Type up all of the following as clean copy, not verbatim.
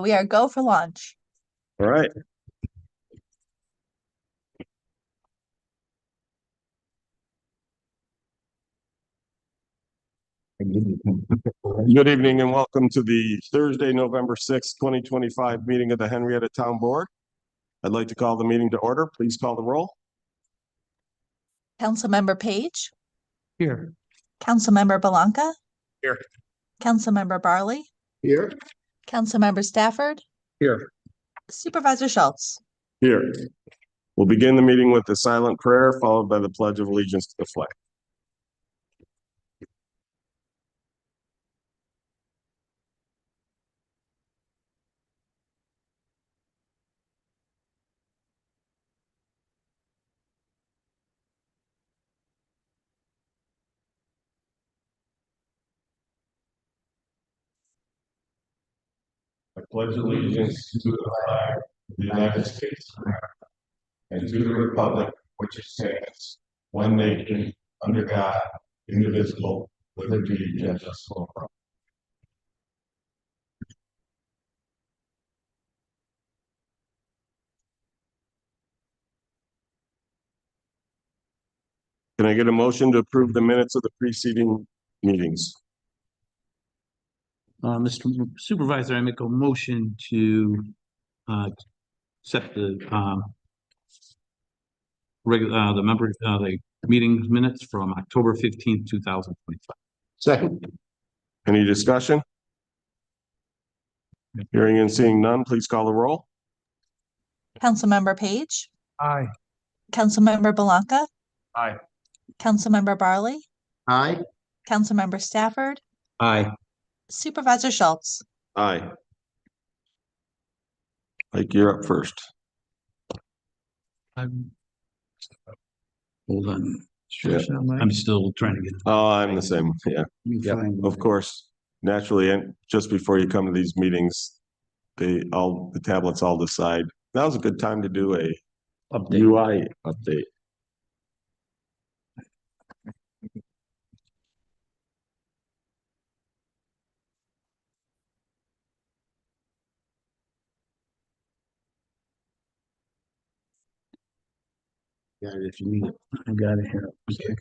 We are go for launch. All right. Good evening and welcome to the Thursday, November 6th, 2025 meeting of the Henrietta Town Board. I'd like to call the meeting to order. Please call the roll. Councilmember Page. Here. Councilmember Belanca. Here. Councilmember Barley. Here. Councilmember Stafford. Here. Supervisor Schultz. Here. We'll begin the meeting with the silent prayer followed by the Pledge of Allegiance to the flag. I pledge allegiance to the flag of the United States of America and to the republic which stands one nation under God, indivisible, with liberty and justice for all. Can I get a motion to approve the minutes of the preceding meetings? Mr. Supervisor, I make a motion to set the the meeting minutes from October 15th, 2025. Second. Any discussion? Hearing and seeing none, please call the roll. Councilmember Page. Aye. Councilmember Belanca. Aye. Councilmember Barley. Aye. Councilmember Stafford. Aye. Supervisor Schultz. Aye. Mike, you're up first. Hold on. Yeah. I'm still trying to get. Oh, I'm the same. Yeah, of course. Naturally, and just before you come to these meetings, the tablets all decide. That was a good time to do a UI update. Got it if you need it. I got it here. Okay.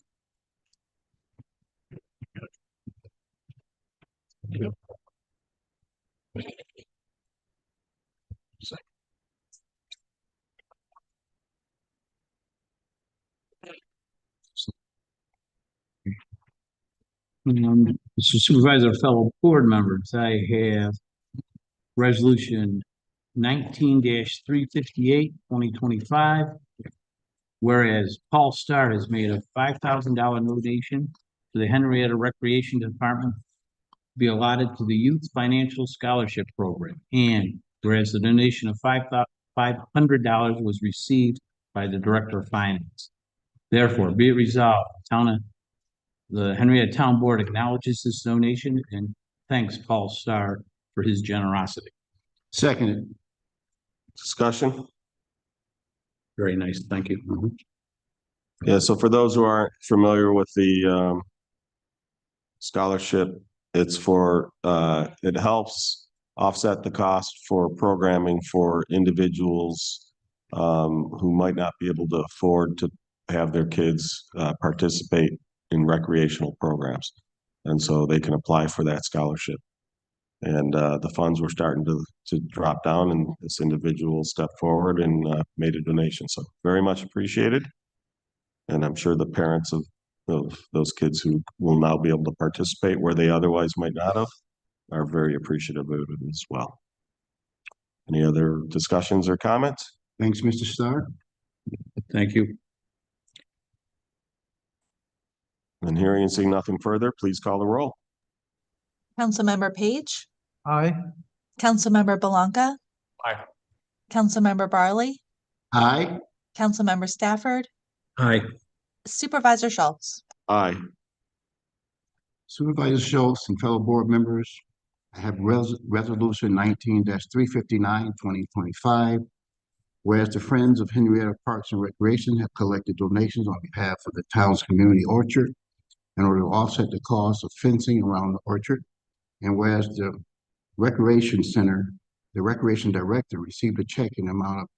Mr. Supervisor, fellow board members, I have resolution 19-358, 2025. Whereas Paul Starr has made a $5,000 donation to the Henrietta Recreation Department to be allotted to the Youth Financial Scholarship Program. And whereas the donation of $500 was received by the Director of Finance. Therefore, be it resolved, the Henrietta Town Board acknowledges this donation and thanks Paul Starr for his generosity. Second. Discussion. Very nice. Thank you. Yeah, so for those who aren't familiar with the scholarship, it's for it helps offset the cost for programming for individuals who might not be able to afford to have their kids participate in recreational programs. And so they can apply for that scholarship. And the funds were starting to drop down, and this individual stepped forward and made a donation. So very much appreciated. And I'm sure the parents of those kids who will now be able to participate where they otherwise might not have are very appreciative of it as well. Any other discussions or comments? Thanks, Mr. Starr. Thank you. And hearing and seeing nothing further, please call the roll. Councilmember Page. Aye. Councilmember Belanca. Aye. Councilmember Barley. Aye. Councilmember Stafford. Aye. Supervisor Schultz. Aye. Supervisor Schultz and fellow board members, I have resolution 19-359, 2025. Whereas the Friends of Henrietta Parks and Recreation have collected donations on behalf of the town's community orchard in order to offset the cost of fencing around the orchard. And whereas the Recreation Center, the Recreation Director received a check in the amount of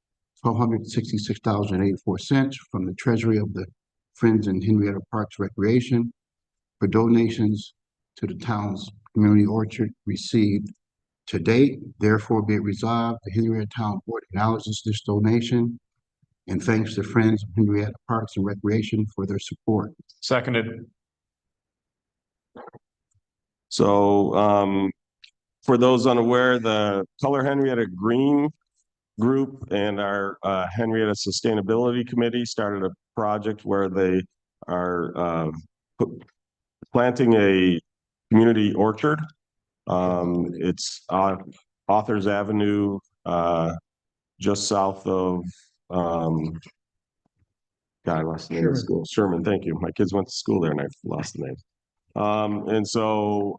$1,266.84 from the Treasury of the Friends in Henrietta Parks Recreation for donations to the town's community orchard received to date. Therefore, be it resolved, the Henrietta Town Board acknowledges this donation and thanks the Friends of Henrietta Parks and Recreation for their support. Seconded. So, for those unaware, the Color Henrietta Green Group and our Henrietta Sustainability Committee started a project where they are planting a community orchard. It's Authors Avenue, just south of I lost the name of the school. Sherman, thank you. My kids went to school there and I lost the name. And so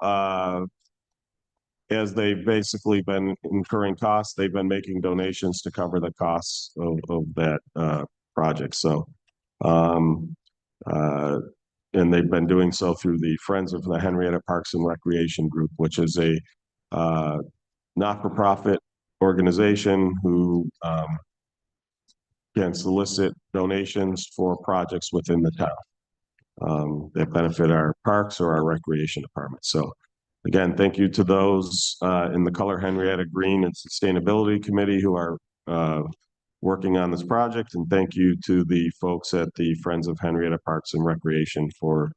as they've basically been incurring costs, they've been making donations to cover the costs of that project. So and they've been doing so through the Friends of the Henrietta Parks and Recreation Group, which is a not-for-profit organization who can solicit donations for projects within the town that benefit our parks or our recreation department. So again, thank you to those in the Color Henrietta Green and Sustainability Committee who are working on this project, and thank you to the folks at the Friends of Henrietta Parks and Recreation for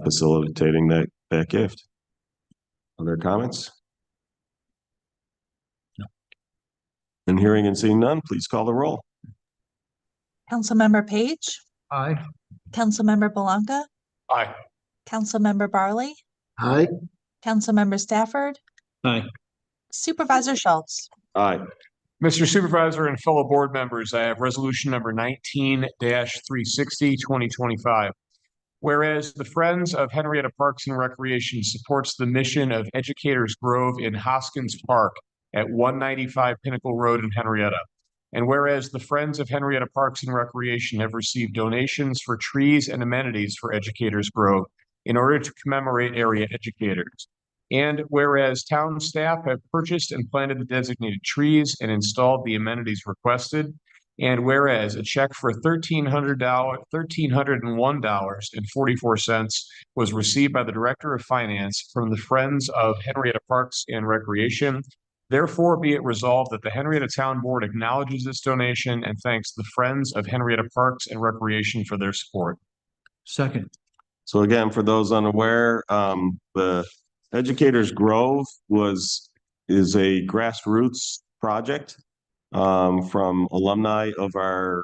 facilitating that gift. Other comments? No. And hearing and seeing none, please call the roll. Councilmember Page, Aye. Councilmember Belanca, Aye. Councilmember Barley, Aye. Councilmember Stafford, Aye. Supervisor Schultz. Aye. Mr. Supervisor and fellow board members, I have resolution number 19-360, 2025. Whereas the Friends of Henrietta Parks and Recreation supports the mission of Educators Grove in Hoskins Park at 195 Pinnacle Road in Henrietta. And whereas the Friends of Henrietta Parks and Recreation have received donations for trees and amenities for Educators Grove in order to commemorate area educators. And whereas town staff have purchased and planted the designated trees and installed the amenities requested. And whereas a check for $1,301.44 was received by the Director of Finance from the Friends of Henrietta Parks and Recreation. Therefore, be it resolved that the Henrietta Town Board acknowledges this donation and thanks the Friends of Henrietta Parks and Recreation for their support. Second. So again, for those unaware, the Educators Grove is a grassroots project from alumni of our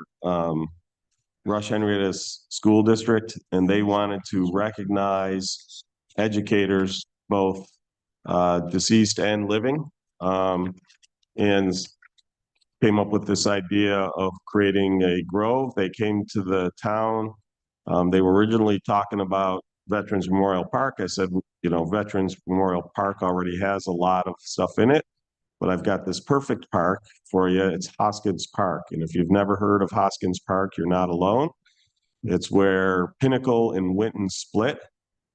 Rush Henrietta School District, and they wanted to recognize educators, both deceased and living, and came up with this idea of creating a grove. They came to the town. They were originally talking about Veterans Memorial Park. I said, you know, Veterans Memorial Park already has a lot of stuff in it, but I've got this perfect park for you. It's Hoskins Park. And if you've never heard of Hoskins Park, you're not alone. It's where Pinnacle and Winton split.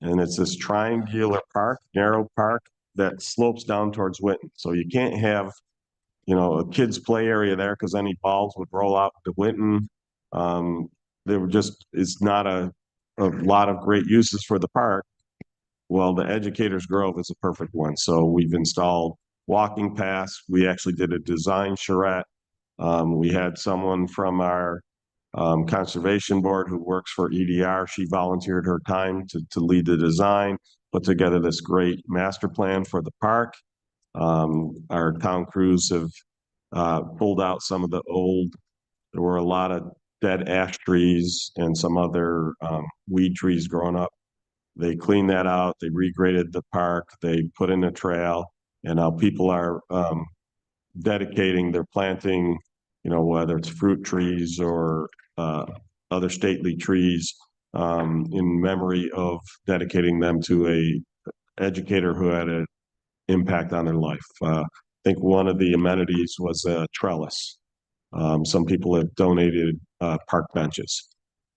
And it's this triangular park, narrow park that slopes down towards Winton. So you can't have, you know, a kid's play area there because any balls would roll out to Winton. There were just, it's not a lot of great uses for the park. Well, the Educators Grove is a perfect one. So we've installed walking paths. We actually did a design charrette. We had someone from our conservation board who works for EDR. She volunteered her time to lead the design, put together this great master plan for the park. Our town crews have pulled out some of the old, there were a lot of dead ash trees and some other weed trees growing up. They cleaned that out. They regraded the park. They put in a trail, and now people are dedicating, they're planting, you know, whether it's fruit trees or other stately trees in memory of dedicating them to a educator who had an impact on their life. I think one of the amenities was a trellis. Some people have donated park benches.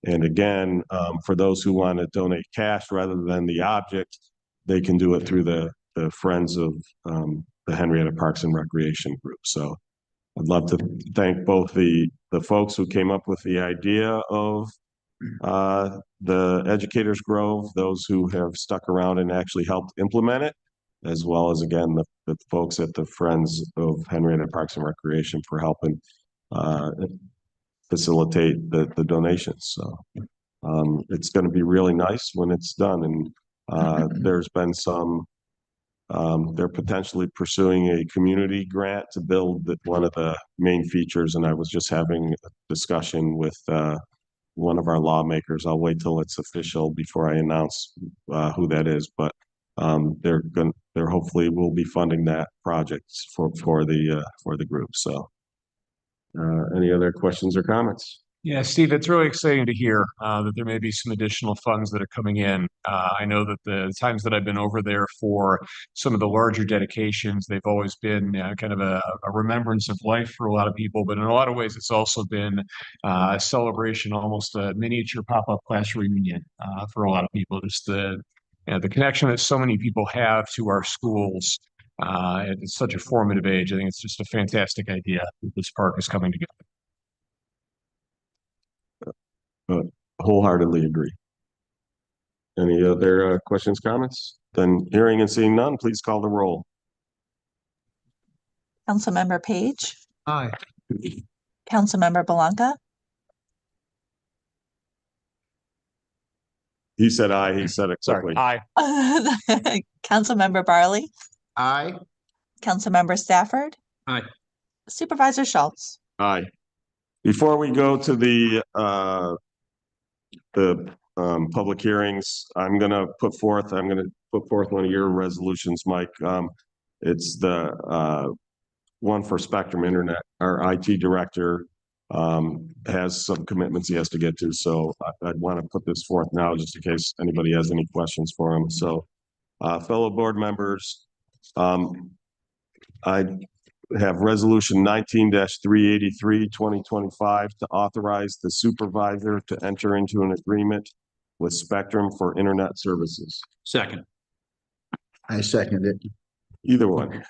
And again, for those who want to donate cash rather than the object, they can do it through the the Friends of the Henrietta Parks and Recreation Group. So I'd love to thank both the folks who came up with the idea of the Educators Grove, those who have stuck around and actually helped implement it, as well as, again, the folks at the Friends of Henrietta Parks and Recreation for helping facilitate the donations. So it's going to be really nice when it's done. And there's been some, they're potentially pursuing a community grant to build one of the main features. And I was just having a discussion with one of our lawmakers. I'll wait till it's official before I announce who that is, but they're hopefully will be funding that project for the group. So any other questions or comments? Yeah, Steve, it's really exciting to hear that there may be some additional funds that are coming in. I know that the times that I've been over there for some of the larger dedications, they've always been kind of a remembrance of life for a lot of people, but in a lot of ways, it's also been a celebration, almost a miniature pop-up class reunion for a lot of people. Just the connection that so many people have to our schools at such a formative age. I think it's just a fantastic idea that this park is coming together. Wholeheartedly agree. Any other questions, comments? Then hearing and seeing none, please call the roll. Councilmember Page, Aye. Councilmember Belanca, He said aye, he said it Sorry, quickly. aye. Councilmember Barley, Aye. Councilmember Stafford. Aye. Supervisor Schultz. Aye. Before we go to the public hearings, I'm gonna put forth one of your resolutions, Mike. It's the one for Spectrum Internet. Our IT director has some commitments he has to get to, so I'd want to put this forth now just in case anybody has any questions for him. So fellow board members, I have resolution 19-383, 2025 to authorize the supervisor to enter into an agreement with Spectrum for internet services. Second. I second it. Either one.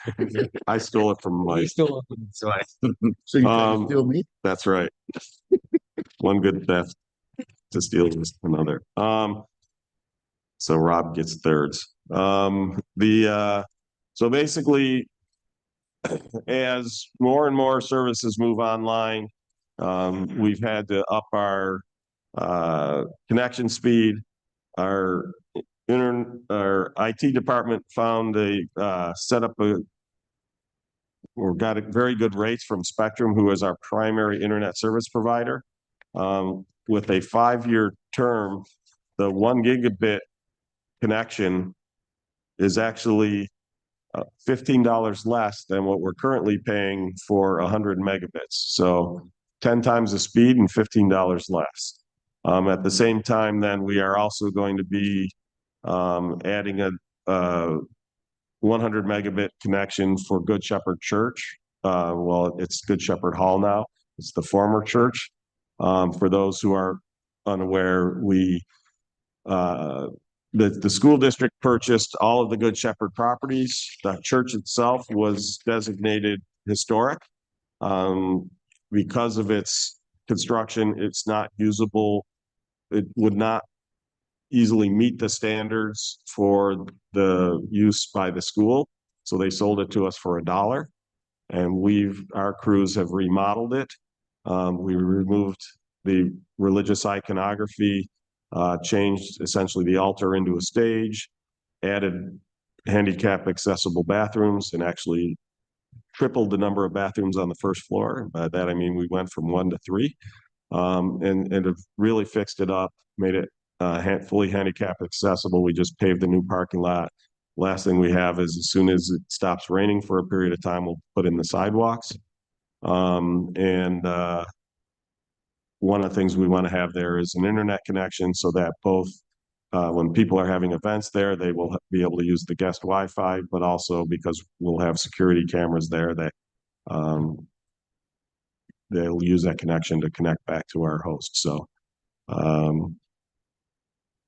I stole it from Mike. So So you trying to steal me? That's right. One good theft to steal another. So Rob gets thirds. So basically, as more and more services move online, we've had to up our connection speed. Our IT department found got very good rates from Spectrum, who is our primary internet service provider. With a 5-year term, the 1 gigabit connection is actually $15 less than what we're currently paying for 100 megabits. So 10 times the speed and $15 less. At the same time, then we are also going to be adding a 100 megabit connection for Good Shepherd Church. Well, it's Good Shepherd Hall now. It's the former church. For those who are unaware, the school district purchased all of the Good Shepherd properties. The church itself was designated historic. Because of its construction, it's not usable. It would not easily meet the standards for the use by the school. So they sold it to us for $1. And our crews have remodeled it. We removed the religious iconography, changed essentially the altar into a stage, added handicap accessible bathrooms, and actually tripled the number of bathrooms on the first floor. By that, I mean, we went from 1 to 3, and have really fixed it up, made it fully handicap accessible. We just paved the new parking lot. Last thing we have is, as soon as it stops raining for a period of time, we'll put in the sidewalks. One of the things we want to have there is an internet connection so that both when people are having events there, they will be able to use the guest Wi-Fi, but also because we'll have security cameras there that they'll use that connection to connect back to our host. So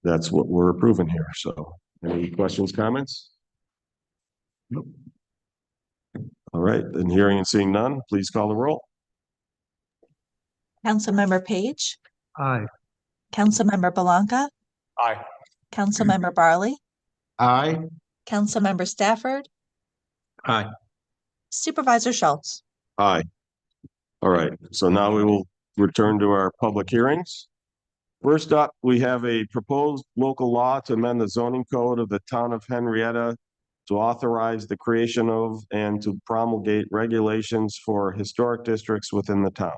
that's what we're approving here. So any questions, comments? All right, and hearing and seeing none, please call the roll. Councilmember Page, Aye. Councilmember Belanca, Aye. Councilmember Barley, Aye. Councilmember Stafford, Aye. Supervisor Schultz. Aye. All right, so now we will return to our public hearings. First up, we have a proposed local law to amend the zoning code of the town of Henrietta to authorize the creation of and to promulgate regulations for historic districts within the town.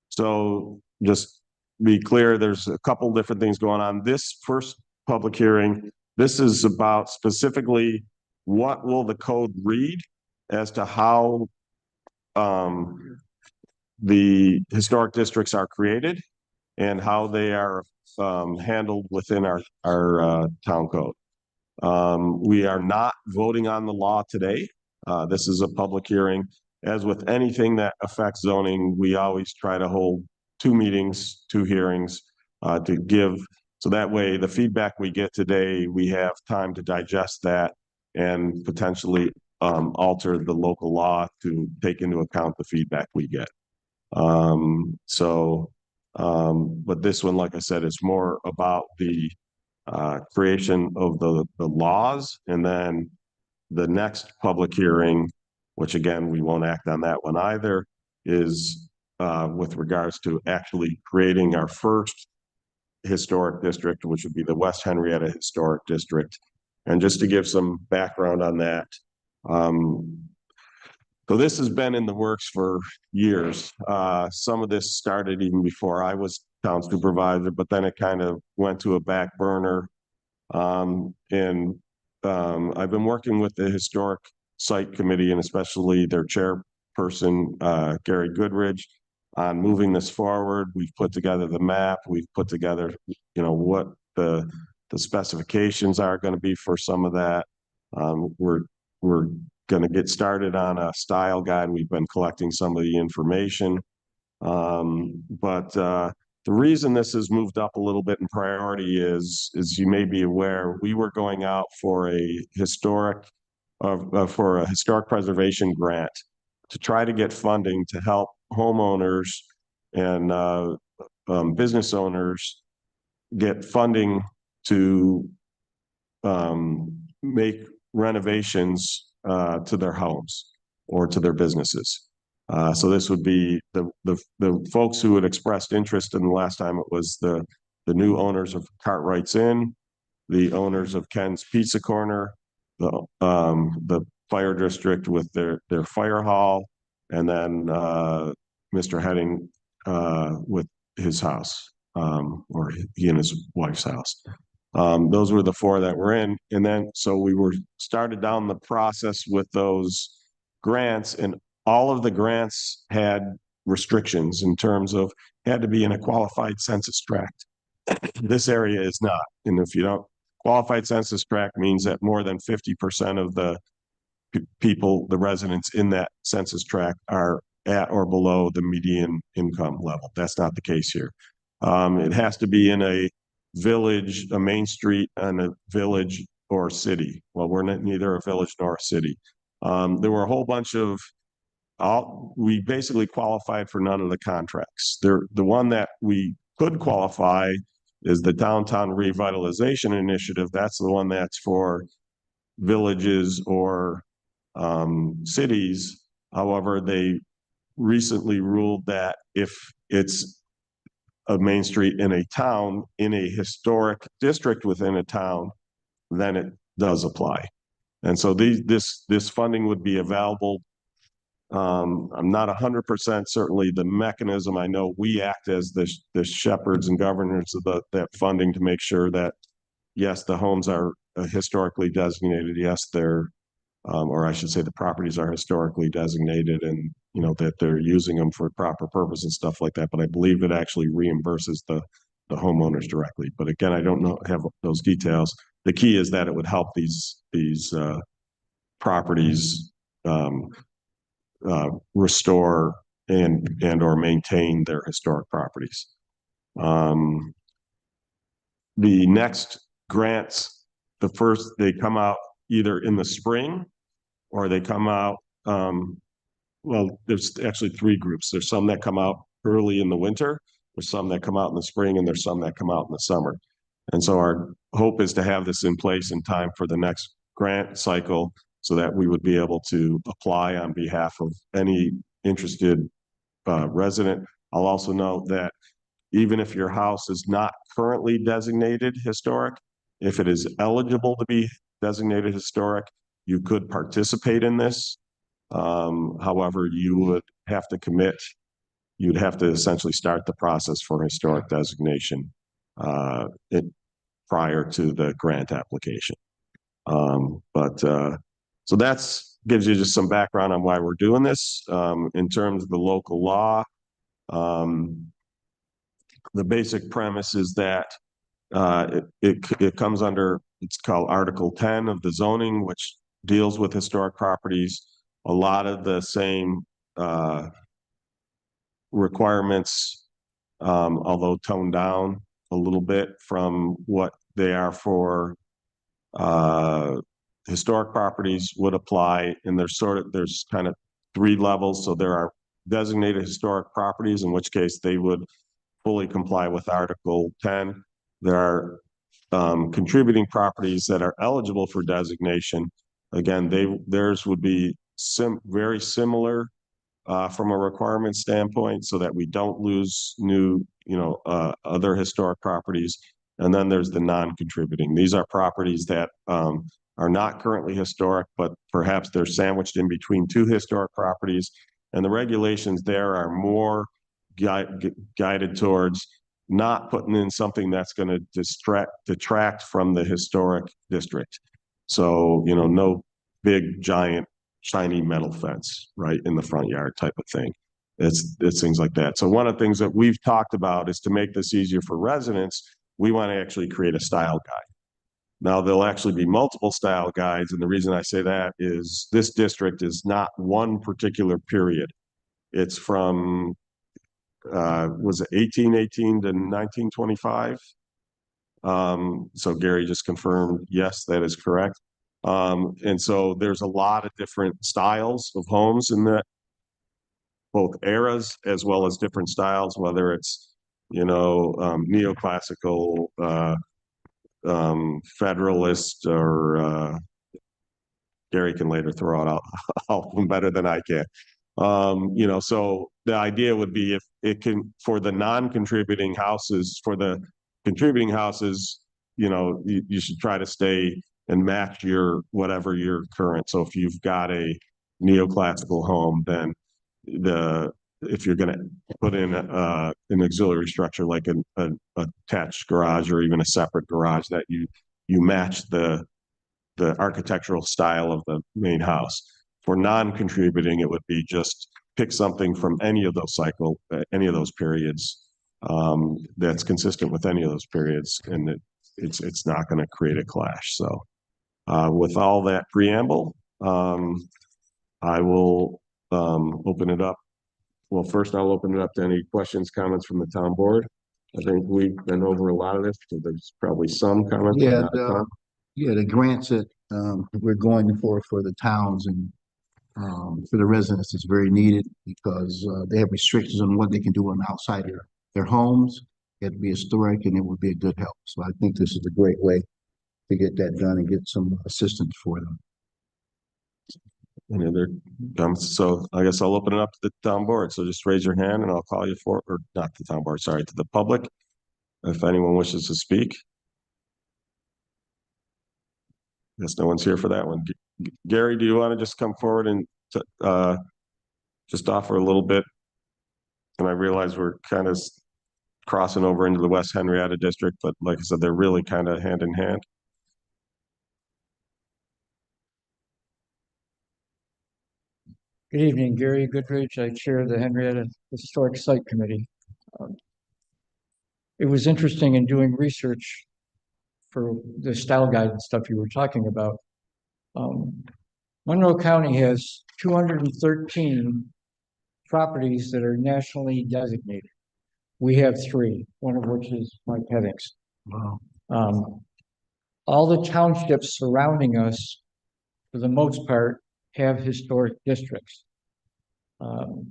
So just be clear, there's a couple different things going on. This first public hearing, this is about specifically what will the code read as to how the historic districts are created and how they are handled within our town code. We are not voting on the law today. This is a public hearing. As with anything that affects zoning, we always try to hold 2 meetings, 2 hearings to give. So that way, the feedback we get today, we have time to digest that and potentially alter the local law to take into account the feedback we get. But this one, like I said, is more about the creation of the laws, and then the next public hearing, which again, we won't act on that one either, is with regards to actually creating our first historic district, which would be the West Henrietta Historic District. And just to give some background on that, so this has been in the works for years. Some of this started even before I was town supervisor, but then it kind of went to a back burner. I've been working with the Historic Site Committee and especially their chairperson, Gary Goodridge, on moving this forward. We've put together the map. We've put together, what the specifications are going to be for some of that. We're going to get started on a style guide. We've been collecting some of the information. The reason this has moved up a little bit in priority is you may be aware, we were going out for a historic preservation grant to try to get funding to help homeowners and business owners get funding to make renovations to their homes or to their businesses. So this would be the folks who had expressed interest in the last time. It was the new owners of Cartwright's Inn, the owners of Ken's Pizza Corner, the fire district with their fire hall, and then Mr. Heading with his house, or he and his wife's house. Those were the 4 that were in. And then, so we started down the process with those grants, and all of the grants had restrictions in terms of had to be in a qualified census tract. This area is not. And if you don't, qualified census tract means that more than 50% of the people, the residents in that census tract are at or below the median income level. That's not the case here. It has to be in a village, a main street, and a village or city. Well, we're neither a village nor a city. There were a whole bunch of, we basically qualified for none of the contracts. The one that we could qualify is the Downtown Revitalization Initiative. That's the one that's for villages or cities. However, they recently ruled that if it's a main street in a town, in a historic district within a town, then it does apply. And so this funding would be available. I'm not 100% certainly the mechanism. I know we act as the shepherds and governors of that funding to make sure that, yes, the homes are historically designated. Yes, they're, or I should say the properties are historically designated, and, that they're using them for proper purpose and stuff like that. But I believe it actually reimburses the homeowners directly. But again, I don't have those details. The key is that it would help these properties restore and or maintain their historic properties. The next grants, they come out either in the spring or they come out, well, there's actually three groups. There's some that come out early in the winter, there's some that come out in the spring, and there's some that come out in the summer. And so our hope is to have this in place in time for the next grant cycle so that we would be able to apply on behalf of any interested resident. I'll also note that even if your house is not currently designated historic, if it is eligible to be designated historic, you could participate in this. However, you would have to commit, you'd have to essentially start the process for historic designation prior to the grant application. So that's gives you just some background on why we're doing this. In terms of the local law, the basic premise is that it comes under, it's called Article 10 of the zoning, which deals with historic properties. A lot of the same requirements, although toned down a little bit from what they are for historic properties, would apply. And there's kind of three levels. So there are designated historic properties, in which case they would fully comply with Article 10. There are contributing properties that are eligible for designation. Again, theirs would be very similar from a requirement standpoint, so that we don't lose new, other historic properties. And then there's the non-contributing. These are properties that are not currently historic, but perhaps they're sandwiched in between two historic properties. And the regulations there are more guided towards not putting in something that's going to detract from the historic district. So, no big, giant, shiny metal fence right in the front yard type of thing. It's things like that. So one of the things that we've talked about is to make this easier for residents, we want to actually create a style guide. Now, there'll actually be multiple style guides. And the reason I say that is this district is not one particular period. It's from, was it 1818 to 1925? So Gary just confirmed, yes, that is correct. And so there's a lot of different styles of homes in that, both eras as well as different styles, whether it's, neoclassical, Federalist, or Gary can later throw out all of them better than I can. So the idea would be, if it can, for the non-contributing houses, for the contributing houses, you should try to stay and match whatever your current. So if you've got a neoclassical home, then if you're going to put in an auxiliary structure like an attached garage or even a separate garage, that you match the architectural style of the main house. For non-contributing, it would be just pick something from any of those periods that's consistent with any of those periods, and it's not going to create a clash. So with all that preamble, I will open it up. Well, first I'll open it up to any questions, comments from the town board. I think we've been over a lot of this, so there's probably some comments. Yeah, the grants that we're going for the towns and for the residents is very needed, because they have restrictions on what they can do on outside their homes. It had to be historic, and it would be a good help. So I think this is a great way to get that done and get some assistance for them. Any other comments? So I guess I'll open it up to the town board. So just raise your hand and I'll call you or not the town board, sorry, to the public, if anyone wishes to speak. I guess no one's here for that one. Gary, do you want to just come forward and just offer a little bit? And I realize we're kind of crossing over into the West Henrietta district, but like I said, they're really kind of hand in hand. Good evening, Gary Goodrich. I chair the Henrietta Historic Site Committee. It was interesting in doing research for the style guide and stuff you were talking about. Monroe County has 213 properties that are nationally designated. We have 3, one of which is Mike Heddings. Wow. All the townships surrounding us, for the most part, have historic districts.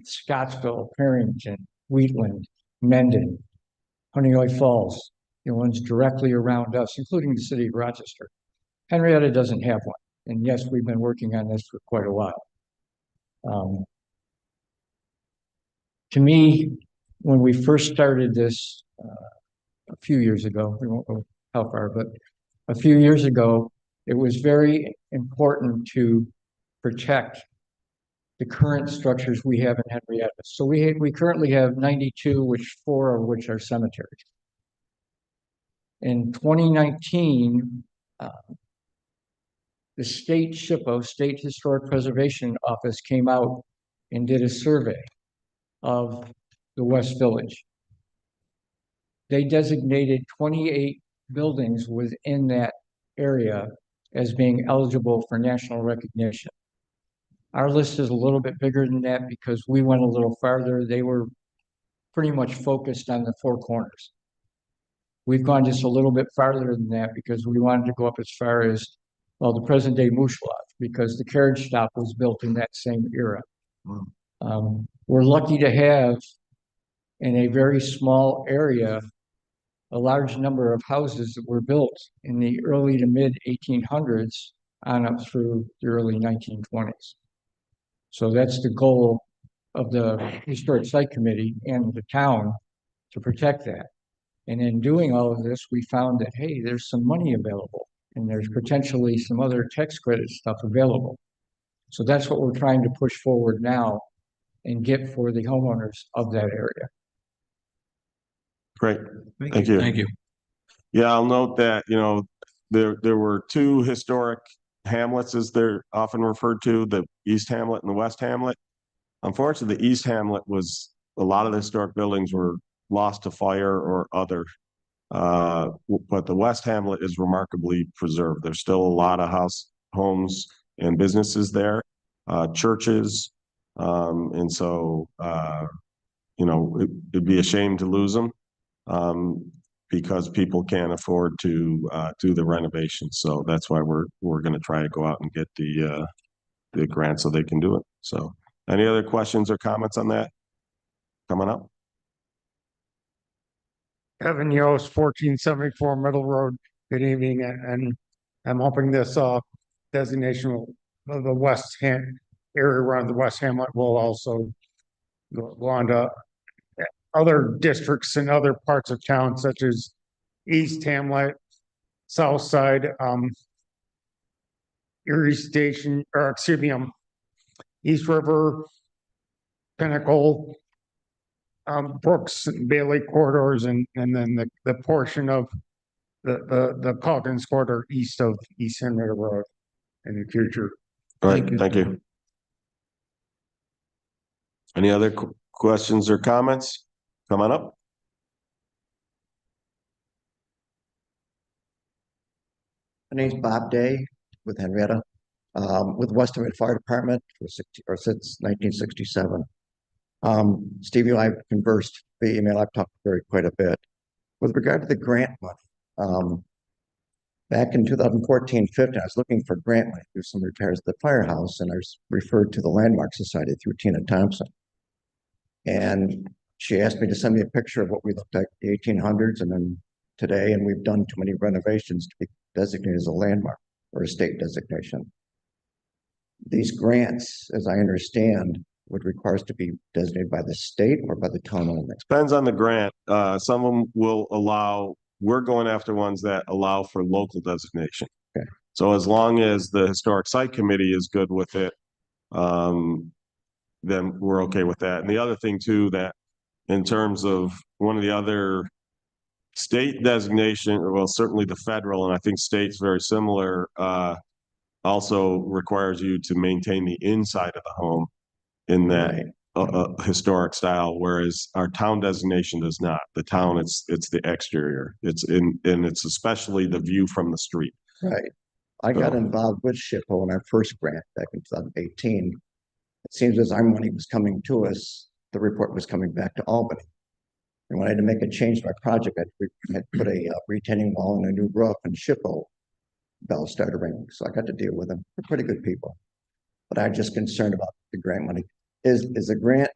Scottsville, Perrington, Wheatland, Mendon, Honeoye Falls, the ones directly around us, including the city of Rochester. Henrietta doesn't have one. And yes, we've been working on this for quite a while. To me, when we first started this a few years ago, we won't go how far, but a few years ago, it was very important to protect the current structures we have in Henrietta. So we currently have 92, which 4 of which are cemeteries. In 2019, the state SHPO, State Historic Preservation Office, came out and did a survey of the West Village. They designated 28 buildings within that area as being eligible for national recognition. Our list is a little bit bigger than that because we went a little farther. They were pretty much focused on the 4 corners. We've gone just a little bit farther than that because we wanted to go up as far as, well, the present day Moose Lodge, because the carriage stop was built in that same era. We're lucky to have, in a very small area, a large number of houses that were built in the early to mid 1800s on up through the early 1920s. So that's the goal of the Historic Site Committee and the town, to protect that. And in doing all of this, we found that, hey, there's some money available and there's potentially some other tax credit stuff available. So that's what we're trying to push forward now and get for the homeowners of that area. Great, thank you. Thank you. Yeah, I'll note that, there were 2 historic hamlets, as they're often referred to, the East Hamlet and the West Hamlet. Unfortunately, the East Hamlet was, a lot of the historic buildings were lost to fire or other. But the West Hamlet is remarkably preserved. There's still a lot of homes and businesses there, churches. And so, it'd be a shame to lose them. Because people can't afford to do the renovations. So that's why we're going to try to go out and get the grant so they can do it. So any other questions or comments on that coming up? Evan Yost, 1474 Middle Road. Good evening, and I'm hoping this designation of the West area around the West Hamlet will also go on to other districts in other parts of town, such as East Hamlet, South Side, Erie Station, or excuse me, East River, Pinnacle, Brooks and Bailey corridors, and then the portion of the Calkins corridor east of East Henrietta Road in the future. All right, thank you. Any other questions or comments? Come on up. My name's Bob Day with Henrietta, with West Henrietta Fire Department since 1967. Steve, you and I have conversed via email. I've talked quite a bit. With regard to the grant money, back in 2014-15, I was looking for grant money to do some repairs at the firehouse, and I was referred to the Landmark Society through Tina Thompson. And she asked me to send me a picture of what we looked like in the 1800s and then today, and we've done too many renovations to be designated as a landmark or a state designation. These grants, as I understand, would require us to be designated by the state or by the town only. Depends on the grant. Some of them will allow, we're going after ones that allow for local designation. Okay. So as long as the Historic Site Committee is good with it, then we're okay with that. And the other thing too, that in terms of one of the other state designation, well, certainly the federal, and I think state's very similar, also requires you to maintain the inside of the home in that historic style, whereas our town designation does not. The town, it's the exterior. And it's especially the view from the street. Right. I got involved with SHPO in our first grant back in 2018. It seems as our money was coming to us, the report was coming back to Albany. And when I had to make a change to my project, I had put a retaining wall and a new roof, and SHPO bells started ringing. So I got to deal with them. They're pretty good people. but I'm just concerned about the grant money. Is the grant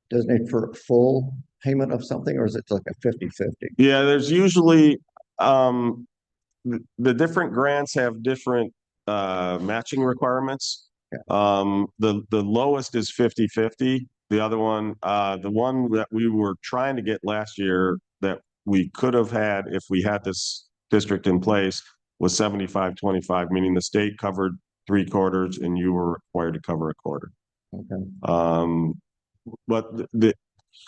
designated for full payment of something, or is it like a 50-50? Yeah, there's usually, the different grants have different, matching requirements. The lowest is 50-50. The other one, the one that we were trying to get last year that we could have had if we had this district in place was 75-25, meaning the state covered 3/4 and you were required to cover 1/4. Okay. But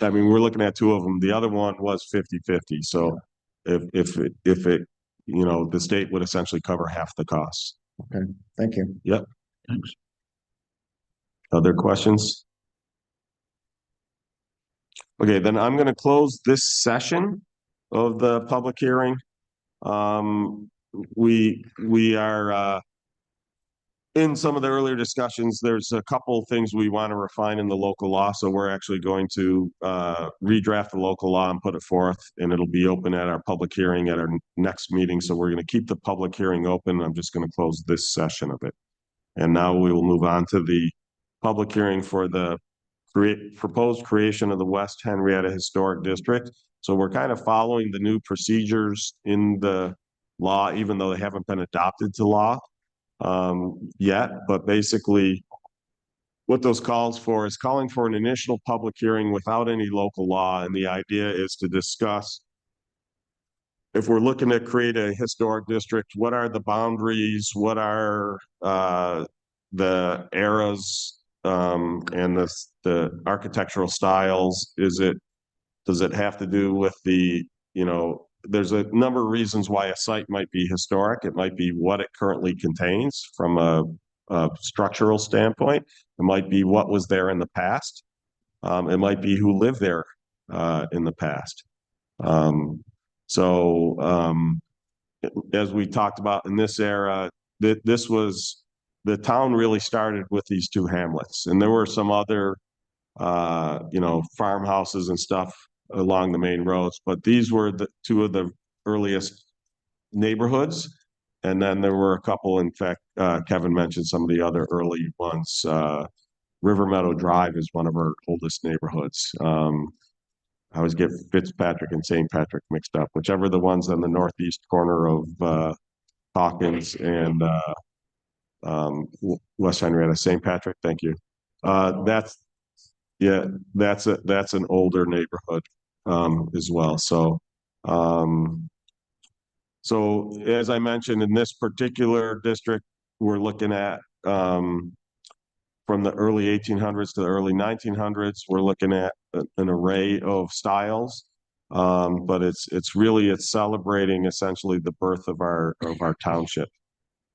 I mean, we're looking at two of them. The other one was 50-50. So if it, you know, the state would essentially cover half the costs. Okay, thank you. Yep. Thanks. Other questions? Okay, then I'm going to close this session of the public hearing. We are, in some of the earlier discussions, there's a couple things we want to refine in the local law. So we're actually going to redraft the local law and put it forth, and it'll be open at our public hearing at our next meeting. So we're going to keep the public hearing open. I'm just going to close this session of it. And now we will move on to the public hearing for the proposed creation of the West Henrietta Historic District. So we're kind of following the new procedures in the law, even though they haven't been adopted to law yet. But basically, what those calls for is calling for an initial public hearing without any local law. And the idea is to discuss, if we're looking to create a historic district, what are the boundaries? What are the eras and the architectural styles? Does it have to do with the, you know, there's a number of reasons why a site might be historic. It might be what it currently contains from a structural standpoint. It might be what was there in the past. It might be who lived there in the past. As we talked about in this era, this was, the town really started with these two hamlets, and there were some other, you know, farmhouses and stuff along the main roads, but these were the two of the earliest neighborhoods. And then there were a couple, in fact, Kevin mentioned some of the other early ones. River Meadow Drive is one of our oldest neighborhoods. I always get Fitzpatrick and St. Patrick mixed up, whichever the ones on the northeast corner of Hawkins and West Henrietta. St. Patrick, thank you. That's an older neighborhood as well. So as I mentioned, in this particular district, we're looking at from the early 1800s to the early 1900s. We're looking at an array of styles, but it's celebrating essentially the birth of our township.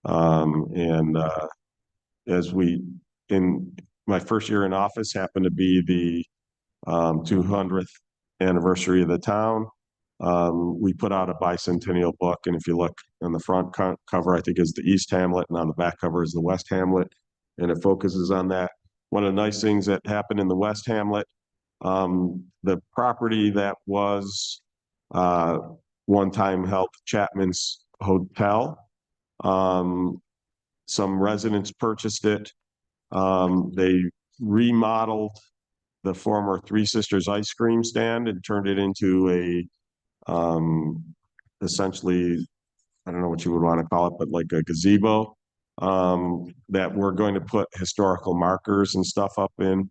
In my first year in office happened to be the 200th anniversary of the town. We put out a bicentennial book, and if you look on the front cover, I think is the East Hamlet, and on the back cover is the West Hamlet, and it focuses on that. One of the nice things that happened in the West Hamlet, the property that was one time held Chapman's Hotel, some residents purchased it. They remodeled the former Three Sisters ice cream stand and turned it into a essentially, I don't know what you would want to call it, but like a gazebo that we're going to put historical markers and stuff up in.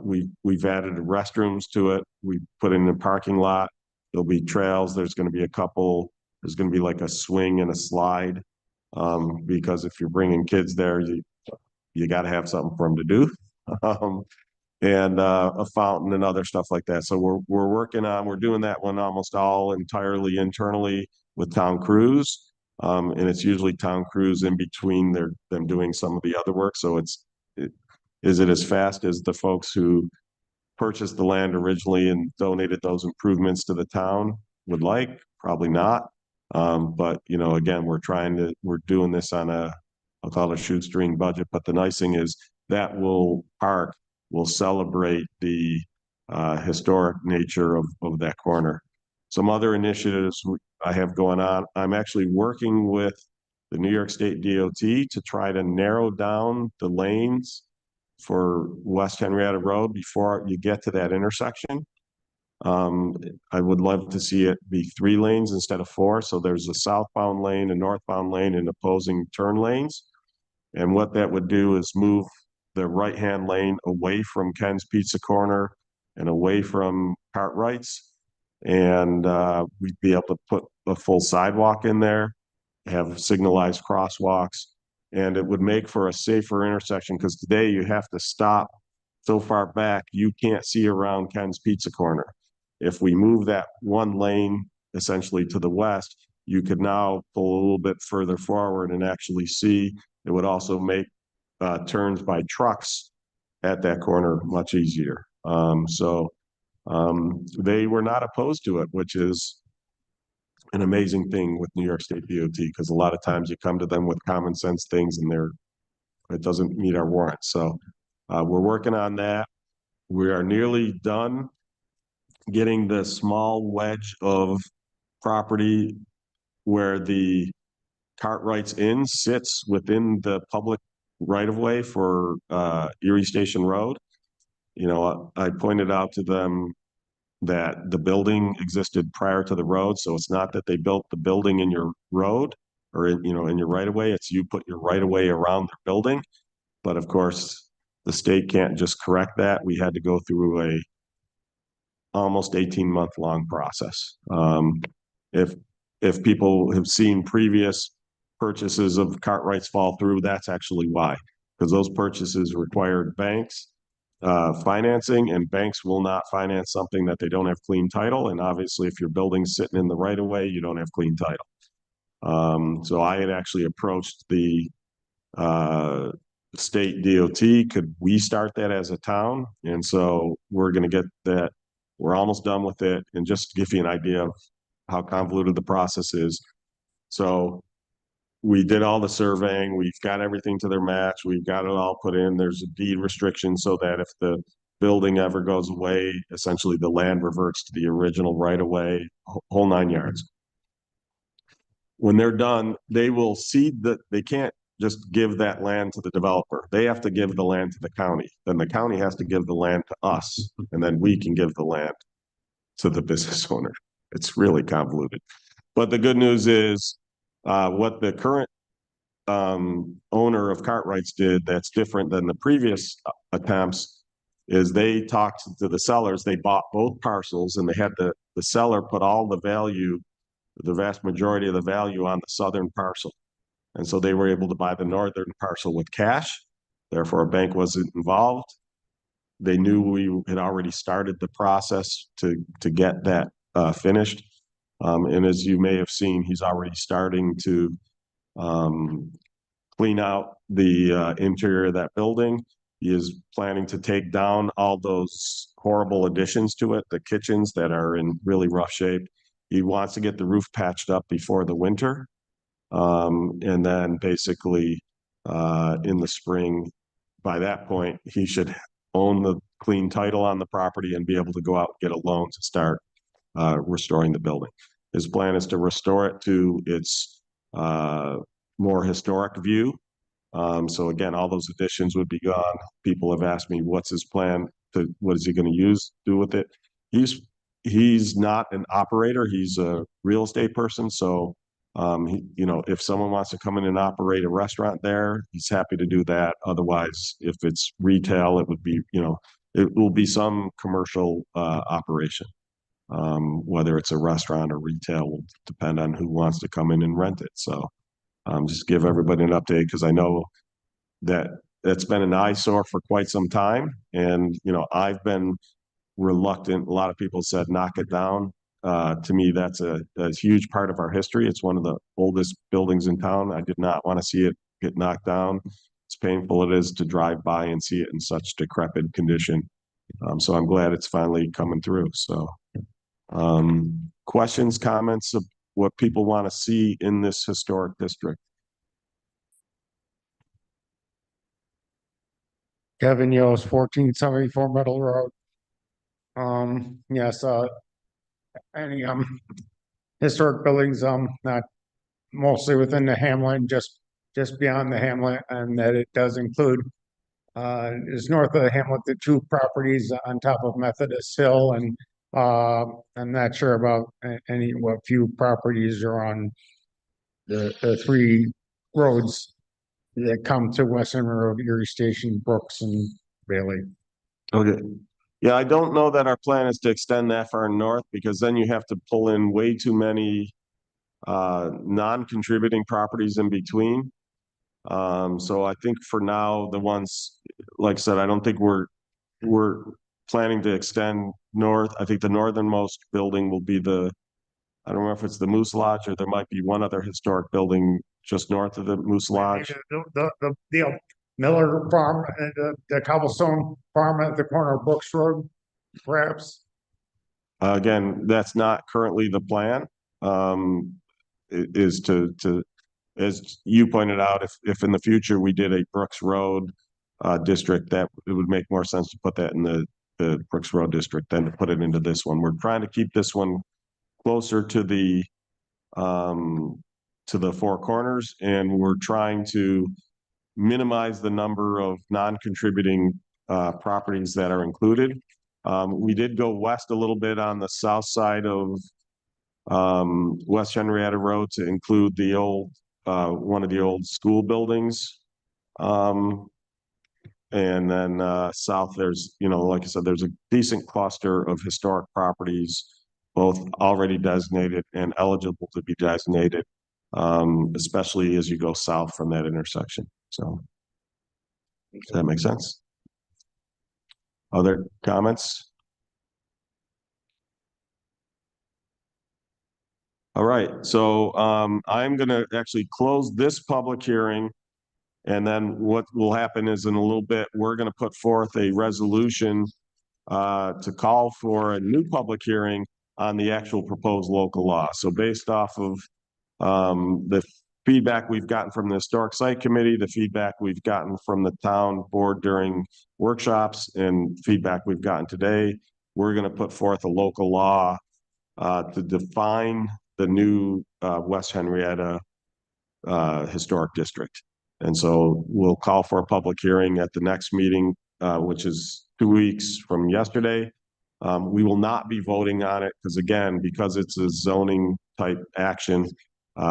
We've added restrooms to it. We put in a parking lot. There'll be trails. There's going to be there's going to be like a swing and a slide because if you're bringing kids there, you got to have something for them to do. And a fountain and other stuff like that. So we're doing that one almost all entirely internally with town crews. And it's usually town crews in between them doing some of the other work. So is it as fast as the folks who purchased the land originally and donated those improvements to the town would like? Probably not. But you know, again, we're doing this on I'll call it a shoestring budget. But the nice thing is that park will celebrate the historic nature of that corner. Some other initiatives I have going on. I'm actually working with the New York State DOT to try to narrow down the lanes for West Henrietta Road before you get to that intersection. I would love to see it be 3 lanes instead of 4. So there's a southbound lane, a northbound lane, and opposing turn lanes. And what that would do is move the right-hand lane away from Ken's Pizza Corner and away from Cartwright's. And we'd be able to put a full sidewalk in there, have signalized crosswalks, and it would make for a safer intersection because today you have to stop so far back you can't see around Ken's Pizza Corner. If we move that 1 lane essentially to the west, you could now pull a little bit further forward and actually see. It would also make turns by trucks at that corner much easier. They were not opposed to it, which is an amazing thing with New York State DOT, because a lot of times you come to them with common sense things and it doesn't meet our warrant. So we're working on that. We are nearly done getting the small wedge of property where the Cartwright's Inn sits within the public right-of-way for Erie Station Road. You know, I pointed out to them that the building existed prior to the road, so it's not that they built the building in your road or in your right-of-way. It's you put your right-of-way around their building. But of course, the state can't just correct that. We had to go through a almost 18-month long process. If people have seen previous purchases of Cartwright's fall through, that's actually why, because those purchases required banks financing, and banks will not finance something that they don't have clean title. And obviously, if your building's sitting in the right of way, you don't have clean title. So I had actually approached the state DOT. Could we start that as a town? And so we're going to get that. We're almost done with it. And just to give you an idea of how convoluted the process is. So we did all the surveying. We've got everything to their match. We've got it all put in. There's a deed restriction so that if the building ever goes away, essentially the land reverts to the original right of way, whole 9 yards. When they're done, they will cede that. They can't just give that land to the developer. They have to give the land to the county. Then the county has to give the land to us, and then we can give the land to the business owner. It's really convoluted. But the good news is what the current owner of Cartwright's did that's different than the previous attempts is they talked to the sellers. They bought both parcels, and they had the seller put all the value, the vast majority of the value, on the southern parcel. And so they were able to buy the northern parcel with cash. Therefore, a bank wasn't involved. They knew we had already started the process to get that finished. And as you may have seen, he's already starting to clean out the interior of that building. He is planning to take down all those horrible additions to it, the kitchens that are in really rough shape. He wants to get the roof patched up before the winter. And then basically in the spring, by that point, he should own the clean title on the property and be able to go out and get a loan to start restoring the building. His plan is to restore it to its more historic view. So again, all those additions would be gone. People have asked me, what's his plan? What is he going to do with it? He's not an operator. He's a real estate person. So, if someone wants to come in and operate a restaurant there, he's happy to do that. Otherwise, if it's retail, it would be, it will be some commercial operation. Whether it's a restaurant or retail will depend on who wants to come in and rent it. So just give everybody an update, because I know that it's been an eyesore for quite some time. And, I've been reluctant. A lot of people said, knock it down. To me, that's a huge part of our history. It's one of the oldest buildings in town. I did not want to see it get knocked down. It's painful it is to drive by and see it in such decrepit condition. So I'm glad it's finally coming through. So questions, comments of what people want to see in this historic district? Kevin Yost, 1474 Middle Road. Yes, any historic buildings, not mostly within the hamlet, just beyond the hamlet, and that it does include is north of the hamlet, the two properties on top of Methodist Hill, and I'm not sure about what few properties are on the three roads that come to Western Road, Erie Station, Brooks, and Bailey. Okay. Yeah, I don't know that our plan is to extend that far north because then you have to pull in way too many non-contributing properties in between. So I think for now, the ones, like I said, I don't think we're planning to extend north. I think the northernmost building will be I don't know if it's the Moose Lodge or there might be one other historic building just north of the Moose Lodge. The Miller Farm and the cobblestone farm at the corner of Brooks Road, perhaps. Again, that's not currently the plan. Is to, as you pointed out, if in the future we did a Brooks Road district, that it would make more sense to put that in the Brooks Road district than to put it into this one. We're trying to keep this one closer to the Four Corners, and we're trying to minimize the number of non-contributing properties that are included. We did go west a little bit on the south side of West Henrietta Road to include the old one of the old school buildings. And then south there's, like I said, there's a decent cluster of historic properties, both already designated and eligible to be designated, especially as you go south from that intersection. So does that make sense? Other comments? All right, so I'm gonna actually close this public hearing. And then what will happen is in a little bit, we're gonna put forth a resolution to call for a new public hearing on the actual proposed local law. So based off of the feedback we've gotten from the Historic Site Committee, the feedback we've gotten from the town board during workshops, and feedback we've gotten today, we're gonna put forth a local law to define the new West Henrietta Historic District. And so we'll call for a public hearing at the next meeting, which is 2 weeks from yesterday. We will not be voting on it because it's a zoning type action.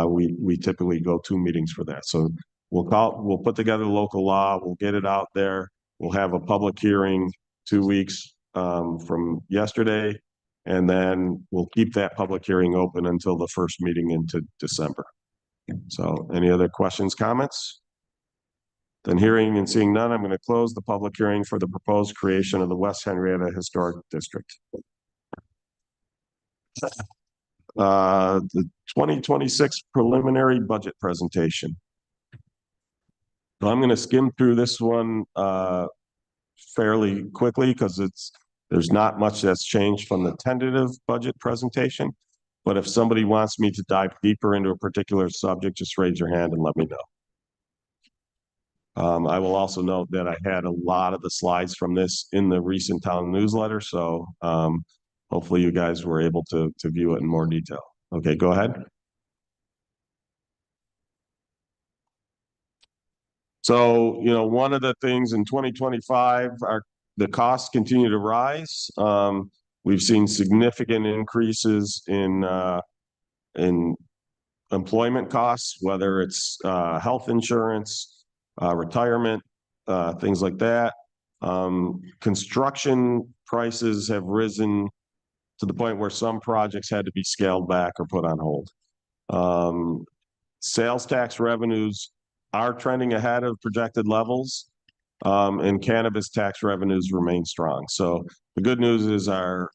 We typically go 2 meetings for that. So we'll put together local law, we'll get it out there. We'll have a public hearing 2 weeks from yesterday. And then we'll keep that public hearing open until the first meeting into December. So any other questions, comments? Then hearing and seeing none, I'm going to close the public hearing for the proposed creation of the West Henrietta Historic District. The 2026 preliminary budget presentation. So I'm going to skim through this one fairly quickly because there's not much that's changed from the tentative budget presentation. But if somebody wants me to dive deeper into a particular subject, just raise your hand and let me know. I will also note that I had a lot of the slides from this in the recent town newsletter, so hopefully you guys were able to view it in more detail. Okay, go ahead. So, one of the things in 2025, the costs continue to rise. We've seen significant increases in employment costs, whether it's health insurance, retirement, things like that. Construction prices have risen to the point where some projects had to be scaled back or put on hold. Sales tax revenues are trending ahead of projected levels, and cannabis tax revenues remain strong. So the good news is our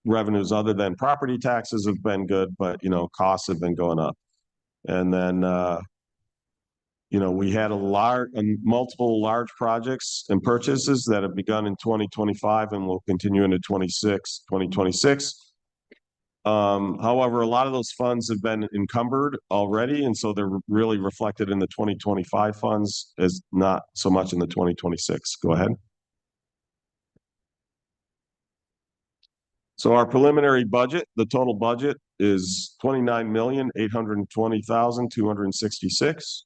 revenues other than property taxes have been good, but costs have been going up. And then we had multiple large projects and purchases that have begun in 2025 and will continue into 2026. However, a lot of those funds have been encumbered already, and so they're really reflected in the 2025 funds as not so much in the 2026. Go ahead. So our preliminary budget, the total budget is 29,820,266.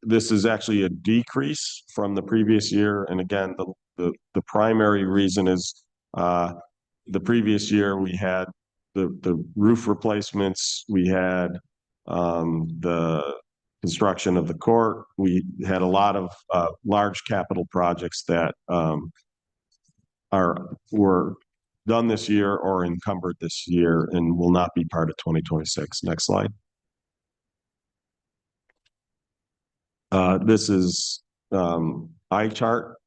This is actually a decrease from the previous year. And again, the primary reason is, the previous year we had the roof replacements, we had, the construction of the court. We had a lot of, large capital projects that, were done this year or encumbered this year and will not be part of 2026. Next slide. This is eye chart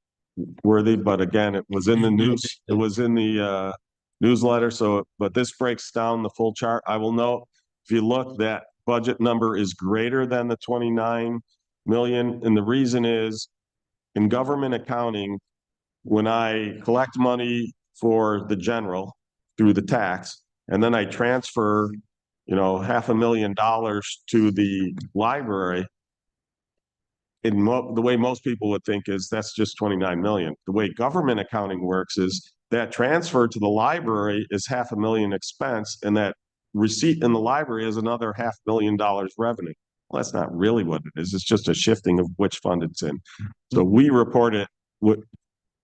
worthy, but again, it was in the news. It was in the newsletter. So, but this breaks down the full chart. I will note, if you look, that budget number is greater than the 29 million. And the reason is, in government accounting, when I collect money for the general through the tax, and then I transfer, $500,000 to the library, the way most people would think is that's just 29 million. The way government accounting works is that transfer to the library is $500,000 expense, and that receipt in the library is another $500,000 revenue. Well, that's not really what it is. It's just a shifting of which fund it's in. So we report it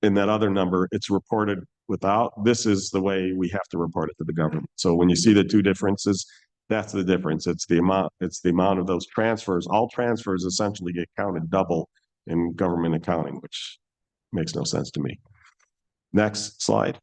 in that other number, it's reported without. This is the way we have to report it to the government. So when you see the two differences, that's the difference. It's the amount of those transfers. All transfers essentially get counted double in government accounting, which makes no sense to me. Next slide.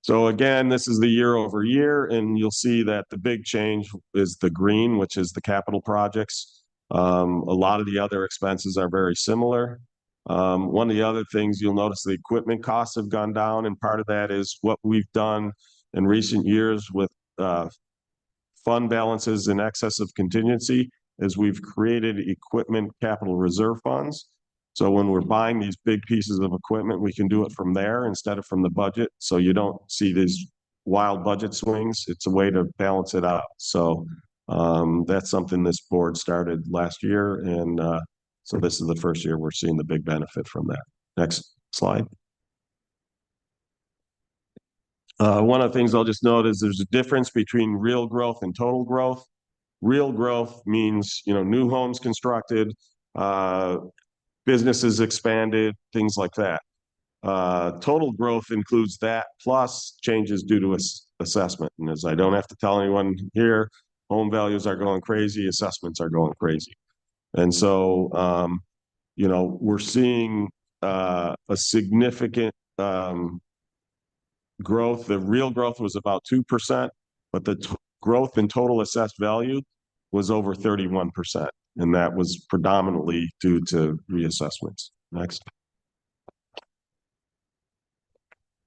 So again, this is the year over year, and you'll see that the big change is the green, which is the capital projects. A lot of the other expenses are very similar. One of the other things you'll notice, the equipment costs have gone down, and part of that is what we've done in recent years with fund balances in excess of contingency, is we've created equipment capital reserve funds. So when we're buying these big pieces of equipment, we can do it from there instead of from the budget. So you don't see these wild budget swings. It's a way to balance it out. So that's something this board started last year. And so this is the first year we're seeing the big benefit from that. Next slide. One of the things I'll just note is there's a difference between real growth and total growth. Real growth means, new homes constructed, businesses expanded, things like that. Total growth includes that plus changes due to assessment. And as I don't have to tell anyone here, home values are going crazy, assessments are going crazy. And so, we're seeing a significant growth. The real growth was about 2%, but the growth in total assessed value was over 31%. And that was predominantly due to reassessments. Next.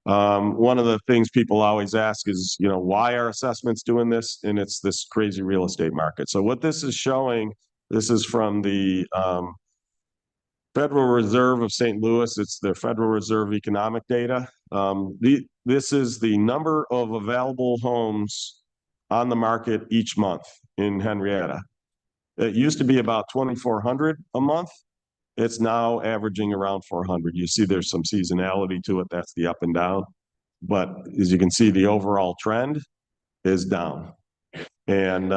One of the things people always ask is, why are assessments doing this? And it's this crazy real estate market. So what this is showing, this is from the Federal Reserve of St. Louis. It's the Federal Reserve economic data. This is the number of available homes on the market each month in Henrietta. It used to be about 2,400 a month. It's now averaging around 400. You see there's some seasonality to it. That's the up and down. But as you can see, the overall trend is down. And,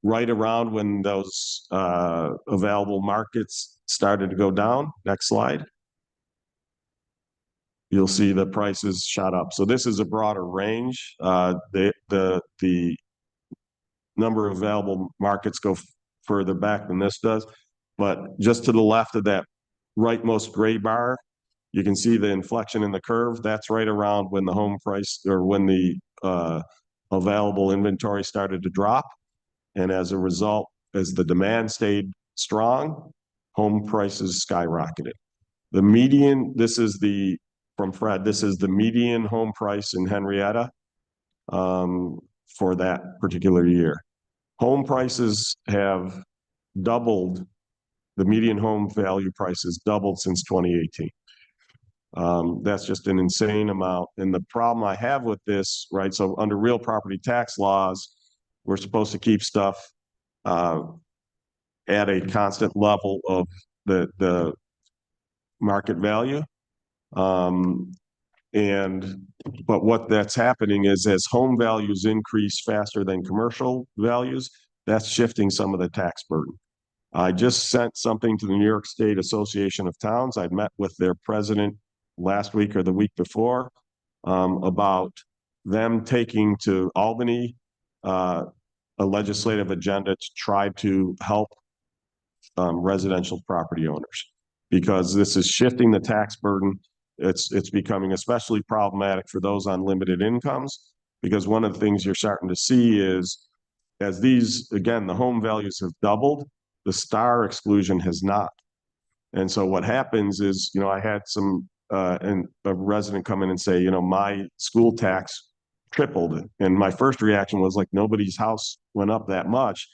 right around when those available markets started to go down, next slide, you'll see the prices shot up. So this is a broader range. The number of available markets go further back than this does. But just to the left of that rightmost gray bar, you can see the inflection in the curve. That's right around when the home price, or when the available inventory started to drop. And as a result, as the demand stayed strong, home prices skyrocketed. The median, from Fred, this is the median home price in Henrietta for that particular year. Home prices have doubled. The median home value price has doubled since 2018. That's just an insane amount. And the problem I have with this, right? So under real property tax laws, we're supposed to keep stuff at a constant level of the market value. But what that's happening is as home values increase faster than commercial values, that's shifting some of the tax burden. I just sent something to the New York State Association of Towns. I met with their president last week or the week before about them taking to Albany a legislative agenda to try to help residential property owners, because this is shifting the tax burden. It's becoming especially problematic for those on limited incomes, because one of the things you're starting to see is as these, again, the home values have doubled, the star exclusion has not. And so what happens is, I had a resident come in and say, my school tax tripled. And my first reaction was like, nobody's house went up that much.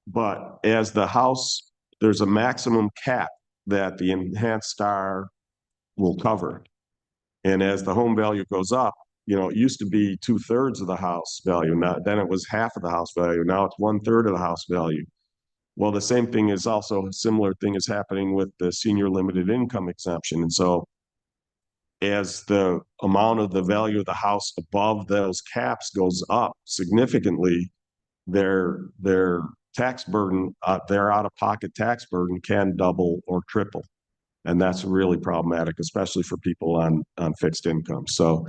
But as the house, there's a maximum cap that the enhanced star will cover. And as the home value goes up, it used to be 2/3 of the house value. Now, then it was half of the house value. Now it's 1/3 of the house value. Well, the same thing is also a similar thing is happening with the senior limited income exemption. And so as the amount of the value of the house above those caps goes up significantly, their tax burden, their out-of-pocket tax burden can double or triple. And that's really problematic, especially for people on fixed income. So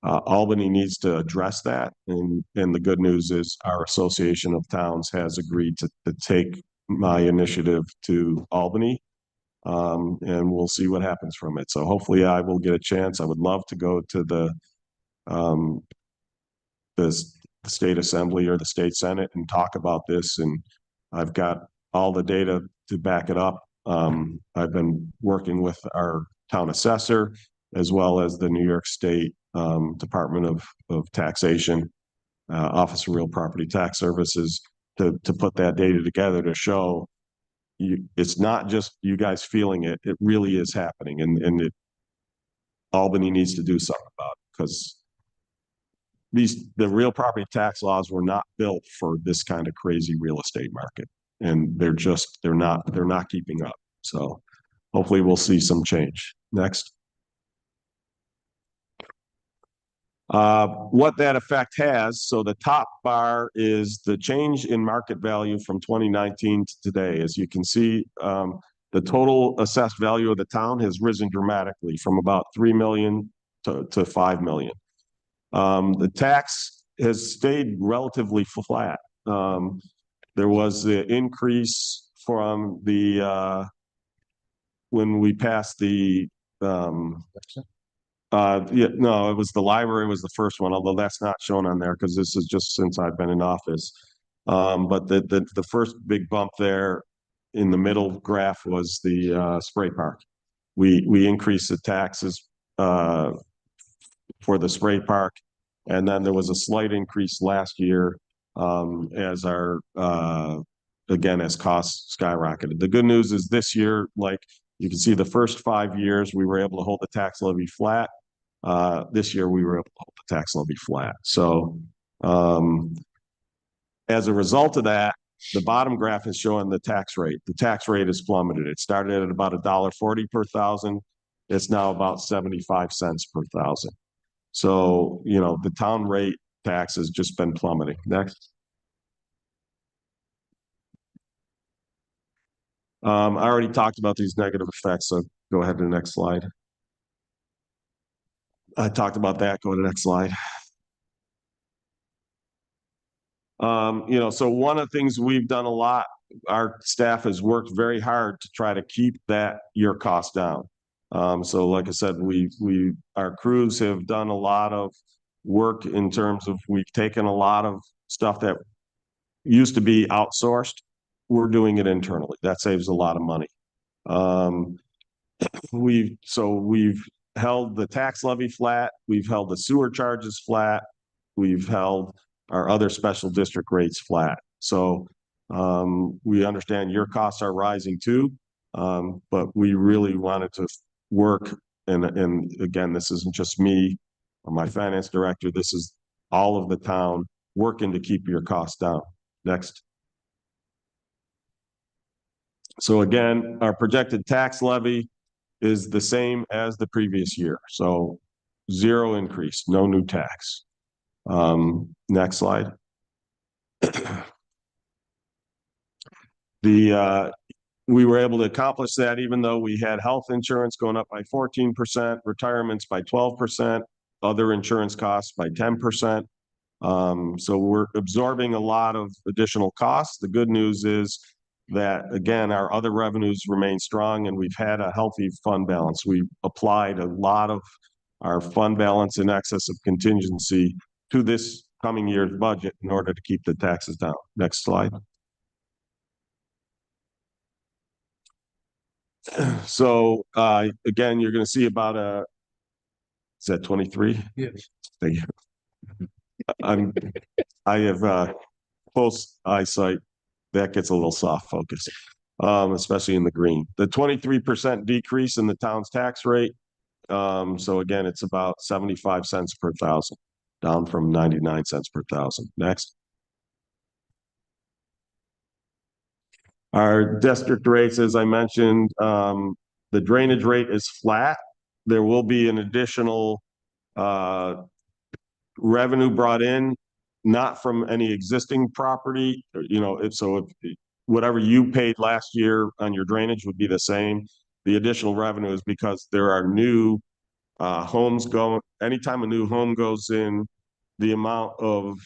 Albany needs to address that. And the good news is our Association of Towns has agreed to take my initiative to Albany. And we'll see what happens from it. So hopefully I will get a chance. I would love to go to the state assembly or the state senate and talk about this. And I've got all the data to back it up. I've been working with our town assessor as well as the New York State Department of Taxation, Office of Real Property Tax Services to put that data together to show it's not just you guys feeling it, it really is happening. And Albany needs to do something about it, because the real property tax laws were not built for this kind of crazy real estate market. And they're not keeping up. So hopefully we'll see some change. Next. What that effect has, so the top bar is the change in market value from 2019 to today. As you can see, the total assessed value of the town has risen dramatically from about 3 million to 5 million. The tax has stayed relatively flat. There was the increase from the when we passed the no, it was the library was the first one, although that's not shown on there because this is just since I've been in office. But the first big bump there in the middle graph was the spray park. We increased the taxes for the spray park, and then there was a slight increase last year as our again as costs skyrocketed. The good news is this year, like you can see, the first 5 years we were able to hold the tax levy flat. This year we were able to hold the tax levy flat. So as a result of that, the bottom graph is showing the tax rate. The tax rate has plummeted. It started at about $1.40 per thousand. It's now about 75 cents per thousand. So, the town rate tax has just been plummeting. Next. I already talked about these negative effects, so go ahead to the next slide. I talked about that. Go to the next slide. So one of the things we've done a lot, our staff has worked very hard to try to keep your costs down. So like I said, our crews have done a lot of work in terms of we've taken a lot of stuff that used to be outsourced. We're doing it internally. That saves a lot of money. We've held the tax levy flat. We've held the sewer charges flat. We've held our other special district rates flat. So we understand your costs are rising too, but we really wanted to work. And again, this isn't just me or my finance director. This is all of the town working to keep your costs down. Next. So again, our projected tax levy is the same as the previous year. So zero increase, no new tax. Next slide. We were able to accomplish that even though we had health insurance going up by 14%, retirements by 12%, other insurance costs by 10%. So we're absorbing a lot of additional costs. The good news is that, again, our other revenues remain strong and we've had a healthy fund balance. We applied a lot of our fund balance in excess of contingency to this coming year's budget in order to keep the taxes down. Next slide. So again, you're going to see about is that 23? Yes. Thank you. I have close eyesight. That gets a little soft focus, especially in the green. The 23% decrease in the town's tax rate. So again, it's about 75 cents per thousand, down from 99 cents per thousand. Next. Our district rates, as I mentioned, the drainage rate is flat. There will be an additional revenue brought in, not from any existing property, if whatever you paid last year on your drainage would be the same. The additional revenue is because there are new homes going, anytime a new home goes in, the amount of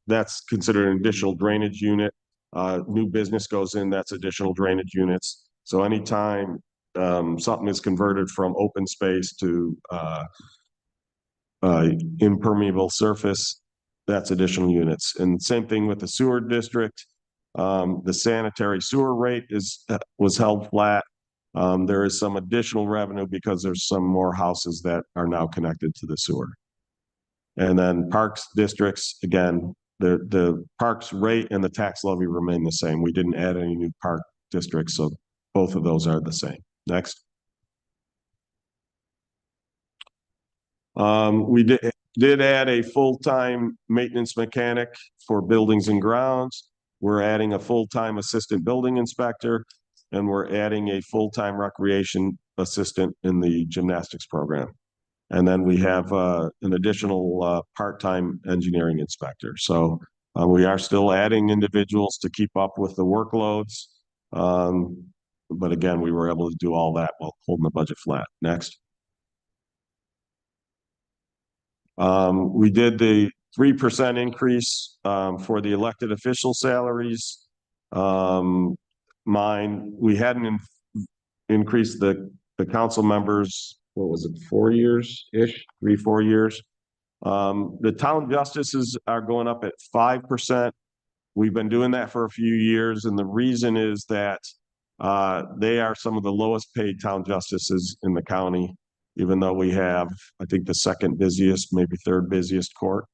that's considered an additional drainage unit. New business goes in, that's additional drainage units. So anytime something is converted from open space to impermeable surface, that's additional units. And same thing with the sewer district. The sanitary sewer rate was held flat. There is some additional revenue because there's some more houses that are now connected to the sewer. And then parks districts, again, the parks rate and the tax levy remain the same. We didn't add any new park districts, so both of those are the same. Next. We did add a full-time maintenance mechanic for buildings and grounds. We're adding a full-time assistant building inspector, and we're adding a full-time recreation assistant in the gymnastics program. And then we have an additional part-time engineering inspector. So we are still adding individuals to keep up with the workloads. But again, we were able to do all that while holding the budget flat. Next. We did the 3% increase for the elected official salaries. We hadn't increased the council members. What was it, 4 years-ish, 3-4 years. The town justices are going up at 5%. We've been doing that for a few years, and the reason is that they are some of the lowest paid town justices in the county, even though we have, I think, the second busiest, maybe third busiest court.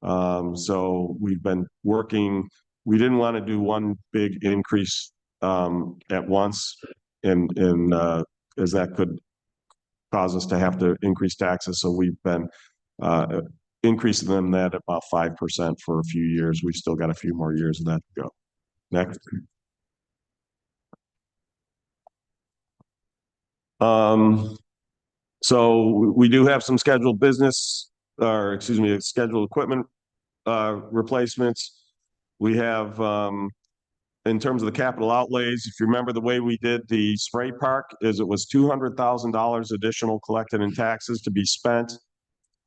So we've been working. We didn't want to do one big increase at once, and as that could cause us to have to increase taxes. So we've been increasing them at about 5% for a few years. We've still got a few more years of that to go. Next. So we do have some scheduled scheduled equipment replacements. We have, in terms of the capital outlays, if you remember, the way we did the spray park is it was $200,000 additional collected in taxes to be spent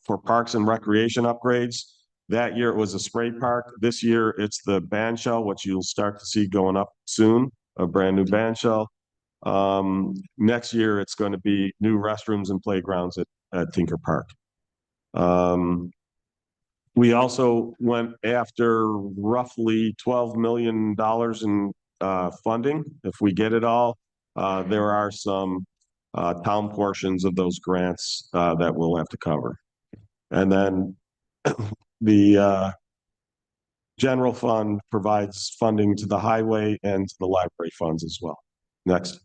for parks and recreation upgrades. That year it was a spray park. This year it's the band shell, which you'll start to see going up soon, a brand new band shell. Next year it's going to be new restrooms and playgrounds at Tinker Park. We also went after roughly $12 million in funding. If we get it all, there are some town portions of those grants that we'll have to cover. And then the general fund provides funding to the highway and to the library funds as well. Next.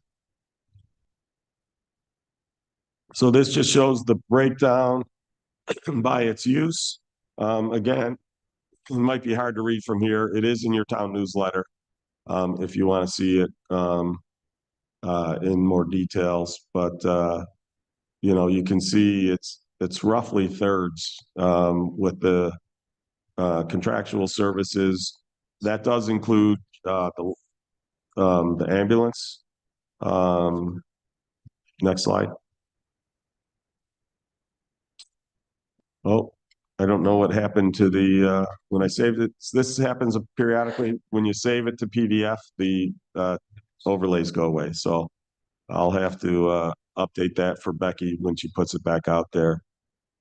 So this just shows the breakdown by its use. Again, it might be hard to read from here. It is in your town newsletter if you want to see it in more details. But you can see it's it's roughly thirds, with the contractual services. That does include, the ambulance. Next slide. Oh, I don't know what happened to the, when I saved it. This happens periodically. When you save it to PDF, the, overlays go away. So I'll have to, update that for Becky when she puts it back out there.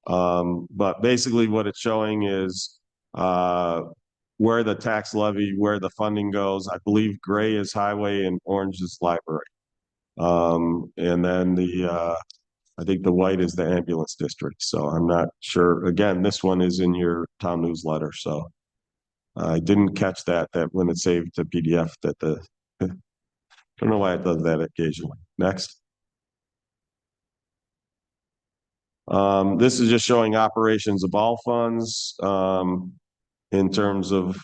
But basically what it's showing is, where the tax levy, where the funding goes. I believe gray is highway and orange is library. And then I think the white is the ambulance district. So I'm not sure. Again, this one is in your town newsletter. So I didn't catch that when it's saved to PDF that I don't know why it does that occasionally. Next. This is just showing operations of all funds, in terms of,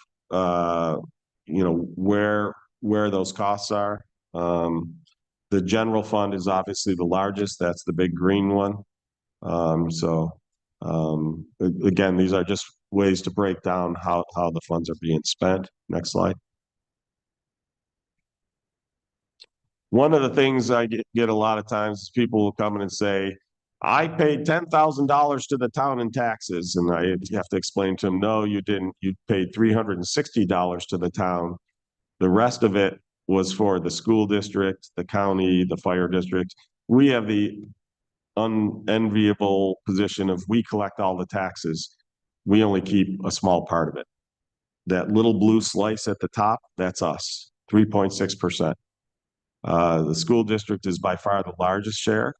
where those costs are. The general fund is obviously the largest. That's the big green one. Again, these are just ways to break down how the funds are being spent. Next slide. One of the things I get a lot of times is people will come in and say, I paid $10,000 to the town in taxes. And I have to explain to them, no, you didn't. You paid $360 to the town. The rest of it was for the school district, the county, the fire district. We have the unenviable position of we collect all the taxes. We only keep a small part of it. That little blue slice at the top, that's us, 3.6%. The school district is by far the largest share.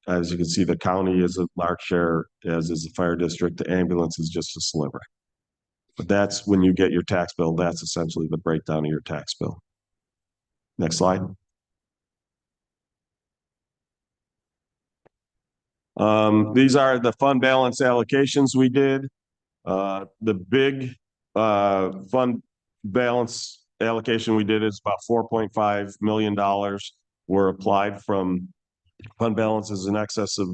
As you can see, the county is a large share, as is the fire district. The ambulance is just a sliver. But that's when you get your tax bill, that's essentially the breakdown of your tax bill. Next slide. These are the fund balance allocations we did. The big fund balance allocation we did is about $4.5 million were applied from fund balances in excess of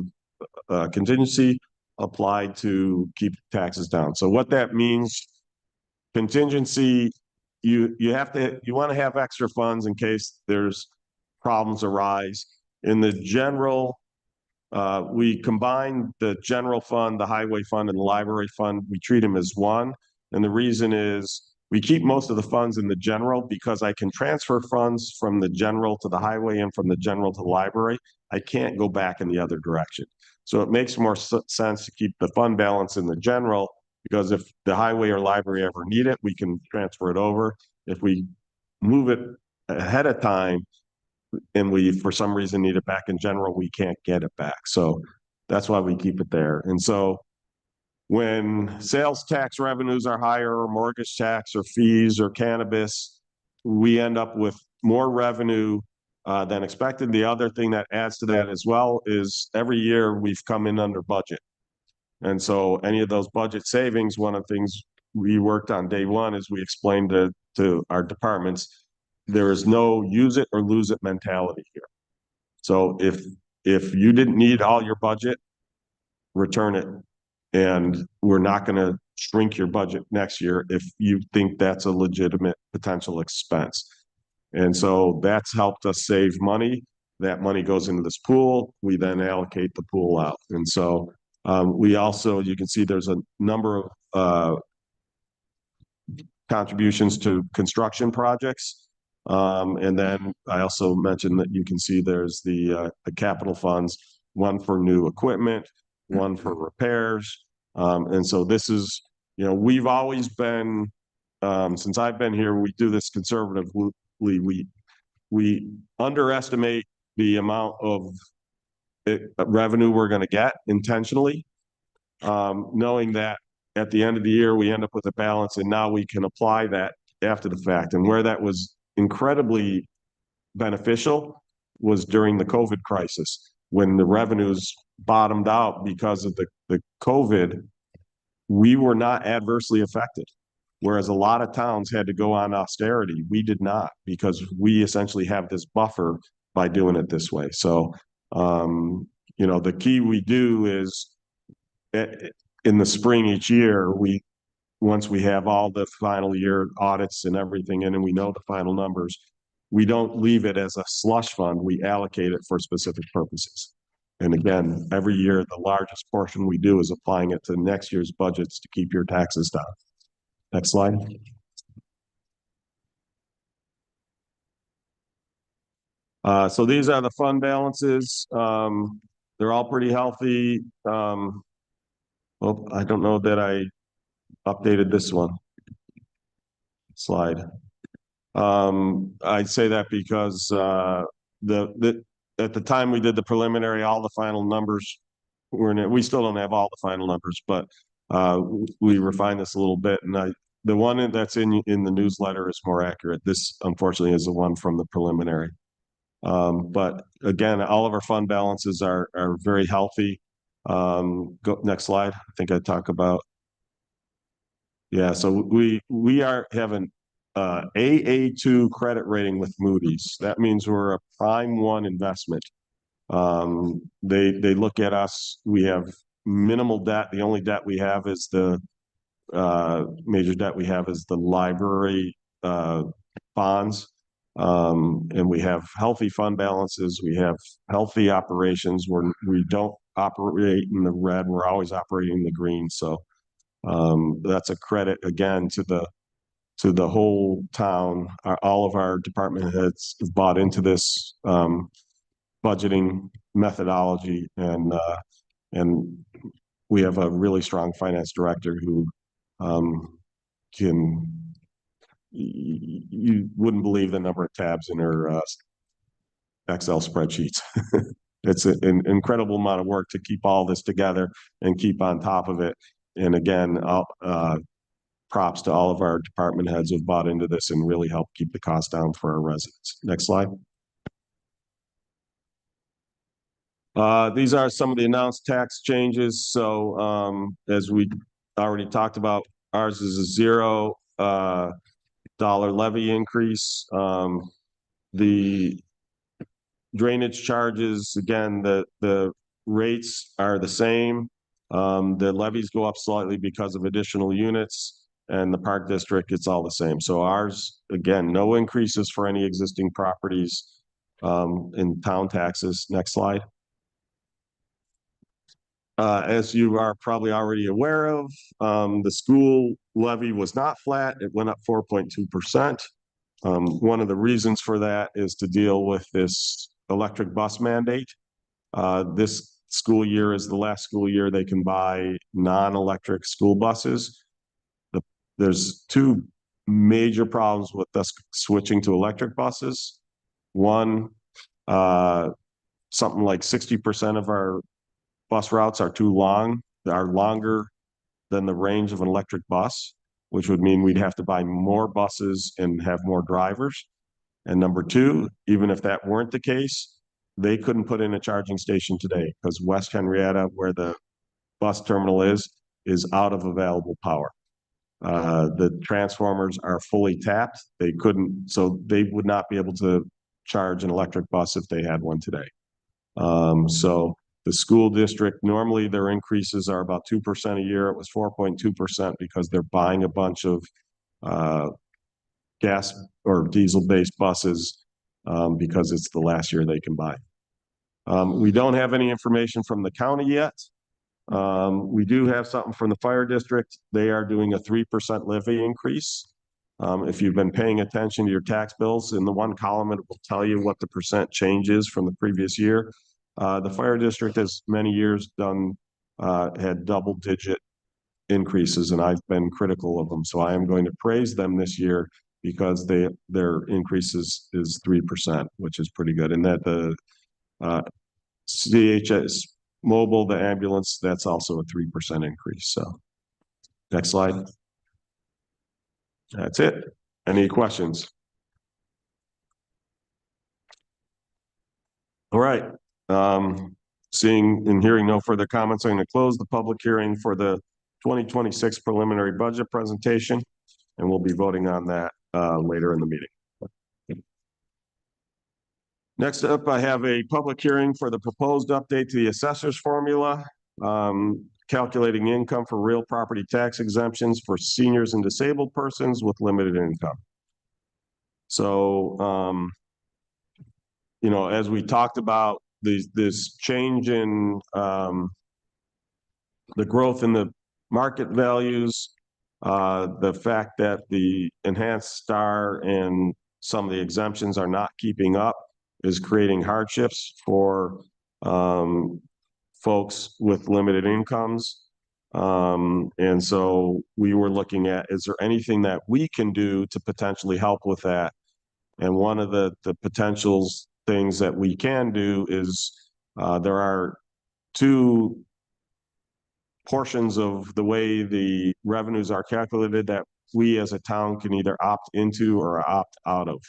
contingency applied to keep taxes down. So what that means, contingency, you want to have extra funds in case there's problems arise. In the general, we combine the general fund, the highway fund, and the library fund. We treat them as one. And the reason is we keep most of the funds in the general because I can transfer funds from the general to the highway and from the general to the library. I can't go back in the other direction. So it makes more sense to keep the fund balance in the general, because if the highway or library ever need it, we can transfer it over. If we move it ahead of time and we, for some reason, need it back in general, we can't get it back. So that's why we keep it there. And so when sales tax revenues are higher, or mortgage tax or fees or cannabis, we end up with more revenue than expected. The other thing that adds to that as well is every year we've come in under budget. And so any of those budget savings, one of the things we worked on day one is we explained to our departments, there is no use it or lose it mentality here. So if you didn't need all your budget, return it. And we're not going to shrink your budget next year if you think that's a legitimate potential expense. And so that's helped us save money. That money goes into this pool. We then allocate the pool out. And so we also, you can see there's a number of contributions to construction projects. And then I also mentioned that you can see there's the capital funds, one for new equipment, one for repairs. And so this is, we've always been, since I've been here, we do this conservatively. We underestimate the amount of revenue we're going to get intentionally, knowing that at the end of the year, we end up with a balance, and now we can apply that after the fact. And where that was incredibly beneficial was during the COVID crisis, when the revenues bottomed out because of the COVID, we were not adversely affected. Whereas a lot of towns had to go on austerity. We did not, because we essentially have this buffer by doing it this way. So you know, the key we do is in the spring each year, once we have all the final year audits and everything in and we know the final numbers, we don't leave it as a slush fund. We allocate it for specific purposes. And again, every year, the largest portion we do is applying it to next year's budgets to keep your taxes down. Next slide. So these are the fund balances. They're all pretty healthy. Well, I don't know that I updated this one slide. I say that because at the time we did the preliminary, all the final numbers were in it. We still don't have all the final numbers, but we refined this a little bit. And the one that's in the newsletter is more accurate. This, unfortunately, is the one from the preliminary. But again, all of our fund balances are very healthy. Go next slide. I think I talk about. Yeah, so we have an AA2 credit rating with Moody's. That means we're a prime one investment. They look at us. We have minimal debt. The only debt we have is the major debt we have is the library bonds. And we have healthy fund balances. We have healthy operations where we don't operate in the red. We're always operating in the green. So that's a credit again to the whole town. All of our department heads have bought into this budgeting methodology, and we have a really strong finance director who you wouldn't believe the number of tabs in her Excel spreadsheets. It's an incredible amount of work to keep all this together and keep on top of it. And again, props to all of our department heads who've bought into this and really helped keep the cost down for our residents. Next slide. These are some of the announced tax changes. So as we already talked about, ours is a $0 levy increase. The drainage charges, again, the rates are the same. The levies go up slightly because of additional units, and the park district, it's all the same. So ours, again, no increases for any existing properties in town taxes. Next slide. As you are probably already aware of, the school levy was not flat. It went up 4.2%. One of the reasons for that is to deal with this electric bus mandate. This school year is the last school year they can buy non-electric school buses. There's two major problems with us switching to electric buses. One, something like 60% of our bus routes are too long. They are longer than the range of an electric bus, which would mean we'd have to buy more buses and have more drivers. And number two, even if that weren't the case, they couldn't put in a charging station today because West Henrietta, where the bus terminal is out of available power. The transformers are fully tapped. They couldn't, so they would not be able to charge an electric bus if they had one today. So the school district, normally their increases are about 2% a year. It was 4.2% because they're buying a bunch of gas or diesel-based buses because it's the last year they can buy. We don't have any information from the county yet. We do have something from the fire district. They are doing a 3% levy increase. If you've been paying attention to your tax bills, in the one column, it will tell you what the percent change is from the previous year. The fire district has many years had double-digit increases, and I've been critical of them. So I am going to praise them this year because their increases is 3%, which is pretty good. And that the CHS Mobile, the ambulance, that's also a 3% increase. So next slide. That's it. Any questions? All right. Seeing and hearing no further comments, I'm going to close the public hearing for the 2026 preliminary budget presentation, and we'll be voting on that later in the meeting. Next up, I have a public hearing for the proposed update to the assessor's formula, calculating income for real property tax exemptions for seniors and disabled persons with limited income. So, you know, as we talked about, this change in the growth in the market values, the fact that the enhanced star and some of the exemptions are not keeping up is creating hardships for folks with limited incomes. And so we were looking at, is there anything that we can do to potentially help with that? And one of the potential things that we can do is there are two portions of the way the revenues are calculated that we as a town can either opt into or opt out of.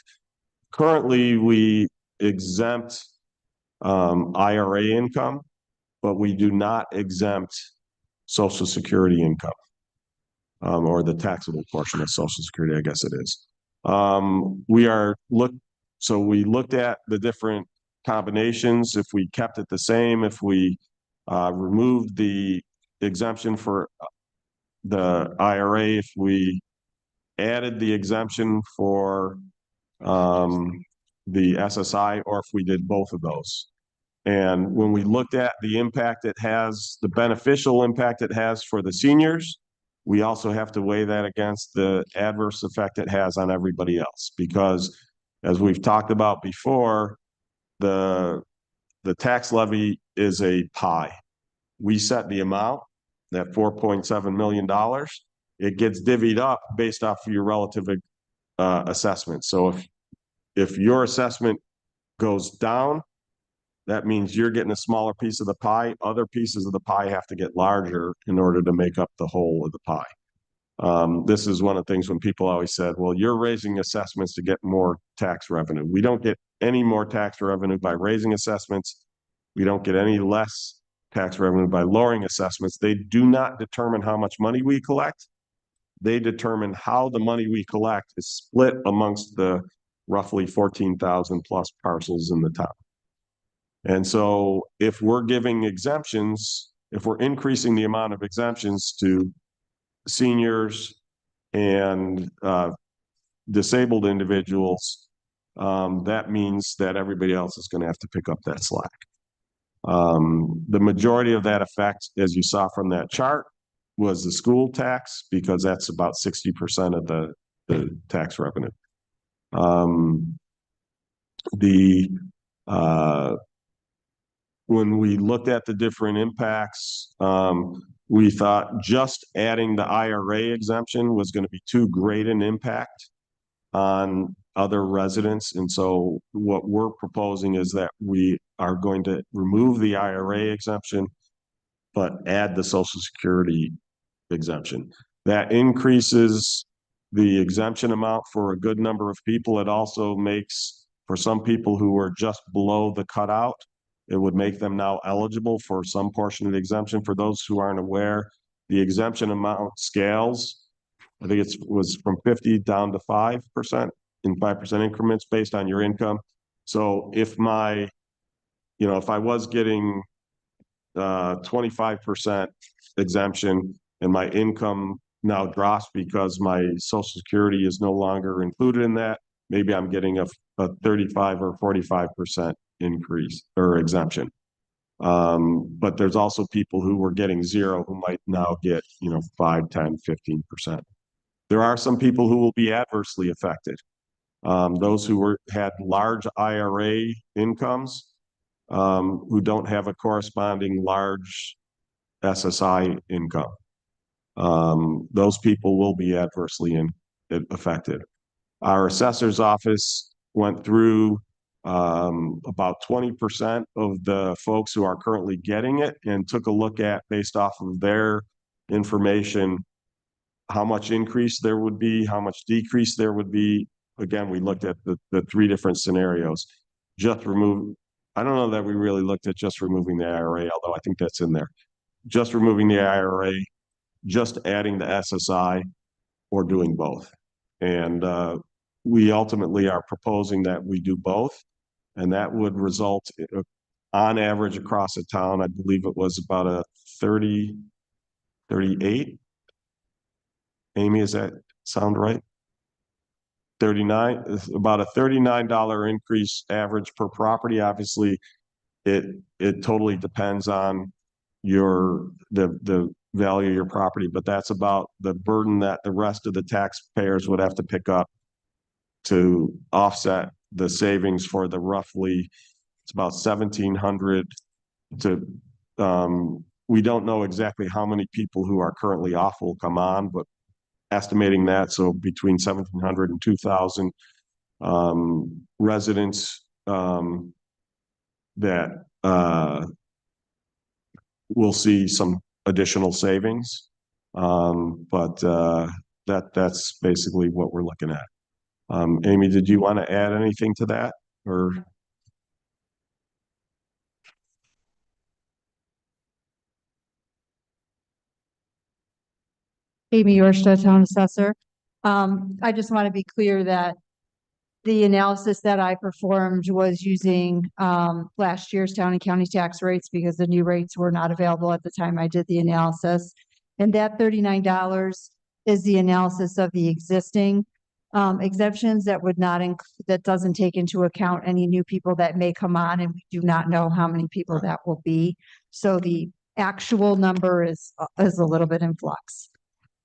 Currently, we exempt IRA income, but we do not exempt Social Security income, or the taxable portion of Social Security, I guess it is. So we looked at the different combinations. If we kept it the same, if we removed the exemption for the IRA, if we added the exemption for the SSI, or if we did both of those. And when we looked at the impact it has, the beneficial impact it has for the seniors, we also have to weigh that against the adverse effect it has on everybody else. Because as we've talked about before, the tax levy is a pie. We set the amount, that $4.7 million. It gets divvied up based off of your relative assessment. So if your assessment goes down, that means you're getting a smaller piece of the pie. Other pieces of the pie have to get larger in order to make up the whole of the pie. This is one of the things when people always said, well, you're raising assessments to get more tax revenue. We don't get any more tax revenue by raising assessments. We don't get any less tax revenue by lowering assessments. They do not determine how much money we collect. They determine how the money we collect is split amongst the roughly 14,000 plus parcels in the town. And so if we're giving exemptions, if we're increasing the amount of exemptions to seniors and disabled individuals, that means that everybody else is going to have to pick up that slack. The majority of that effect, as you saw from that chart, was the school tax, because that's about 60% of the tax revenue. When we looked at the different impacts, we thought just adding the IRA exemption was going to be too great an impact on other residents. And so what we're proposing is that we are going to remove the IRA exemption, but add the Social Security exemption. That increases the exemption amount for a good number of people. It also makes, for some people who were just below the cutout, it would make them now eligible for some portion of the exemption. For those who aren't aware, the exemption amount scales. I think it was from 50 down to 5% in 5% increments based on your income. So if if I was getting 25% exemption and my income now drops because my Social Security is no longer included in that, maybe I'm getting a 35 or 45% increase or exemption. But there's also people who were getting zero who might now get, 5, 10, 15%. There are some people who will be adversely affected. Those who had large IRA incomes, who don't have a corresponding large SSI income. Those people will be adversely affected. Our assessor's office went through about 20% of the folks who are currently getting it and took a look at, based off of their information, how much increase there would be, how much decrease there would be. Again, we looked at the three different scenarios. I don't know that we really looked at just removing the IRA, although I think that's in there. Just removing the IRA, just adding the SSI, or doing both. And we ultimately are proposing that we do both. And that would result on average across the town, I believe it was about a 38. Amy, does that sound right? 39, about a $39 increase average per property. Obviously, it totally depends on the value of your property, but that's about the burden that the rest of the taxpayers would have to pick up to offset the savings for the roughly, it's about 1,700 to, we don't know exactly how many people who are currently off will come on, but estimating that, so between 1,700 and 2,000 residents that will see some additional savings. But that's basically what we're looking at. Amy, did you want to add anything to that, or? Amy Yorsta, Town Assessor. I just want to be clear that the analysis that I performed was using last year's town and county tax rates because the new rates were not available at the time I did the analysis. And that $39 is the analysis of the existing exemptions that would not that doesn't take into account any new people that may come on, and we do not know how many people that will be. So the actual number is a little bit in flux.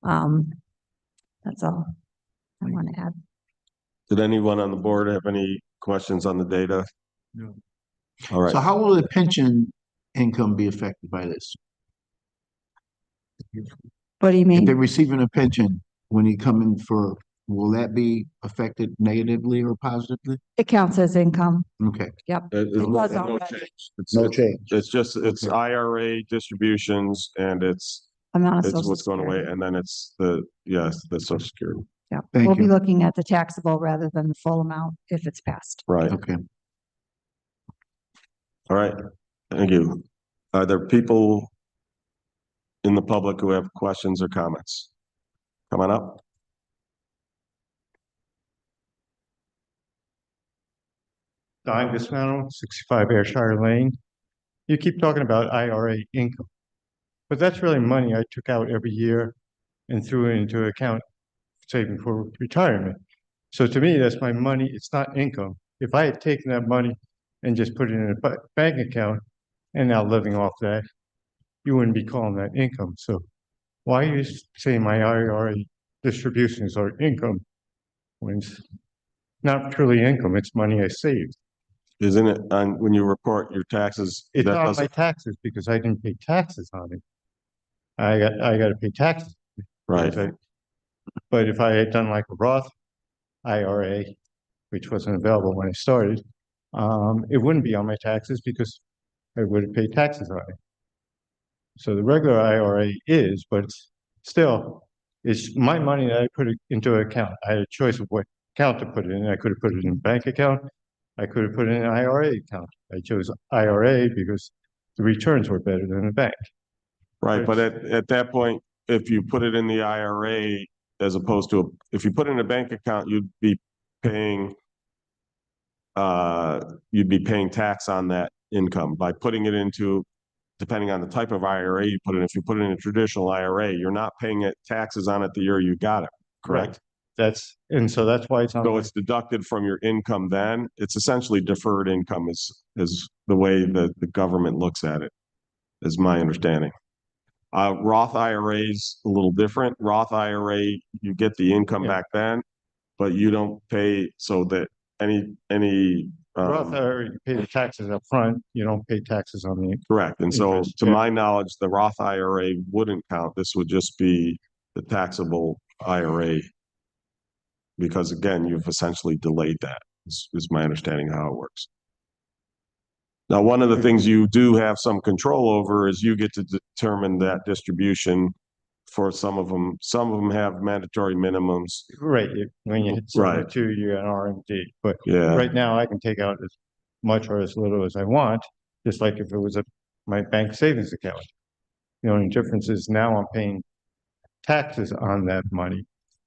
That's all I want to add. Did anyone on the board have any questions on the data? No. All right. So how will the pension income be affected by this? What do you If mean? they're receiving a pension, when you come in for, will that be affected negatively or positively? It counts as income. Okay, Yep. There's It was no already. change. No change. It's just, it's Okay. IRA distributions and it's Amount of it's Social what's going away. Security. And then it's the Social Security. Yeah. Thank We'll be you. looking at the taxable rather than the full amount if it's passed. Right. okay. All right. Thank you. Are there people in the public who have questions or comments? Come on up. Don Gismano, 65 Ayrshire Lane. You keep talking about IRA income, but that's really money I took out every year and threw it into account saving for retirement. So to me, that's my money. It's not income. If I had taken that money and just put it in a bank account and now living off that, you wouldn't be calling that income. So why are you saying my IRA distributions are income when it's not truly income? It's money I saved. Isn't it on when you report your taxes? It's that on my doesn't- taxes because I didn't pay taxes on it. I got to pay taxes. Right. because But if I had done like a Roth IRA, which wasn't available when I started, it wouldn't be on my taxes because I would have paid taxes on it. So the regular IRA is, but still, it's my money that I put it into an account. I had a choice of what account to put it in. I could have put it in a bank account. I could have put it in an IRA account. I chose IRA because the returns were better than the bank. Right. But at that point, if you put it in the IRA, as opposed to, if you put it in a bank account, you'd be paying tax on that income by putting it into, depending on the type of IRA you put in. If you put it in a traditional IRA, you're not paying taxes on it the year you got it, correct? So that's why it's on. So it's deducted from your income then. It's essentially deferred income is the way that the government looks at it, is my understanding. Roth IRA is a little different. Roth IRA, you get the income back then, but you don't pay, so that any Roth IRA, you pay the taxes up front. You don't pay taxes on the. correct. And so interest, to yeah. my knowledge, the Roth IRA wouldn't count. This would just be the taxable IRA. Because again, you've essentially delayed that, is my understanding how it works. Now, one of the things you do have some control over is you get to determine that distribution for some of them. Some of them have mandatory minimums. Right, when you hit Right. 72, you get an RMD, but Yeah, right now I can take out as much or as little as I want, just like if it was my bank savings account. The only difference is now I'm paying taxes on that money,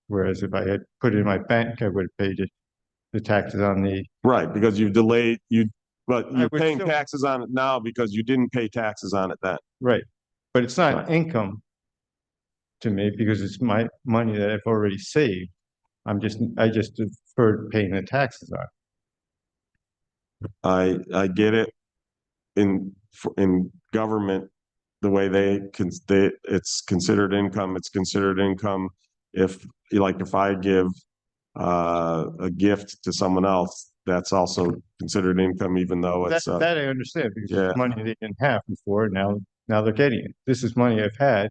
whereas if I had put it in my bank, I would have paid it the taxes on the, Right, because you've delayed, but I you're would paying still- taxes on it now because you didn't pay taxes on it then. right, but it's not Right. income to me because it's my money that I've already saved. I just deferred paying the taxes on it. I get it. In government, the way it's considered income, it's considered income. If I give a gift to someone else, that's also considered income, even though That, it's that I understand because yeah. it's money they didn't have before. Now they're getting it. This is money I've had,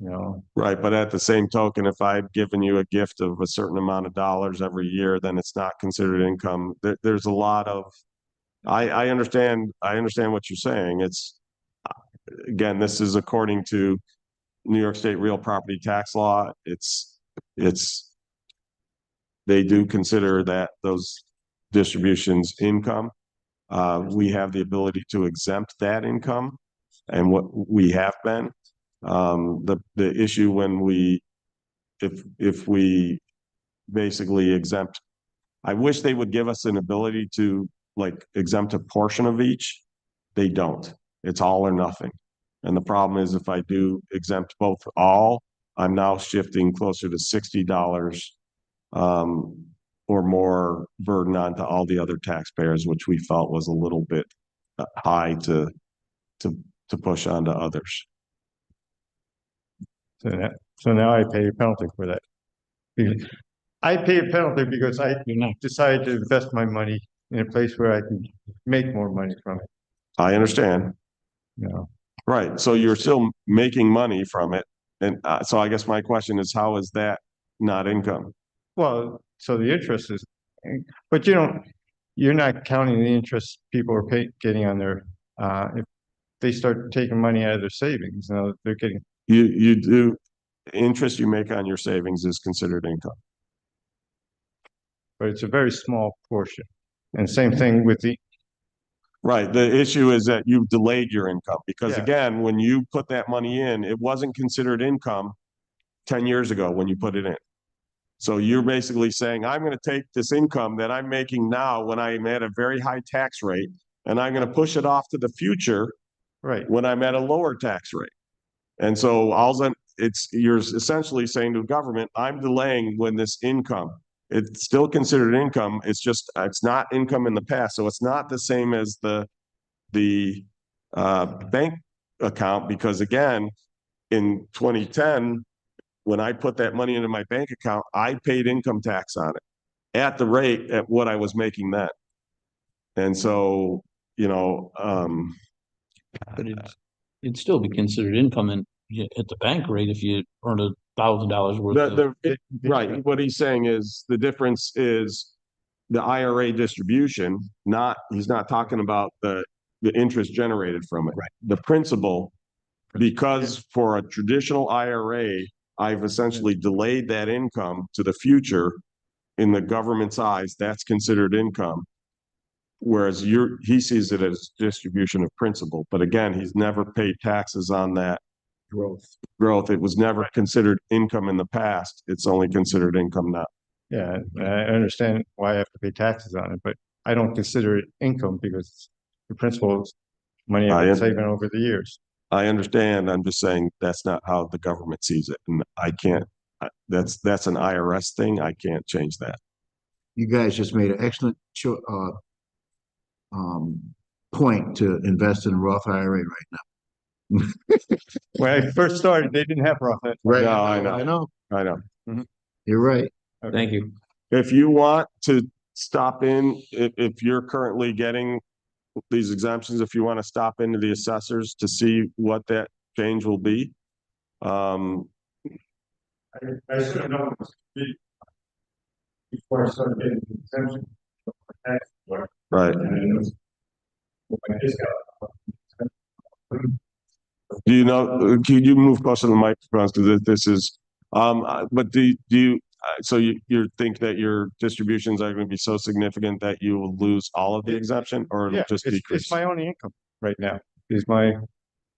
you know. Right, but at the same token, if I've given you a gift of a certain amount of dollars every year, then it's not considered income. There's a lot of, I understand what you're saying. It's, again, this is according to New York State real property tax law. They do consider that those distributions income. We have the ability to exempt that income, and what we have been. The issue when if we basically exempt, I wish they would give us an ability to exempt a portion of each. They don't. It's all or nothing. And the problem is if I do exempt both all, I'm now shifting closer to $60 or more burden onto all the other taxpayers, which we felt was a little bit high to push onto others. So now I pay a penalty for that. Because I pay a penalty because I decided to invest my money in a place where I can make more money from it, I understand. you know. Right. So you're still making money from it. And so I guess my question is, how is that not income? Well, so the interest is, but you're not counting the interest people are getting on their, if they start taking money out of their savings, you know, they're getting, You do, interest you make on your savings is considered income. but it's a very small portion. And same thing with the, Right. The issue is that you've delayed your income because Yeah. again, when you put that money in, it wasn't considered income 10 years ago when you put it in. So you're basically saying, I'm going to take this income that I'm making now when I'm at a very high tax rate, and I'm going to push it off to the future right, when I'm at a lower tax rate. And so you're essentially saying to the government, I'm delaying when this income, it's still considered income. It's not income in the past. So it's not the same as the bank account, because again, in 2010, when I put that money into my bank account, I paid income tax on it at the rate at what I was making then. And so, But it'd still be considered income at the bank rate if you earned $1,000 worth of. right. What he's saying is the difference is the IRA distribution, he's not talking about the interest generated from it. Right. The principal, because for a traditional IRA, I've essentially delayed that income to the future. In the government's eyes, that's considered income. Whereas he sees it as distribution of principal. But again, he's never paid taxes on that growth. It was never considered income in the past. It's only considered income now. yeah, I understand why I have to pay taxes on it, but I don't consider it income because the principal is money I've been saving over the years. I understand. I'm just saying that's not how the government sees it. And I can't, that's an IRS thing. I can't change that. You guys just made an excellent point to invest in a Roth IRA right now. When I first started, they didn't have Roth. Right. No, I know. I know. I know. You're right. Thank you. If you want to stop in, if you're currently getting these exemptions, if you want to stop into the assessors to see what that change will be. I should have known before I started getting the exemption. Right. Do you know, can you move closer to the microphone? Because this is, but do you, so you think that your distributions are going to be so significant that you will lose all of the exemption, or it'll Yeah, just it's decrease? my only income right now, is my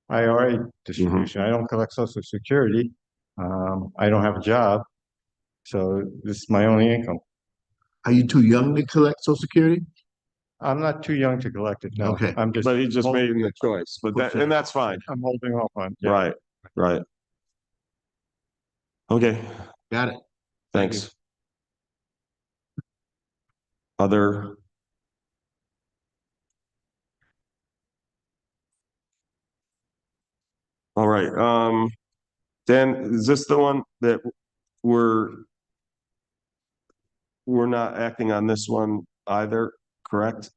IRA distribution. I don't collect Social Security. I don't have a job. So this is my only income. Are you too young to collect social security? I'm not too young to collect it, no. Okay. I'm just, But he just made the choice, but that, and that's fine. I'm holding off on, yeah. Right, right. Okay, Got it. Thank you. thanks. Other? All right, Dan, is this the one that we're not acting on this one either, correct?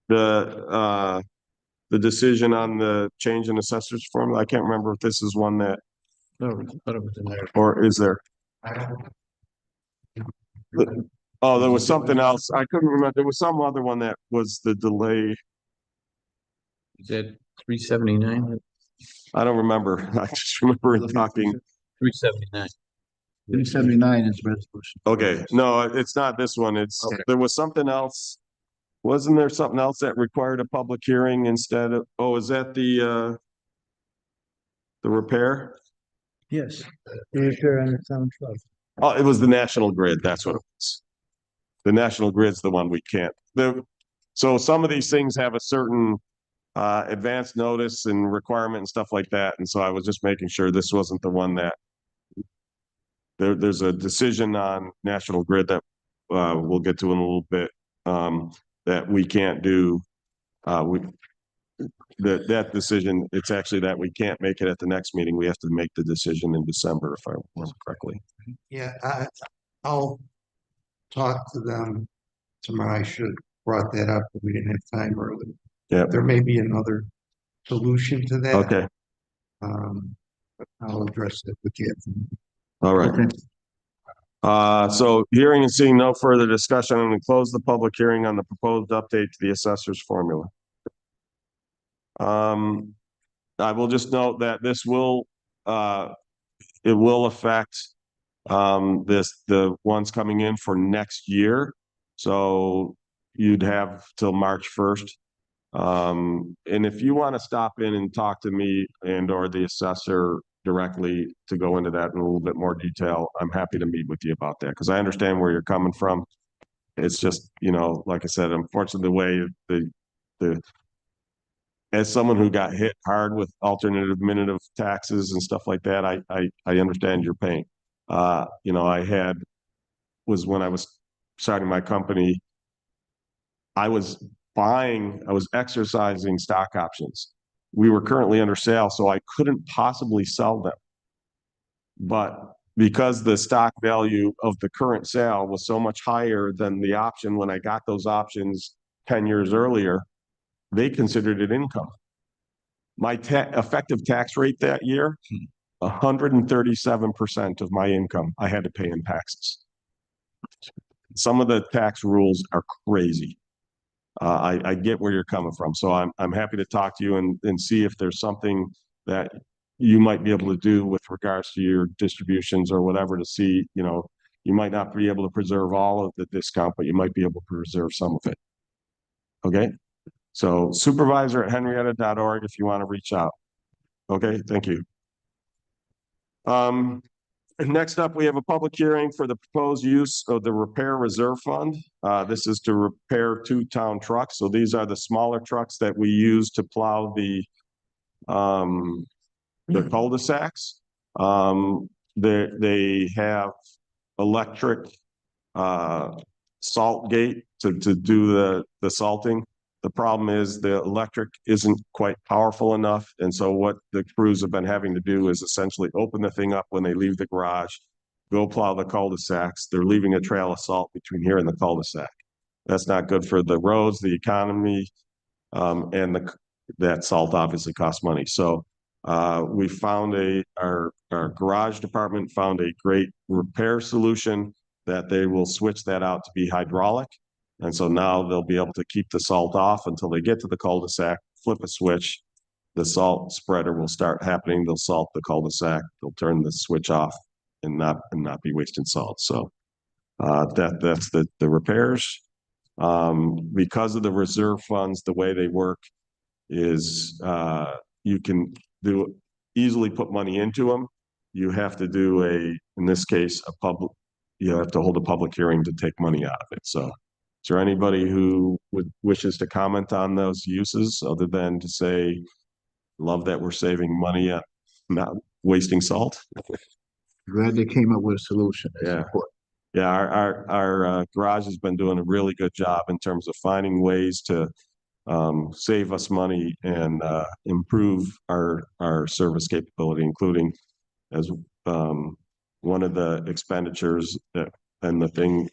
The decision on the change in assessor's formula, I can't remember if this is one that, No, thought it was in there. or is there? Oh, there was something else. I couldn't remember. There was some other one that was the delay. Is that 379? I don't remember. I just remember talking. 379. 379 is resolution. Okay, no, it's not this one. It's, Okay. there was something else. Wasn't there something else that required a public hearing instead of, oh, is that the repair? Yes. Repair and town trust. Oh, it was the National Grid. That's what it was. The National Grid's the one we can't, so some of these things have a certain advance notice and requirement and stuff like that. And so I was just making sure this wasn't the one that there's a decision on National Grid that we'll get to in a little bit, that we can't do. That decision, it's actually that we can't make it at the next meeting. We have to make the decision in December, if I remember correctly. Yeah, I'll talk to them tomorrow. I should have brought that up, but we didn't have time earlier. Yeah. There may be another solution to that. Okay, But I'll address it with you. all right. So hearing and seeing no further discussion, I'm going to close the public hearing on the proposed update to the assessor's formula. I will just note that this will, it will affect the ones coming in for next year. So you'd have till March 1st. And if you want to stop in and talk to me and or the assessor directly to go into that in a little bit more detail, I'm happy to meet with you about that, because I understand where you're coming from. It's just, you know, like I said, unfortunately, the way as someone who got hit hard with alternative minute of taxes and stuff like that, I understand your pain. You know, was when I was starting my company, I was exercising stock options. We were currently under sale, so I couldn't possibly sell them. But because the stock value of the current sale was so much higher than the option when I got those options 10 years earlier, they considered it income. My effective tax rate that year, 137% of my income I had to pay in taxes. Some of the tax rules are crazy. I get where you're coming from, so I'm happy to talk to you and see if there's something that you might be able to do with regards to your distributions or whatever, to see, you know, you might not be able to preserve all of the discount, but you might be able to preserve some of it. Okay, so supervisor@henrietta.org if you want to reach out. Okay, thank you. Next up, we have a public hearing for the proposed use of the repair reserve fund. This is to repair 2 town trucks. So these are the smaller trucks that we use to plow the cul-de-sacs. They have electric salt gate to do the salting. The problem is the electric isn't quite powerful enough. And so what the crews have been having to do is essentially open the thing up when they leave the garage, go plow the cul-de-sacs. They're leaving a trail of salt between here and the cul-de-sac. That's not good for the roads, the economy, and that salt obviously costs money. So we found our garage department found a great repair solution that they will switch that out to be hydraulic. And so now they'll be able to keep the salt off until they get to the cul-de-sac, flip a switch, the salt spreader will start happening. They'll salt the cul-de-sac, they'll turn the switch off and not be wasting salt. So that's the repairs. Because of the reserve funds, the way they work is you can easily put money into them. You have to do in this case, you have to hold a public hearing to take money out of it. So is there anybody who wishes to comment on those uses other than to say, love that we're saving money on not wasting salt? Glad they came up with a solution. That's Yeah. important. Yeah, our garage has been doing a really good job in terms of finding ways to save us money and improve our service capability, including as one of the expenditures that, and the thing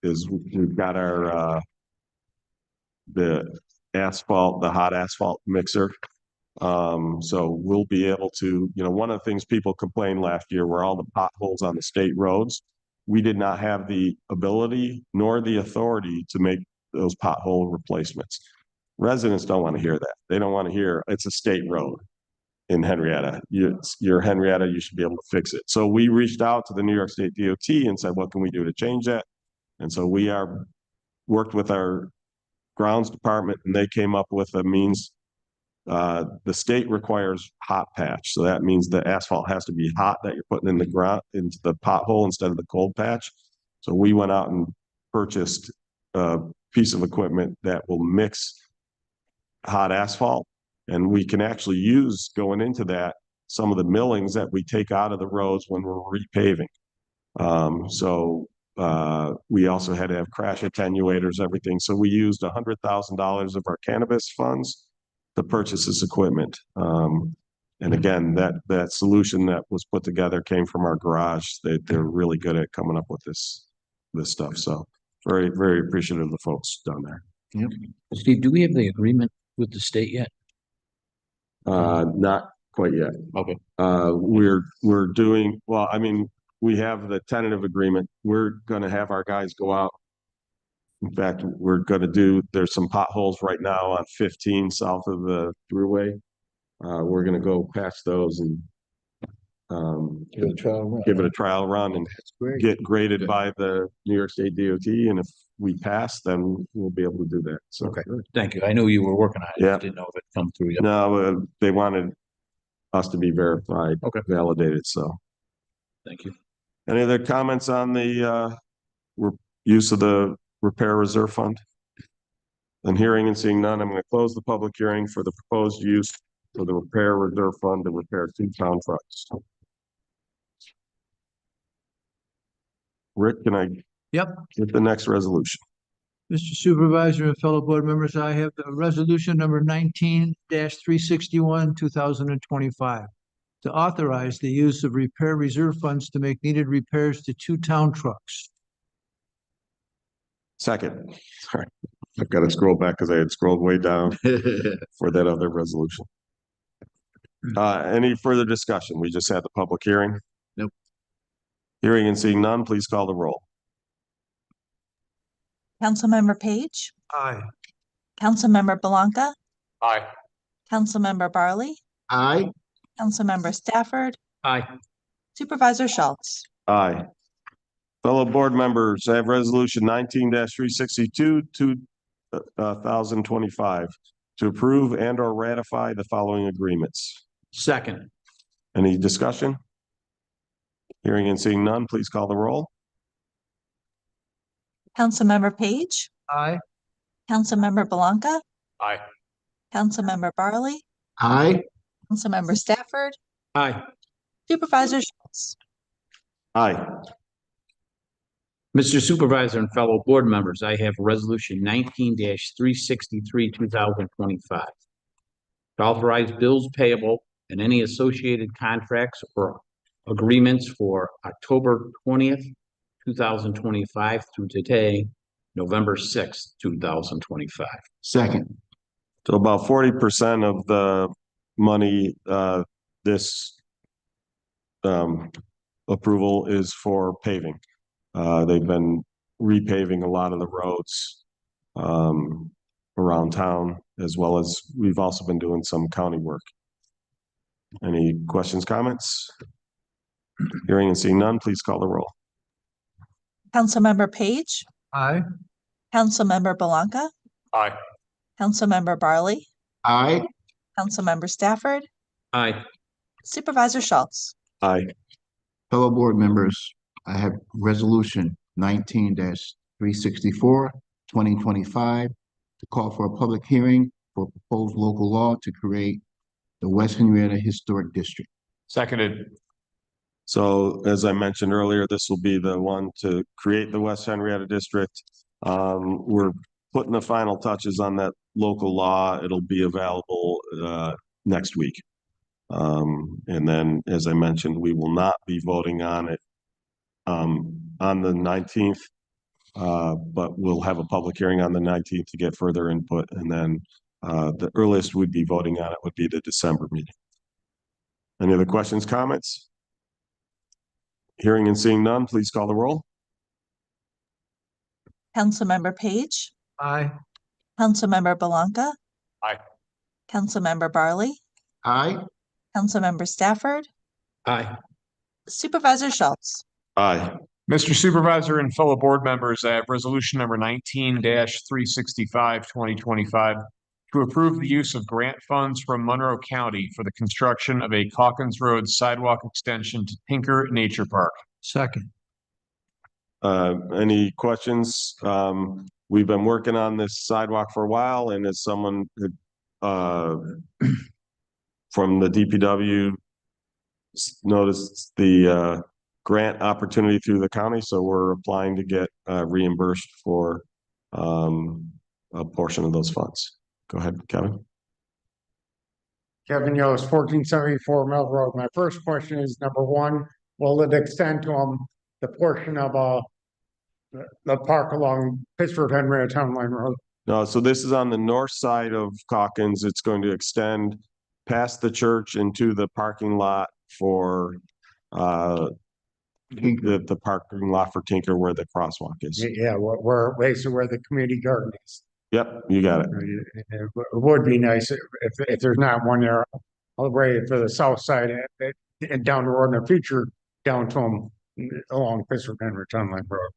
is we've got our the asphalt, the hot asphalt mixer. So we'll be able to, one of the things people complained last year were all the potholes on the state roads. We did not have the ability nor the authority to make those pothole replacements. Residents don't want to hear that. They don't want to hear it's a state road in Henrietta. You're Henrietta, you should be able to fix it. So we reached out to the New York State DOT and said, what can we do to change that? And so we worked with our grounds department and they came up with a means. The state requires hot patch. So that means the asphalt has to be hot that you're putting in the ground into the pothole instead of the cold patch. So we went out and purchased a piece of equipment that will mix hot asphalt. And we can actually use going into that some of the millings that we take out of the roads when we're repaving. We also had to have crash attenuators, everything. So we used $100,000 of our cannabis funds to purchase this equipment. And again, that solution that was put together came from our garage. They're really good at coming up with this stuff. So very, very appreciative of the folks down there. Steve, do we have the agreement with the state yet? Not quite yet. Okay. We're doing, well, I mean, we have the tentative agreement. We're gonna have our guys go out. In fact, there's some potholes right now on 15 south of the thruway. We're gonna go patch those and Give it a trial run. give it a trial run and That's great. get graded by the New York State DOT. And if we pass, then we'll be able to do that. So, Okay. Thank you. I knew you were working on it. I Yeah. just didn't know if it come through yet. no, they wanted us to be verified, Okay. validated. So Thank you. any other comments on the use of the repair reserve fund? And hearing and seeing none, I'm going to close the public hearing for the proposed use for the repair reserve fund to repair 2 town trucks. Rick, can I Yep. get the next resolution? Mr. Supervisor and fellow board members, I have the resolution number 19-361, 2025. To authorize the use of repair reserve funds to make needed repairs to 2 town trucks. Second. Sorry, I've got to scroll back because I had scrolled way down for that other resolution. Any further discussion? We just had the public hearing. Nope. Hearing and seeing none, please call the roll. Councilmember Page, Aye. Councilmember Blanca, Aye. Councilmember Barley, Aye. Councilmember Stafford, Aye. Supervisor Schultz. Aye. Fellow board members, I have resolution 19-362, 2025 to approve and or ratify the following agreements. Second. Any discussion? Hearing and seeing none, please call the roll. Councilmember Page, Aye. Councilmember Blanca, Aye. Councilmember Barley, Aye. Councilmember Stafford, Aye. Supervisor Schultz. Aye. Mr. Supervisor and fellow board members, I have resolution 19-363, 2025. To authorize bills payable and any associated contracts or agreements for October 20th, 2025 through today, November 6th, 2025. Second. So about 40% of the money, this approval is for paving. They've been repaving a lot of the roads around town, as well as we've also been doing some county work. Any questions, comments? Hearing and seeing none, please call the roll. Councilmember Page, Aye. Councilmember Blanca, Aye. Councilmember Barley, Aye. Councilmember Stafford, Aye. Supervisor Schultz. Aye. Fellow board members, I have resolution 19-364, 2025, to call for a public hearing for proposed local law to create the West Henrietta Historic District. Seconded. So as I mentioned earlier, this will be the one to create the West Henrietta District. We're putting the final touches on that local law. It'll be available next week. And then, as I mentioned, we will not be voting on it on the 19th, but we'll have a public hearing on the 19th to get further input. And then the earliest we'd be voting on it would be the December meeting. Any other questions, comments? Hearing and seeing none, please call the roll. Councilmember Page, Aye. Councilmember Belanca. Aye. Councilmember Barley, Aye. Councilmember Stafford, Aye. Supervisor Schultz. Aye. Mr. Supervisor and fellow board members, I have resolution number 19-365, 2025, to approve the use of grant funds from Monroe County for the construction of a Calkins Road sidewalk extension to Tinker Nature Park. Second. Any questions? We've been working on this sidewalk for a while, and as someone from the DPW noticed the grant opportunity through the county, so we're applying to get reimbursed for a portion of those funds. Go ahead, Kevin. Kevin Yost, 1474 Mill Road. My first question is, number one, will it extend to the portion of the park along Pittsford Henrietta Town Line Road? No, so this is on the north side of Calkins. It's going to extend past the church into the parking lot for the parking lot for Tinker where the crosswalk is. Yeah, where basically where the community garden is. Yep, you got it. It would be nice if there's not one there all the way for the south side and down the road in the future down to them along Pittsford Henrietta Town Line Road.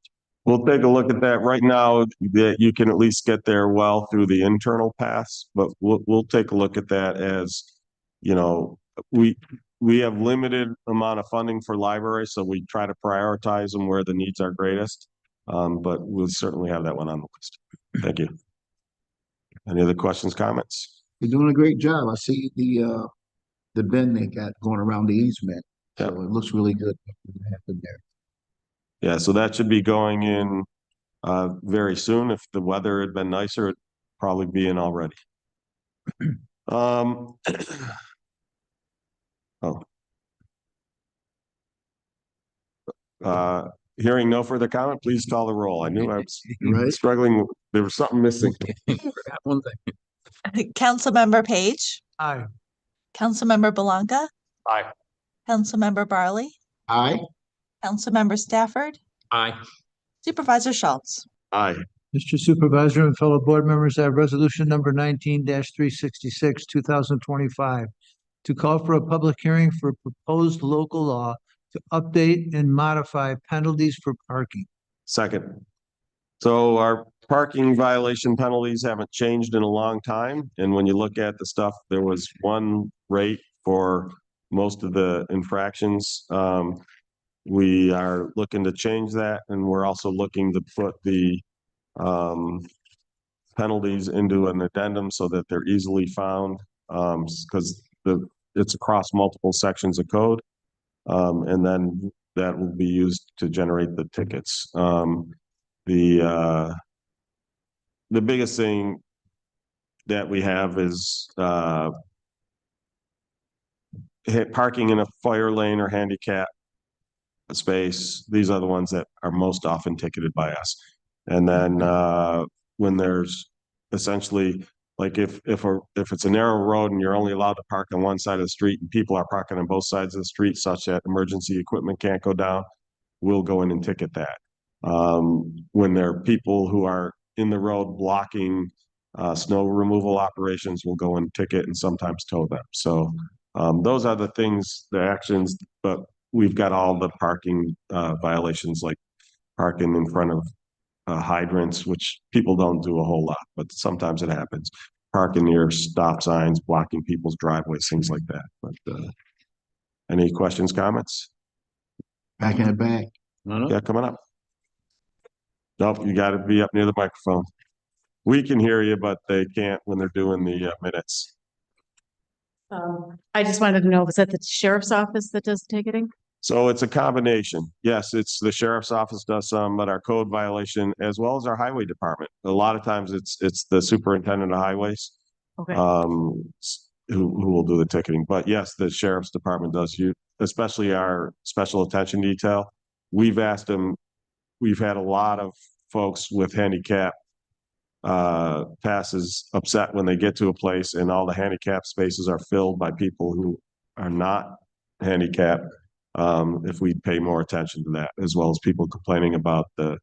We'll take a look at that. Right now, that you can at least get there well through the internal paths, but we'll take a look at that. As you know, we have limited amount of funding for libraries, so we try to prioritize them where the needs are greatest. But we'll certainly have that one on the list. Thank you. Any other questions, comments? You're doing a great job. I see the bend they got going around the easement. So Yep. it looks really good. What happened there. Yeah, so that should be going in very soon. If the weather had been nicer, it'd probably be in already. Oh. Hearing no further comment, please call the roll. I knew I was Right. struggling. There was something missing. Forgot one thing. Councilmember Page, Aye. Councilmember Belanca, Aye. Councilmember Barley, Aye. Councilmember Stafford, Aye. Supervisor Schultz. Aye. Mr. Supervisor and fellow board members, I have resolution number 19-366, 2025, to call for a public hearing for proposed local law to update and modify penalties for parking. Second. So our parking violation penalties haven't changed in a long time. And when you look at the stuff, there was one rate for most of the infractions. We are looking to change that, and we're also looking to put the penalties into an addendum so that they're easily found, because it's across multiple sections of code. And then that will be used to generate the tickets. The biggest thing that we have is parking in a fire lane or handicap space. These are the ones that are most often ticketed by us. And then when there's essentially, like if it's a narrow road and you're only allowed to park on one side of the street and people are parking on both sides of the street such that emergency equipment can't go down, we'll go in and ticket that. When there are people who are in the road blocking snow removal operations, we'll go and ticket and sometimes tow them. So those are the things, the actions, but we've got all the parking violations, like parking in front of hydrants, which people don't do a whole lot, but sometimes it happens. Parking near stop signs, blocking people's driveways, things like that. But any questions, comments? Back in the back. Yeah, come on up. Nope, you gotta be up near the microphone. We can hear you, but they can't when they're doing the minutes. I just wanted to know, was that the sheriff's office that does ticketing? So it's a combination. Yes, it's the sheriff's office does some, but our code violation as well as our highway department. A lot of times it's the superintendent of highways. Okay. Who will do the ticketing. But yes, the sheriff's department does especially our special attention detail. We've asked them, we've had a lot of folks with handicap passes upset when they get to a place and all the handicap spaces are filled by people who are not handicapped. If we pay more attention to that, as well as people complaining about the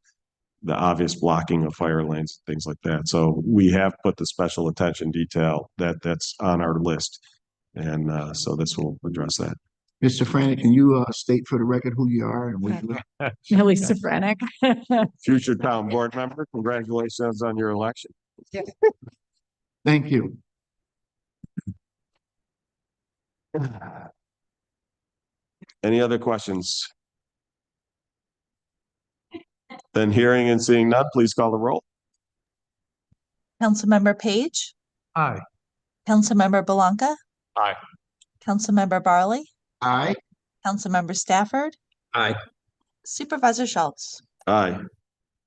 obvious blocking of fire lanes, things like that. So we have put the special attention detail that's on our list. And so this will address that. Mr. Franny, can you state for the record who you are and where you live? Lisa Frenick. Future town board member, congratulations on your election. Thank you. Any other questions? Then hearing and seeing none, please call the roll. Councilmember Page, Aye. Councilmember Belanca, Aye. Councilmember Barley, Aye. Councilmember Stafford, Aye. Supervisor Schultz. Aye.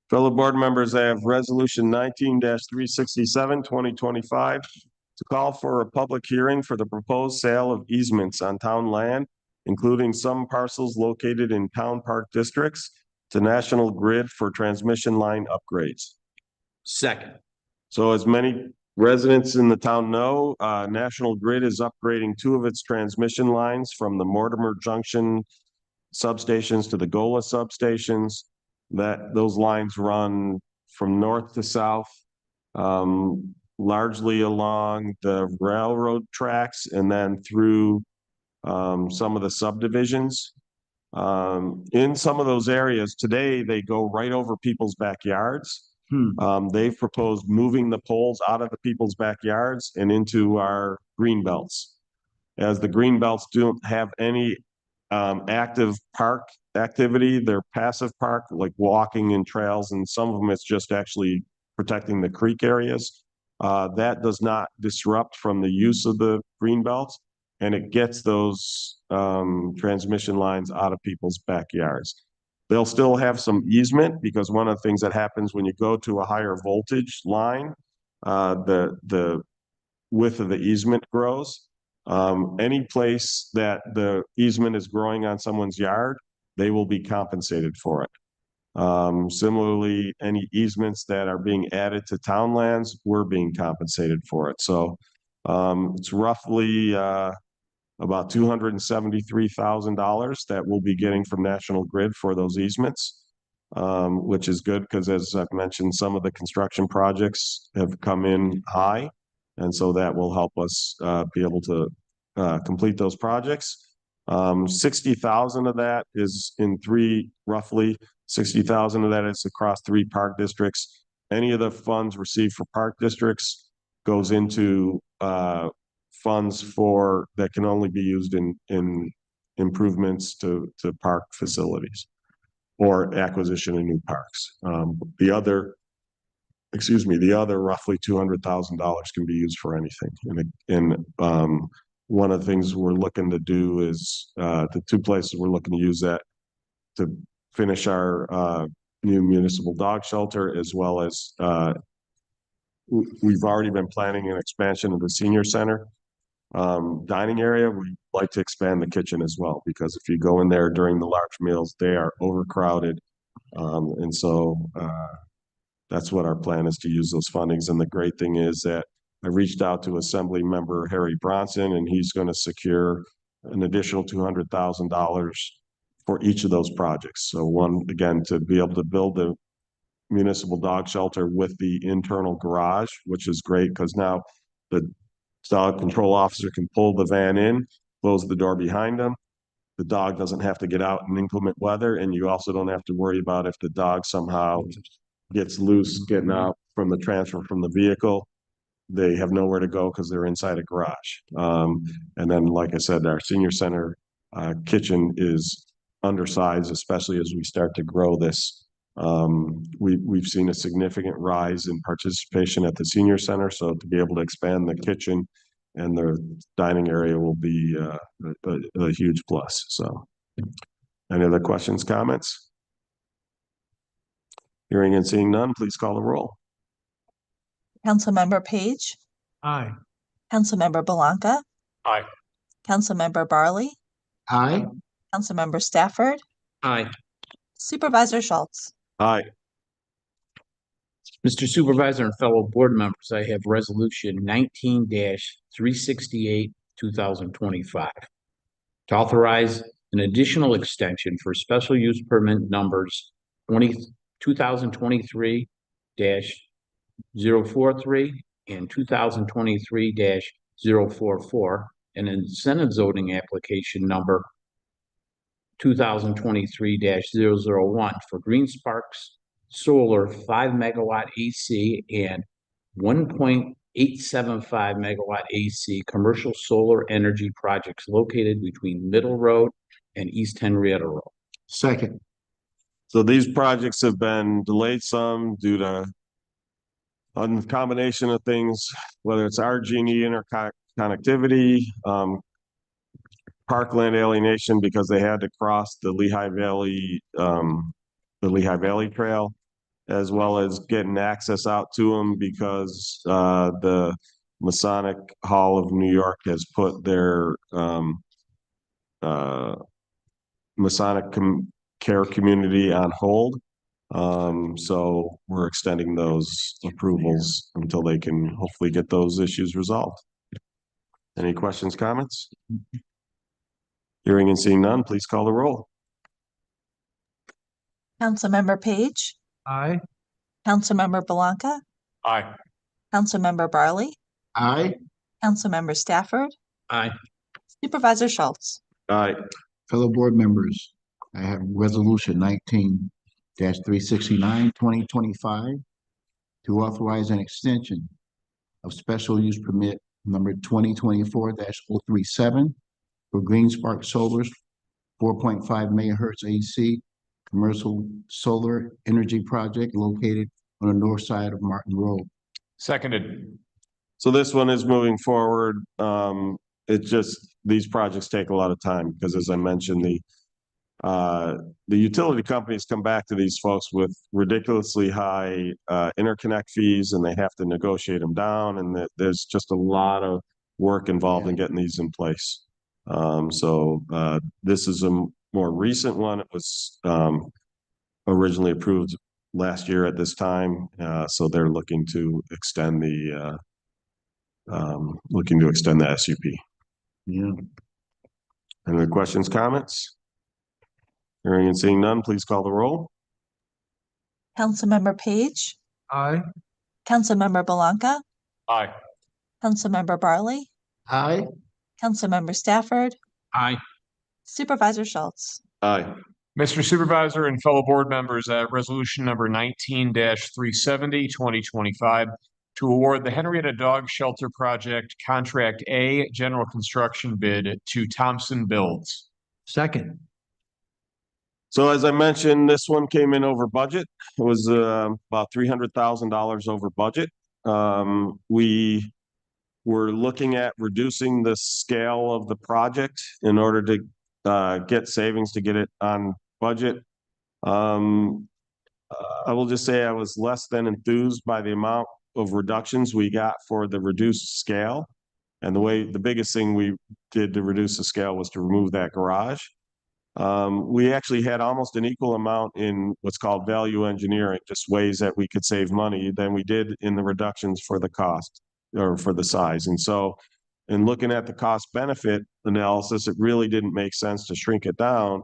Fellow board members, I have resolution 19-367, 2025 to call for a public hearing for the proposed sale of easements on town land, including some parcels located in town park districts, to National Grid for transmission line upgrades. Second. So as many residents in the town know, National Grid is upgrading two of its transmission lines from the Mortimer Junction substations to the Gola substations. Those lines run from north to south, largely along the railroad tracks and then through some of the subdivisions. In some of those areas today, they go right over people's backyards. They've proposed moving the poles out of the people's backyards and into our green belts. As the green belts don't have any active park activity, they're passive park, like walking and trails, and some of them it's just actually protecting the creek areas. That does not disrupt from the use of the green belts, and it gets those transmission lines out of people's backyards. They'll still have some easement because one of the things that happens when you go to a higher voltage line, the width of the easement grows. Any place that the easement is growing on someone's yard, they will be compensated for it. Similarly, any easements that are being added to town lands, we're being compensated for it. So it's roughly about $273,000 that we'll be getting from National Grid for those easements, which is good because, as I've mentioned, some of the construction projects have come in high. And so that will help us be able to complete those projects. 60,000 of that is in roughly 60,000 of that is across 3 park districts. Any of the funds received for park districts goes into funds that can only be used in improvements to park facilities or acquisition of new parks. The other roughly $200,000 can be used for anything. And one of the things we're looking to do is the 2 places we're looking to use that to finish our new municipal dog shelter, as well as we've already been planning an expansion of the senior center dining area. We'd like to expand the kitchen as well, because if you go in there during the large meals, they are overcrowded. And so that's what our plan is, to use those fundings. And the great thing is that I reached out to Assembly Member Harry Bronson, and he's going to secure an additional $200,000 for each of those projects. So one, again, to be able to build the municipal dog shelter with the internal garage, which is great because now the dog control officer can pull the van in, close the door behind them. The dog doesn't have to get out in inclement weather, and you also don't have to worry about if the dog somehow gets loose getting out from the transfer from the vehicle. They have nowhere to go because they're inside a garage. And then, like I said, our senior center kitchen is undersized, especially as we start to grow this. We've seen a significant rise in participation at the senior center, so to be able to expand the kitchen and the dining area will be a huge plus. So, any other questions, comments? Hearing and seeing none, please call the roll. Councilmember Page, Aye. Councilmember Belanca, Aye. Councilmember Barley, Aye. Councilmember Stafford, Aye. Supervisor Schultz. Aye. Mr. Supervisor and fellow board members, I have resolution 19-368, 2025. To authorize an additional extension for special use permit numbers 2023-043 and 2023-044, and incentive zoning application number 2023-001 for Green Sparks Solar 5 megawatt AC and 1.875 megawatt AC commercial solar energy projects located between Middle Road and East Henrietta Road. Second. So these projects have been delayed some due to a combination of things, whether it's RG&E interconnectivity, parkland alienation because they had to cross the Lehigh Valley Trail, as well as getting access out to them because the Masonic Hall of New York has put their Masonic care community on hold. So we're extending those approvals until they can hopefully get those issues resolved. Any questions, comments? Hearing and seeing none, please call the roll. Councilmember Page, Aye. Councilmember Belanca, Aye. Councilmember Barley, Aye. Councilmember Stafford, Aye. Supervisor Schultz. Aye. Fellow board members, I have resolution 19-369, 2025 to authorize an extension of special use permit number 2024-037 for Green Spark Solar's 4.5 megahertz AC commercial solar energy project located on the north side of Martin Road. Seconded. So this one is moving forward. These projects take a lot of time because, as I mentioned, the utility companies come back to these folks with ridiculously high interconnect fees, and they have to negotiate them down. And there's just a lot of work involved in getting these in place. This is a more recent one. It was originally approved last year at this time, so they're looking to extend the SUP. Yeah. Any other questions, comments? Hearing and seeing none, please call the roll. Councilmember Page, Aye. Councilmember Belanca, Aye. Councilmember Barley, Aye. Councilmember Stafford, Aye. Supervisor Schultz. Aye. Mr. Supervisor and fellow board members, resolution number 19-370, 2025, to award the Henrietta Dog Shelter Project Contract A General Construction Bid to Thompson Builds. Second. So as I mentioned, this one came in over budget. It was about $300,000 over budget. We were looking at reducing the scale of the project in order to get savings to get it on budget. I will just say I was less than enthused by the amount of reductions we got for the reduced scale. And the biggest thing we did to reduce the scale was to remove that garage. We actually had almost an equal amount in what's called value engineering, just ways that we could save money than we did in the reductions for the cost or for the size. And so in looking at the cost benefit analysis, it really didn't make sense to shrink it down.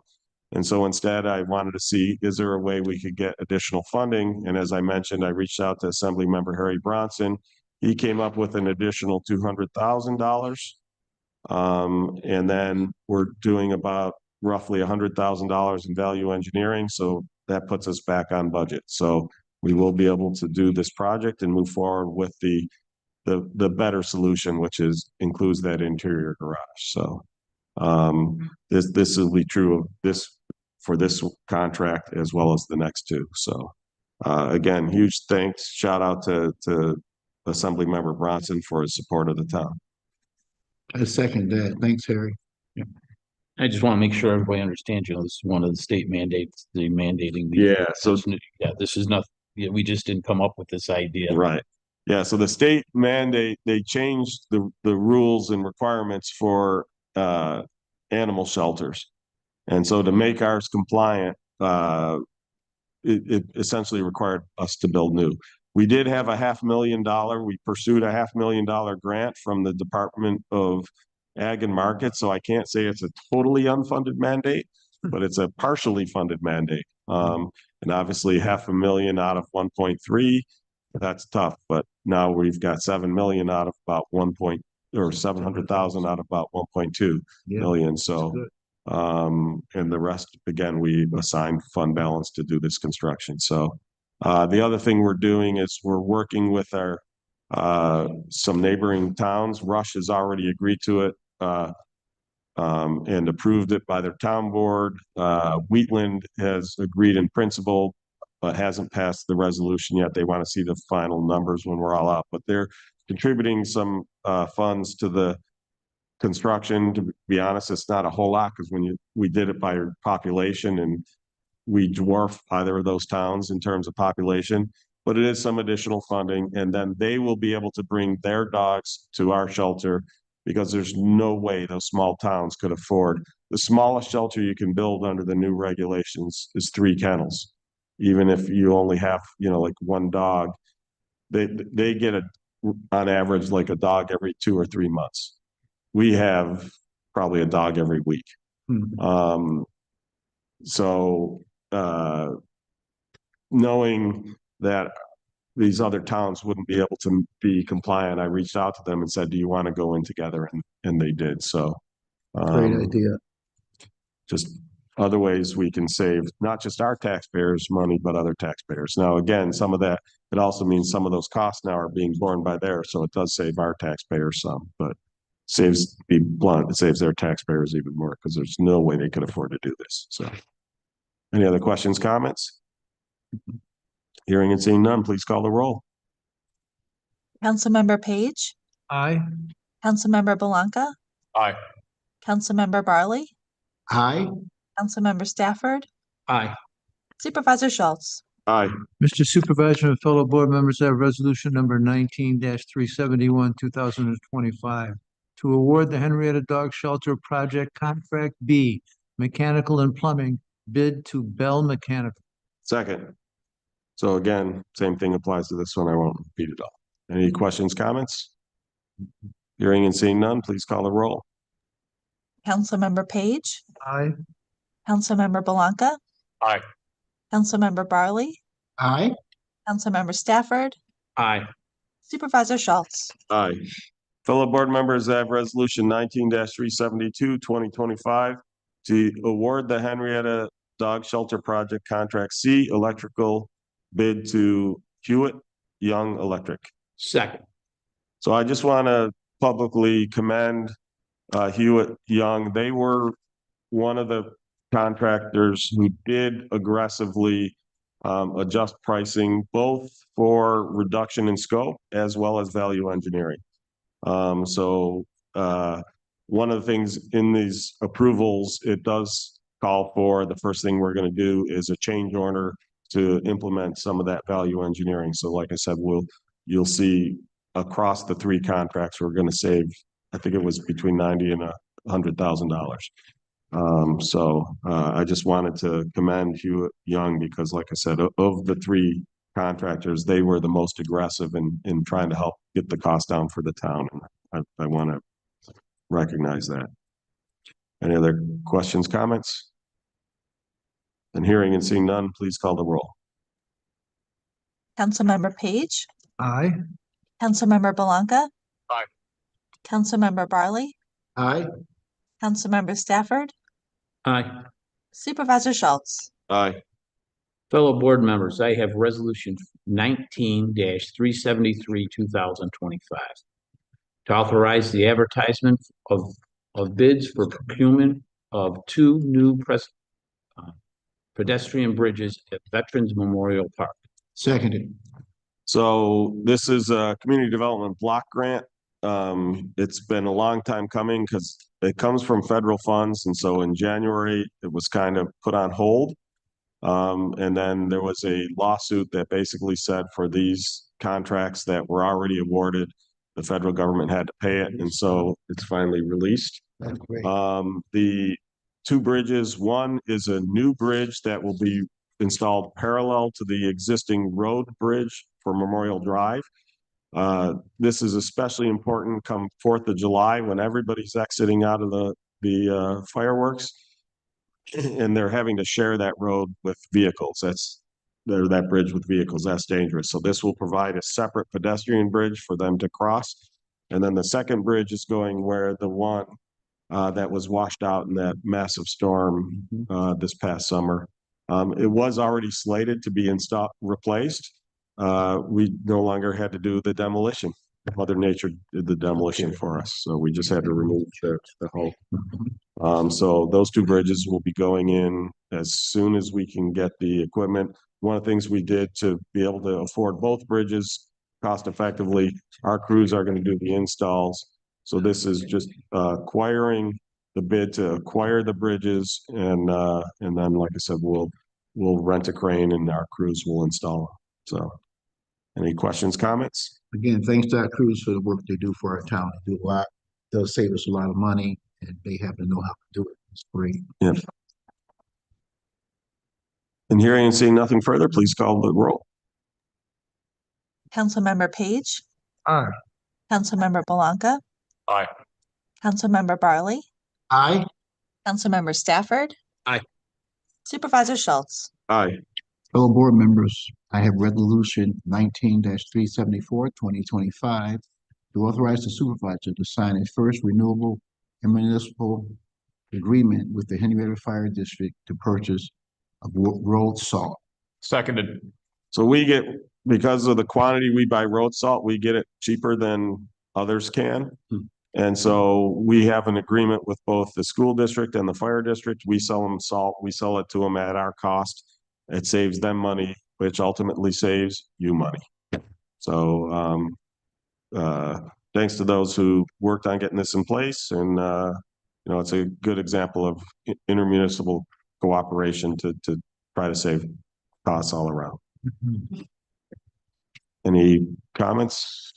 And so instead I wanted to see, is there a way we could get additional funding? And as I mentioned, I reached out to Assembly Member Harry Bronson. He came up with an additional $200,000. And then we're doing about roughly $100,000 in value engineering. So that puts us back on budget. So we will be able to do this project and move forward with the better solution, which includes that interior garage. So this will be true of this for this contract as well as the next two. So again, huge thanks. Shout out to Assemblymember Bronson for his support of the town. I second that. Thanks, Harry. I just want to make sure everybody understands, this is one of the state mandates, the mandating. Yeah, so Yeah, this is not, yeah, we just didn't come up with this idea. right. Yeah, so the state mandate, they changed the rules and requirements for animal shelters. And so to make ours compliant, it essentially required us to build new. We did have a $500,000. We pursued a $500,000 grant from the Department of Ag and Market. So I can't say it's a totally unfunded mandate, but it's a partially funded mandate. And obviously $500,000 out of 1.3, that's tough. But now we've got 7 million out of about 700,000 out of about 1.2 million. So and the rest, again, we assigned fund balance to do this construction. So the other thing we're doing is we're working with our some neighboring towns. Rush has already agreed to it and approved it by their town board. Wheatland has agreed in principle, but hasn't passed the resolution yet. They want to see the final numbers when we're all out, but they're contributing some funds to the construction. To be honest, it's not a whole lot because we did it by population and we dwarf either of those towns in terms of population, but it is some additional funding. And then they will be able to bring their dogs to our shelter because there's no way those small towns could afford. The smallest shelter you can build under the new regulations is 3 kennels. Even if you only have, like 1 dog, they get on average like a dog every 2 or 3 months. We have probably a dog every week. Knowing that these other towns wouldn't be able to be compliant, I reached out to them and said, do you want to go in together? And they did. So Great idea. just other ways we can save not just our taxpayers money, but other taxpayers. Now, again, some of that, it also means some of those costs now are being borne by theirs. So it does save our taxpayers some, but saves, be blunt, it saves their taxpayers even more because there's no way they could afford to do this. So any other questions, comments? Hearing and seeing none, please call the roll. Councilmember Page, Aye. Councilmember Belanca, Aye. Councilmember Barley, Aye. Councilmember Stafford, Aye. Supervisor Schultz. Aye. Mr. Supervisor and fellow board members, I have resolution number 19-371, 2025, to award the Henrietta Dog Shelter Project Contract B, Mechanical and Plumbing, bid to Bell Mechanical. Second. So again, same thing applies to this one. I won't repeat it all. Any questions, comments? Hearing and seeing none, please call the roll. Councilmember Page, Aye. Councilmember Belanca, Aye. Councilmember Barley, Aye. Councilmember Stafford, Aye. Supervisor Schultz. Aye. Fellow board members, I have resolution 19-372, 2025 to award the Henrietta Dog Shelter Project Contract C electrical bid to Hewitt Young Electric. Second. So I just want to publicly commend Hewitt Young. They were one of the contractors who did aggressively adjust pricing, both for reduction in scope as well as value engineering. One of the things in these approvals, it does call for, the first thing we're going to do is a change order to implement some of that value engineering. So like I said, you'll see across the 3 contracts, we're going to save, I think it was between $90,000 and $100,000. I just wanted to commend Hewitt Young because like I said, of the 3 contractors, they were the most aggressive in trying to help get the cost down for the town. And I want to recognize that. Any other questions, comments? And hearing and seeing none, please call the roll. Councilmember Page, Aye. Councilmember Belanca. Aye. Councilmember Barley, Aye. Councilmember Stafford, Aye. Supervisor Schultz. Aye. Fellow board members, I have resolution 19-373, 2025 to authorize the advertisement of bids for procurement of 2 new pedestrian bridges at Veterans Memorial Park. Seconded. So this is a community development block grant. It's been a long time coming because it comes from federal funds. And so in January, it was kind of put on hold. And then there was a lawsuit that basically said for these contracts that were already awarded, the federal government had to pay it. And so it's finally released. That's great. The two bridges, one is a new bridge that will be installed parallel to the existing road bridge for Memorial Drive. This is especially important come 4th of July when everybody's exiting out of the fireworks. And they're having to share that road with vehicles. That bridge with vehicles, that's dangerous. So this will provide a separate pedestrian bridge for them to cross. And then the second bridge is going where the one that was washed out in that massive storm this past summer. It was already slated to be replaced. We no longer had to do the demolition. Mother Nature did the demolition for us, so we just had to remove the whole. So those two bridges will be going in as soon as we can get the equipment. One of the things we did to be able to afford both bridges cost effectively, our crews are going to do the installs. So this is just acquiring the bid to acquire the bridges, and then, like I said, we'll rent a crane and our crews will install them. So, any questions, comments? Again, thanks to our crews for the work they do for our town. They do a lot. They'll save us a lot of money, and they have to know how to do it. It's great. Yep. And hearing and seeing nothing further, please call the roll. Councilmember Page, Aye. Councilmember Belanca, Aye. Councilmember Barley, Aye. Councilmember Stafford. Aye. Supervisor Schultz. Aye. Fellow board members, I have resolution 19-374, 2025 to authorize the supervisor to sign a first renewable and municipal agreement with the Henrietta Fire District to purchase of road salt. Seconded. So we get, because of the quantity we buy road salt, we get it cheaper than others can. And so we have an agreement with both the school district and the fire district. We sell them salt, we sell it to them at our cost. It saves them money, which ultimately saves you money. So thanks to those who worked on getting this in place. And it's a good example of intermunicipal cooperation to try to save costs all around. Any comments?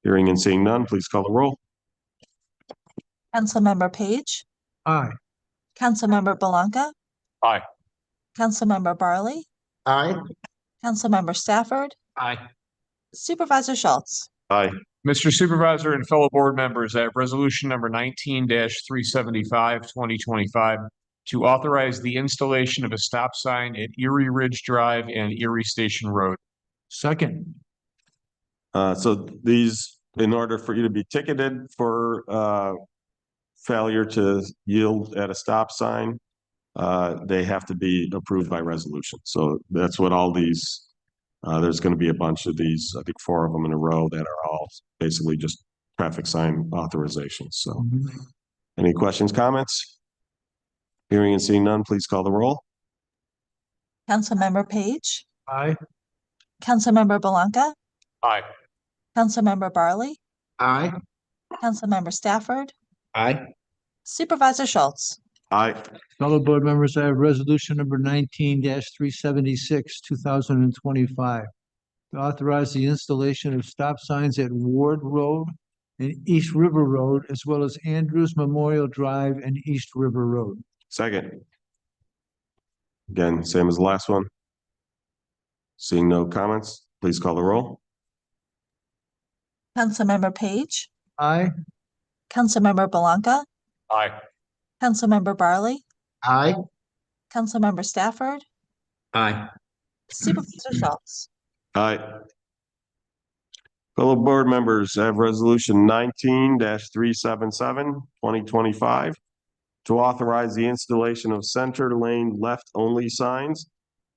Hearing and seeing none, please call the roll. Councilmember Page, Aye. Councilmember Belanca. Aye. Councilmember Barley, Aye. Councilmember Stafford, Aye. Supervisor Schultz. Aye. Mr. Supervisor and fellow board members, I have resolution number 19-375, 2025 to authorize the installation of a stop sign at Erie Ridge Drive and Erie Station Road. Second. So these, in order for you to be ticketed for failure to yield at a stop sign, they have to be approved by resolution. So that's what all these, there's going to be a bunch of these, I think 4 of them in a row that are all basically just traffic sign authorizations. So any questions, comments? Hearing and seeing none, please call the roll. Councilmember Page, Aye. Councilmember Belanca, Aye. Councilmember Barley, Aye. Councilmember Stafford, Aye. Supervisor Schultz. Aye. Fellow board members, I have resolution number 19-376, 2025 to authorize the installation of stop signs at Ward Road and East River Road, as well as Andrews Memorial Drive and East River Road. Second. Again, same as the last one. Seeing no comments, please call the roll. Councilmember Page, Aye. Councilmember Belanca, Aye. Councilmember Barley, Aye. Councilmember Stafford, Aye. Supervisor Schultz. Aye. Fellow board members, I have resolution 19-377, 2025 to authorize the installation of center lane left only signs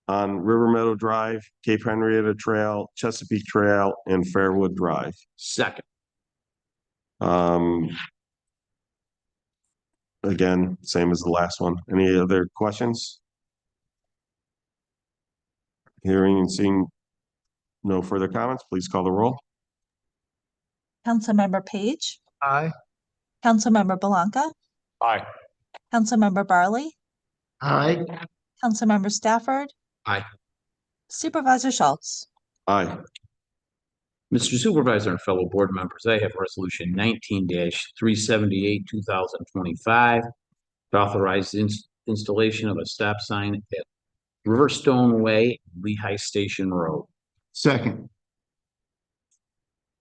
on River Meadow Drive, Cape Henrietta Trail, Chesapeake Trail, and Fairwood Drive. Second. Again, same as the last one. Any other questions? Hearing and seeing no further comments, please call the roll. Councilmember Page, Aye. Councilmember Blanca, Aye. Councilmember Barley, Aye. Councilmember Stafford. Aye. Supervisor Schultz. Aye. Mr. Supervisor and fellow board members, I have resolution 19-378, 2025 to authorize installation of a stop sign at Riverstone Way, Lehigh Station Road. Second.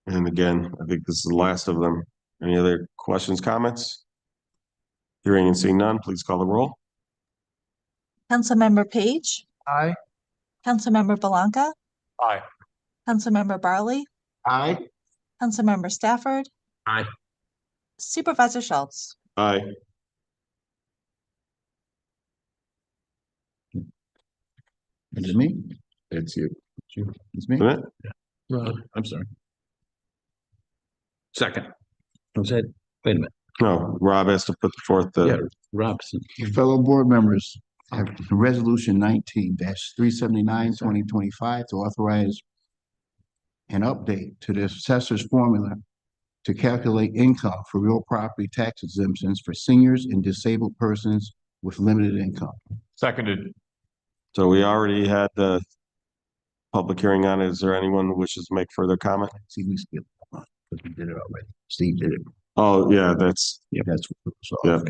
And again, I think this is the last of them. Any other questions, comments? Hearing and seeing none, please call the roll. Councilmember Page, Aye. Councilmember Blanca, Aye. Councilmember Barley, Aye. Councilmember Stafford. Aye. Supervisor Schultz. Aye. Is it me? It's you. It's me? Isn't it? I'm sorry. Second. Was that, wait a minute, No, Rob has to put forth yeah, the, Robson. Fellow board members, I have resolution 19-379, 2025 to authorize an update to the assessor's formula to calculate income for real property tax exemptions for seniors and disabled persons with limited income. Seconded. so we already had the public hearing on it. Is there anyone who wishes to make further comment? See, we skipped one, because we did it already. Steve did it. Oh, yeah, that's, That's, so, yeah.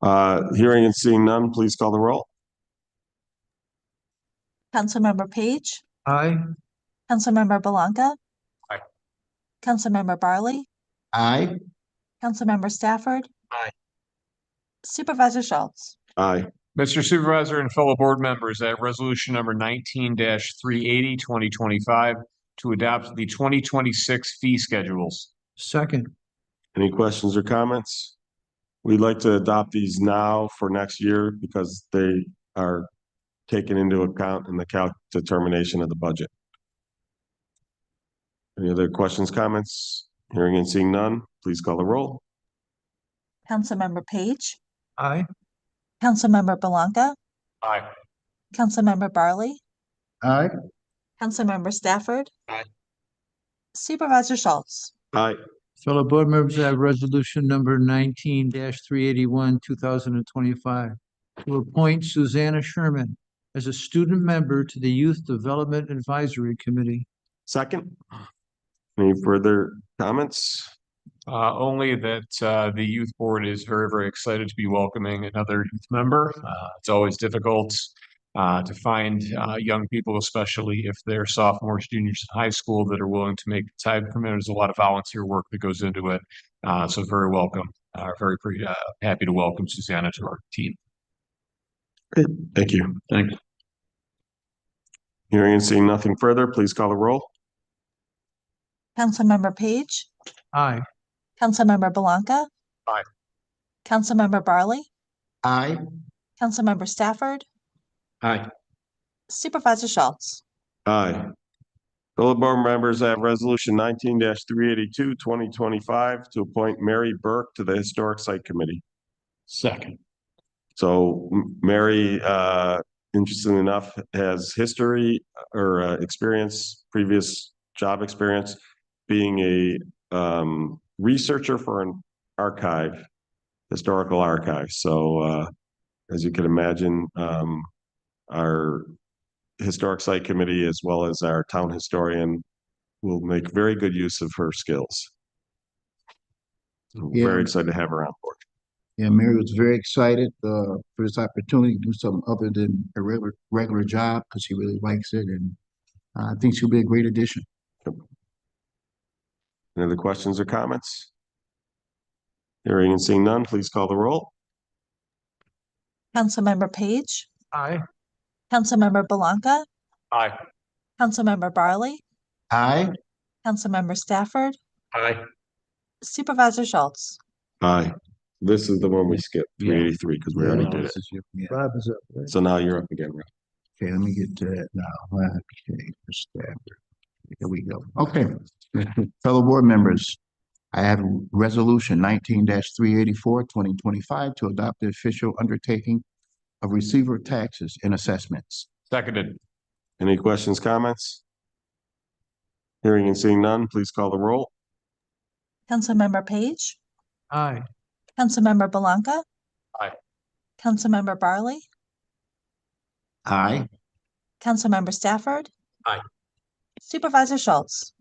okay. Hearing and seeing none, please call the roll. Councilmember Page, Aye. Councilmember Blanca. Aye. Councilmember Barley, Aye. Councilmember Stafford. Aye. Supervisor Schultz. Aye. Mr. Supervisor and fellow board members, I have resolution number 19-380, 2025 to adopt the 2026 fee schedules. Second. Any questions or comments? We'd like to adopt these now for next year because they are taken into account in the determination of the budget. Any other questions, comments? Hearing and seeing none, please call the roll. Councilmember Page, Aye. Councilmember Blanca, Aye. Councilmember Barley, Aye. Councilmember Stafford. Aye. Supervisor Schultz. Aye. Fellow board members, I have resolution number 19-381, 2025 to appoint Susanna Sherman as a student member to the Youth Development Advisory Committee. Second. Any further comments? Only that the youth board is very, very excited to be welcoming another youth member. It's always difficult to find young people, especially if they're sophomores, juniors in high school, that are willing to make the time commit. There's a lot of volunteer work that goes into it. So very welcome. Very happy to welcome Susanna to our team. Good. Thank you. Thank you. Hearing and seeing nothing further, please call the roll. Councilmember Page, Aye. Councilmember Blanca. Aye. Councilmember Barley, Aye. Councilmember Stafford. Aye. Supervisor Schultz. Aye. Fellow board members, I have resolution 19-382, 2025 to appoint Mary Burke to the Historic Site Committee. Second. So Mary, interestingly enough, has history or experience, previous job experience, being a researcher for an archive, historical archive. So as you can imagine, our Historic Site Committee, as well as our town historian, will make very good use of her skills. Yeah. Very excited to have her on board. Yeah, Mary was very excited for this opportunity to do something other than a regular job because she really likes it, and I think she'll be a great addition. Any other questions or comments? Hearing and seeing none, please call the roll. Councilmember Page, Aye. Councilmember Blanca, Aye. Councilmember Barley, Aye. Councilmember Stafford. Aye. Supervisor Schultz. Aye. This is the one we skipped, Yeah. 383, because we already did it. Yeah. Rob is up, right? So now you're up again, Rob. Okay, let me get to that now. Okay, for Stafford. Here we go. Okay. Fellow board members, I have resolution 19-384, 2025 to adopt the official undertaking of receiver taxes and assessments. Seconded. Any questions, comments? Hearing and seeing none, please call the roll. Councilmember Page, Aye. Councilmember Blanca. Aye. Councilmember Barley, Aye. Councilmember Stafford. Aye. Supervisor Schultz.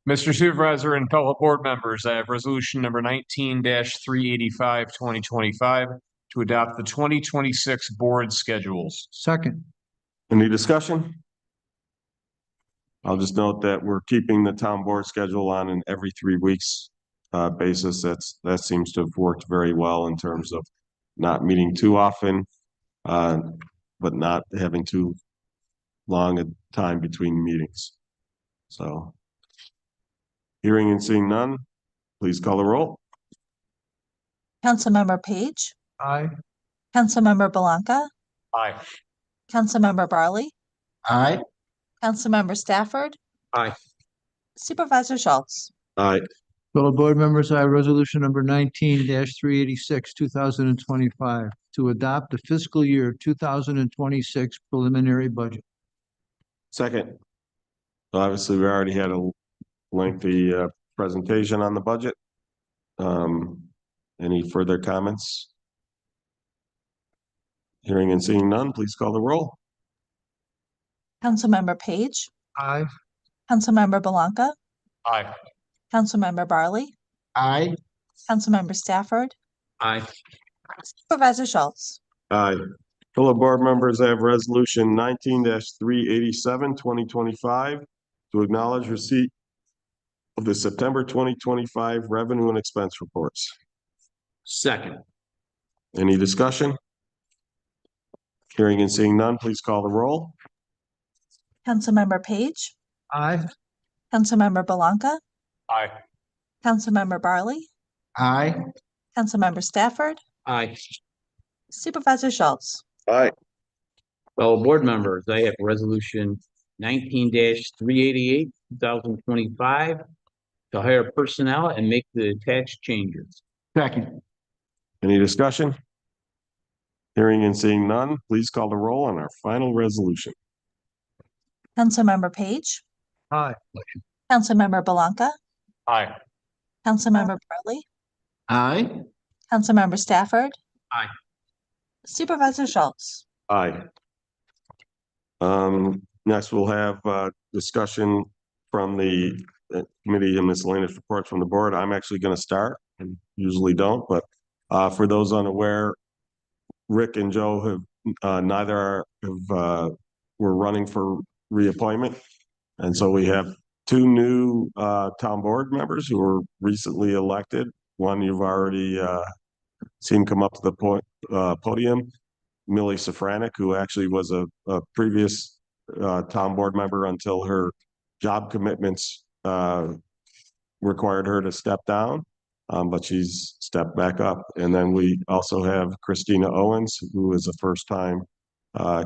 Mr. Supervisor and fellow board members, I have resolution number 19-385, 2025 to adopt the 2026 board schedules. Second. Any discussion? I'll just note that we're keeping the town board schedule on an every 3 weeks basis. That seems to have worked very well in terms of not meeting too often, but not having too long a time between meetings. So hearing and seeing none, please call the roll. Councilmember Page, Aye. Councilmember Blanca, Aye. Councilmember Barley, Aye. Councilmember Stafford. Aye. Supervisor Schultz. Aye. Fellow board members, I have resolution number 19-386, 2025, to adopt the fiscal year 2026 preliminary budget. Second. So obviously, we already had a lengthy presentation on the budget. Any further comments? Hearing and seeing none, please call the roll. Councilmember Page, Aye. Councilmember Blanca, Aye. Councilmember Barley, Aye. Councilmember Stafford. Aye. Supervisor Schultz. Aye. Fellow board members, I have resolution 19-387, 2025 to acknowledge receipt of the September 2025 revenue and expense reports. Second. Any discussion? Hearing and seeing none, please call the roll. Councilmember Page, Aye. Councilmember Blanca, Aye. Councilmember Barley, Aye. Councilmember Stafford. Aye. Supervisor Schultz. Aye. Fellow board members, I have resolution 19-388, 2025 to hire personnel and make the attached changes. Second. Any discussion? Hearing and seeing none, please call the roll on our final resolution. Councilmember Page, Aye. Councilmember Blanca, Aye. Councilmember Barley, Aye. Councilmember Stafford. Aye. Supervisor Schultz. Aye. Next, we'll have discussion from the committee and miscellaneous reports from the board. I'm actually going to start. I usually don't, but for those unaware, Rick and Joe have were running for reappointment, and so we have two new town board members who were recently elected. One you've already seen come up to the podium, Millie Safranek, who actually was a previous town board member until her job commitments required her to step down, but she's stepped back up. And then we also have Christina Owens, who is a first-time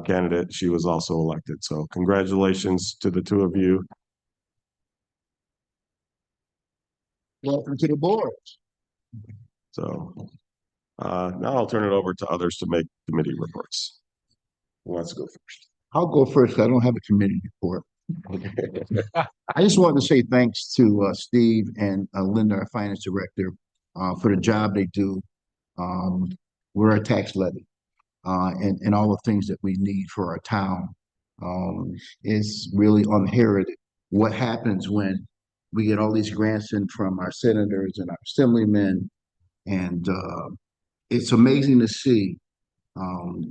candidate. She was also elected. So congratulations to the two of you. Welcome to the board. So now I'll turn it over to others to make committee reports. Who wants to go first? I'll go first. I don't have a committee report. I just wanted to say thanks to Steve and Linda, our finance director, for the job they do. We're a tax levy, and all the things that we need for our town is really unheralded. What happens when we get all these grants in from our senators and our assemblymen, and it's amazing to see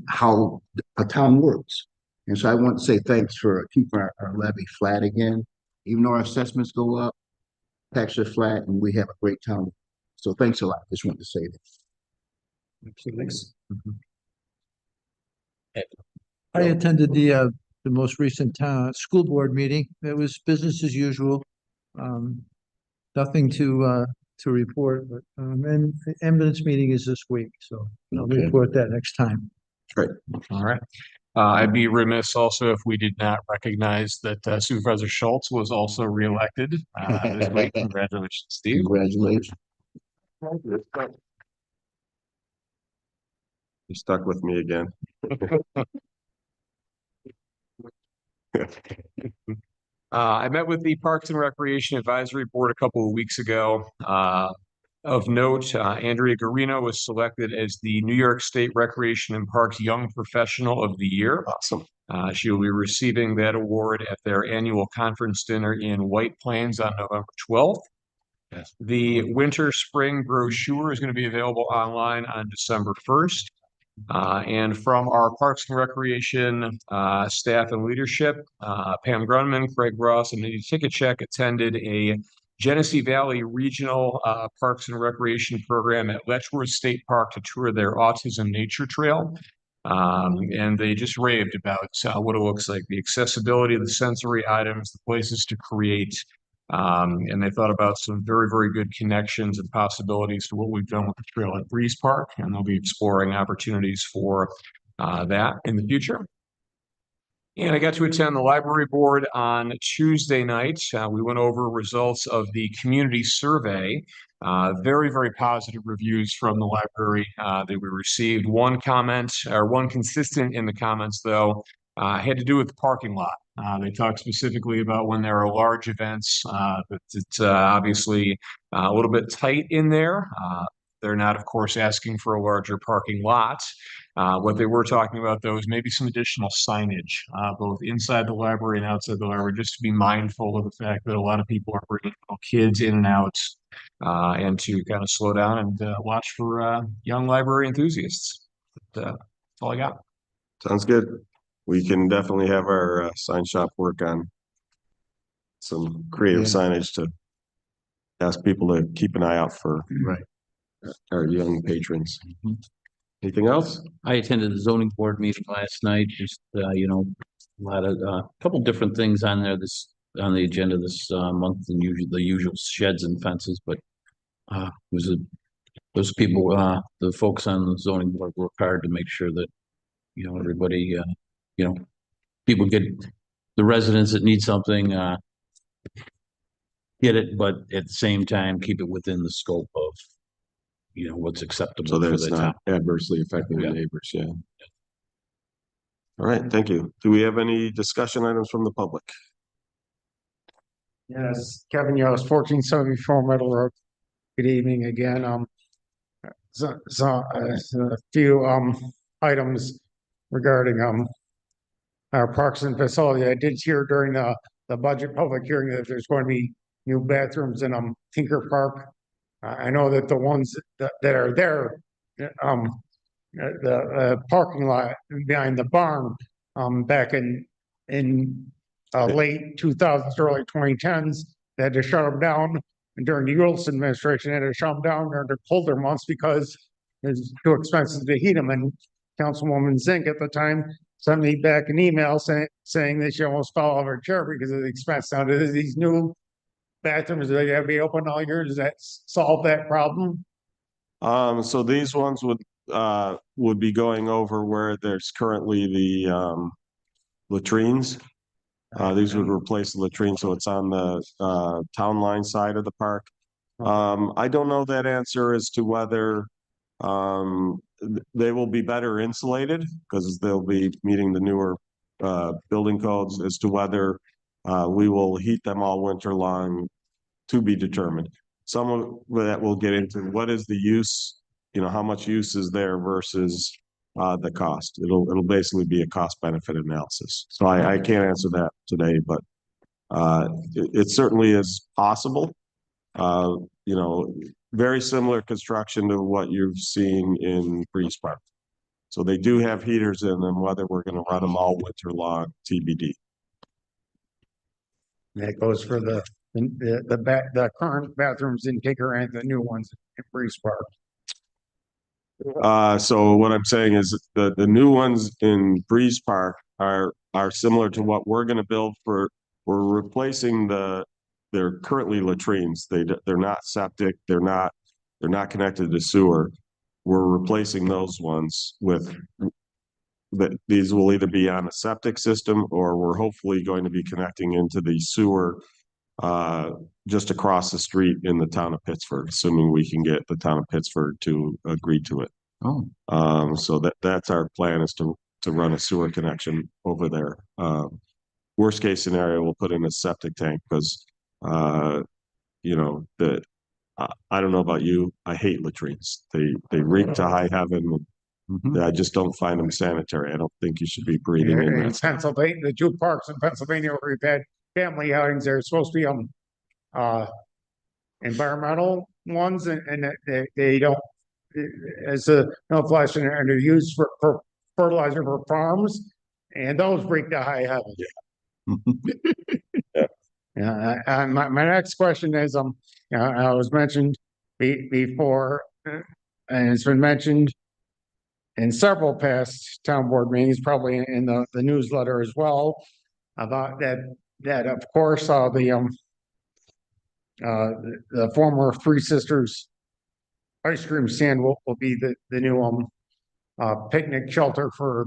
how a town works. And so I want to say thanks for keeping our levy flat again. Even though our assessments go up, taxes are flat, and we have a great town. So thanks a lot. Just wanted to say that. I attended the most recent school board meeting. It was business as usual. Nothing to report, but and the ambulance meeting is this week, so I'll Okay. report that next time. Great. All right. I'd be remiss also if we did not recognize that Supervisor Schultz was also reelected this week. Congratulations, Steve. Congratulations. You stuck with me again. I met with the Parks and Recreation Advisory Board a couple of weeks ago. Of note, Andrea Garino was selected as the New York State Recreation and Parks Young Professional of the Year. Awesome. She will be receiving that award at their annual conference dinner in White Plains on November 12th. Yes. The winter spring brochure is going to be available online on December 1st. And from our Parks and Recreation staff and leadership, Pam Grunman, Craig Ross, and Anita Ticketcheck attended a Genesee Valley Regional Parks and Recreation Program at Letchworth State Park to tour their Autism Nature Trail. And they just raved about what it looks like, the accessibility of the sensory items, the places to create. And they thought about some very, very good connections and possibilities to what we've done with the trail at Breeze Park, and they'll be exploring opportunities for that in the future. And I got to attend the library board on Tuesday night. We went over results of the community survey. Very, very positive reviews from the library that we received. One comment, or one consistent in the comments, though, had to do with the parking lot. They talked specifically about when there are large events, that it's obviously a little bit tight in there. They're not, of course, asking for a larger parking lot. What they were talking about, though, is maybe some additional signage, both inside the library and outside the library, just to be mindful of the fact that a lot of people are bringing kids in and out, and to kind of slow down and watch for young library enthusiasts. But, that's all I got. Sounds good. We can definitely have our sign shop work on some creative signage to ask people to keep an eye out for our young patrons. Anything else? I attended the zoning board meeting last night, just, you know, a lot of, couple different things on there on the agenda this, month than the usual sheds and fences, but, those people, the folks on the zoning board work hard to make sure that, you know, everybody, you know, people get the residents that need something, get it, but at the same time, keep it within the scope of, you know, what's acceptable So that for it's the not town. adversely affecting the neighbors, yeah. All right, thank you. Do we have any discussion items from the public? Yes, Kevin Yost, 1474 Middle Road. Good evening again. A few items regarding our parks and facility. I did hear during the budget public hearing that there's going to be new bathrooms in Tinker Park. I know that the ones that are there, the parking lot behind the barn, back in late 2000s, early 2010s, they had to shut them down. And during the Yule's administration, they had to shut them down during the colder months because it's too expensive to heat them. And Councilwoman Zink at the time sent me back an email saying that she almost fell off her chair because of the expense. Now, do these new bathrooms, they gotta be open all year? Does that solve that problem? So these ones would be going over where there's currently the latrines. These would replace the latrine, so it's on the town line side of the park. I don't know that answer as to whether they will be better insulated because they'll be meeting the newer building codes, as to whether we will heat them all winter long, to be determined. Some of that will get into what is the use, you know, how much use is there versus the cost. It'll basically be a cost benefit analysis. So I can't answer that today, but it certainly is possible. You know, very similar construction to what you've seen in Breeze Park. So they do have heaters in them. Whether we're going to run them all winter long, TBD. That goes for the current bathrooms in Tinker and the new ones in Breeze Park. So what I'm saying is the new ones in Breeze Park are similar to what we're going to build for. We're replacing they're currently latrines. They're not septic. They're not connected to sewer. We're replacing those ones with these will either be on a septic system, or we're hopefully going to be connecting into the sewer just across the street in the town of Pittsford, assuming we can get the town of Pittsford to agree to it. So that's our plan, is to run a sewer connection over there. worst case scenario, we'll put in a septic tank because, you know, I don't know about you, I hate latrines. They reek to high heaven. Mhm. I just don't find them sanitary. I don't think you should be breathing in In that stuff. Pennsylvania, the two parks in Pennsylvania where we've had family outings, they're supposed to be, environmental ones and they don't, as a, no flash, and they're used for fertilizer for farms, and those break the high heaven. Yeah, and my next question is, you know, I was mentioned before, and it's been mentioned in several past town board meetings, probably in the newsletter as well, about that of course, the former Three Sisters ice cream stand will be the new, picnic shelter for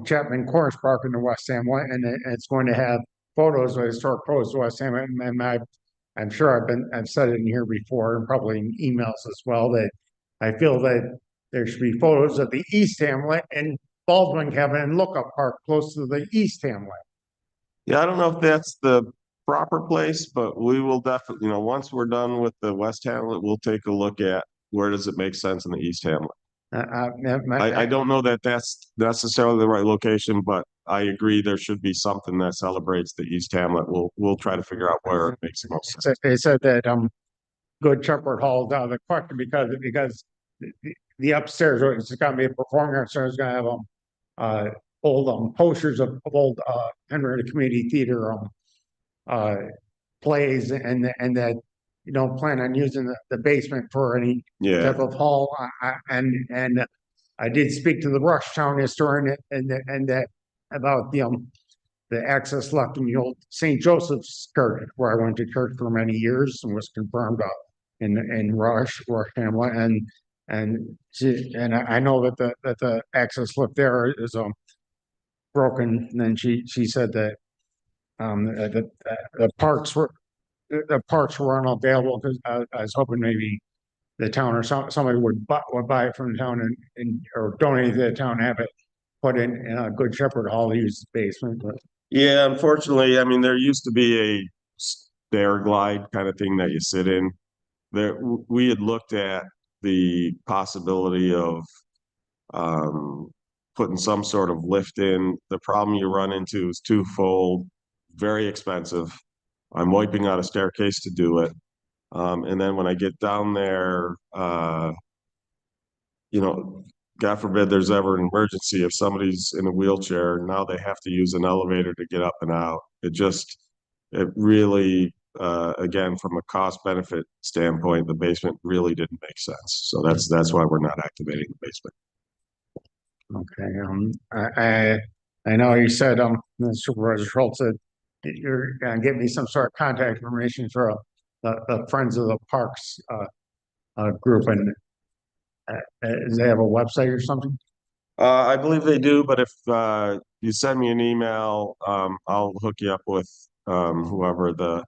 Chapman Cornish Park in the West Hamlet, and it's going to have photos of historic photos of West Hamlet, and I'm sure I've said it in here before, and probably in emails as well, that I feel that there should be photos of the East Hamlet and Baldwin Cabin and Lookup Park close to the East Hamlet. Yeah, I don't know if that's the proper place, but we will definitely, you know, once we're done with the West Hamlet, we'll take a look at where does it make sense in the East Hamlet. I don't know that that's necessarily the right location, but I agree there should be something that celebrates the East Hamlet. We'll try to figure out where it makes the most sense. They said that Good Shepherd Hall is out of the question because the upstairs, it's gonna be a performing arts center, it's gonna have old posters of old Henrietta Community Theater plays, and that you don't plan on using the basement for any Yeah, type of hall. And I did speak to the Rushtown historian and that about the access left in the old St. Joseph's Church, where I went to church for many years and was confirmed in Rush Hamlet, and I know that the access lift there is broken. And then she said that the parks were unavailable because I was hoping maybe the town or somebody would buy it from the town and or donate to the town, have it put in a Good Shepherd Hall to use the basement. But yeah, unfortunately, I mean, there used to be a stair glide kind of thing that you sit in. There, we had looked at the possibility of putting some sort of lift in. The problem you run into is twofold, very expensive. I'm wiping out a staircase to do it. And then when I get down there, you know, God forbid there's ever an emergency. If somebody's in a wheelchair, now they have to use an elevator to get up and out. It really, again, from a cost benefit standpoint, the basement really didn't make sense. So that's why we're not activating the basement. okay, I know you said Supervisor Schultz said you're gonna give me some sort of contact information for the Friends of the Parks group, and do they have a website or something? I believe they do, but if you send me an email, I'll hook you up with whoever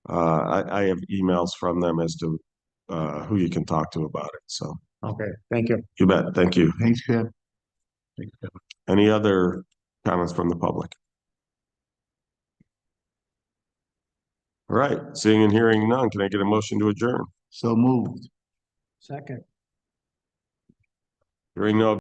I have emails from them as to who you can talk to about it. So Okay, thank you. you bet. Thank you. Thanks, Kev. Any other comments from the public? All right, seeing and hearing none, can I get a motion to adjourn? So moved. Second. Hearing no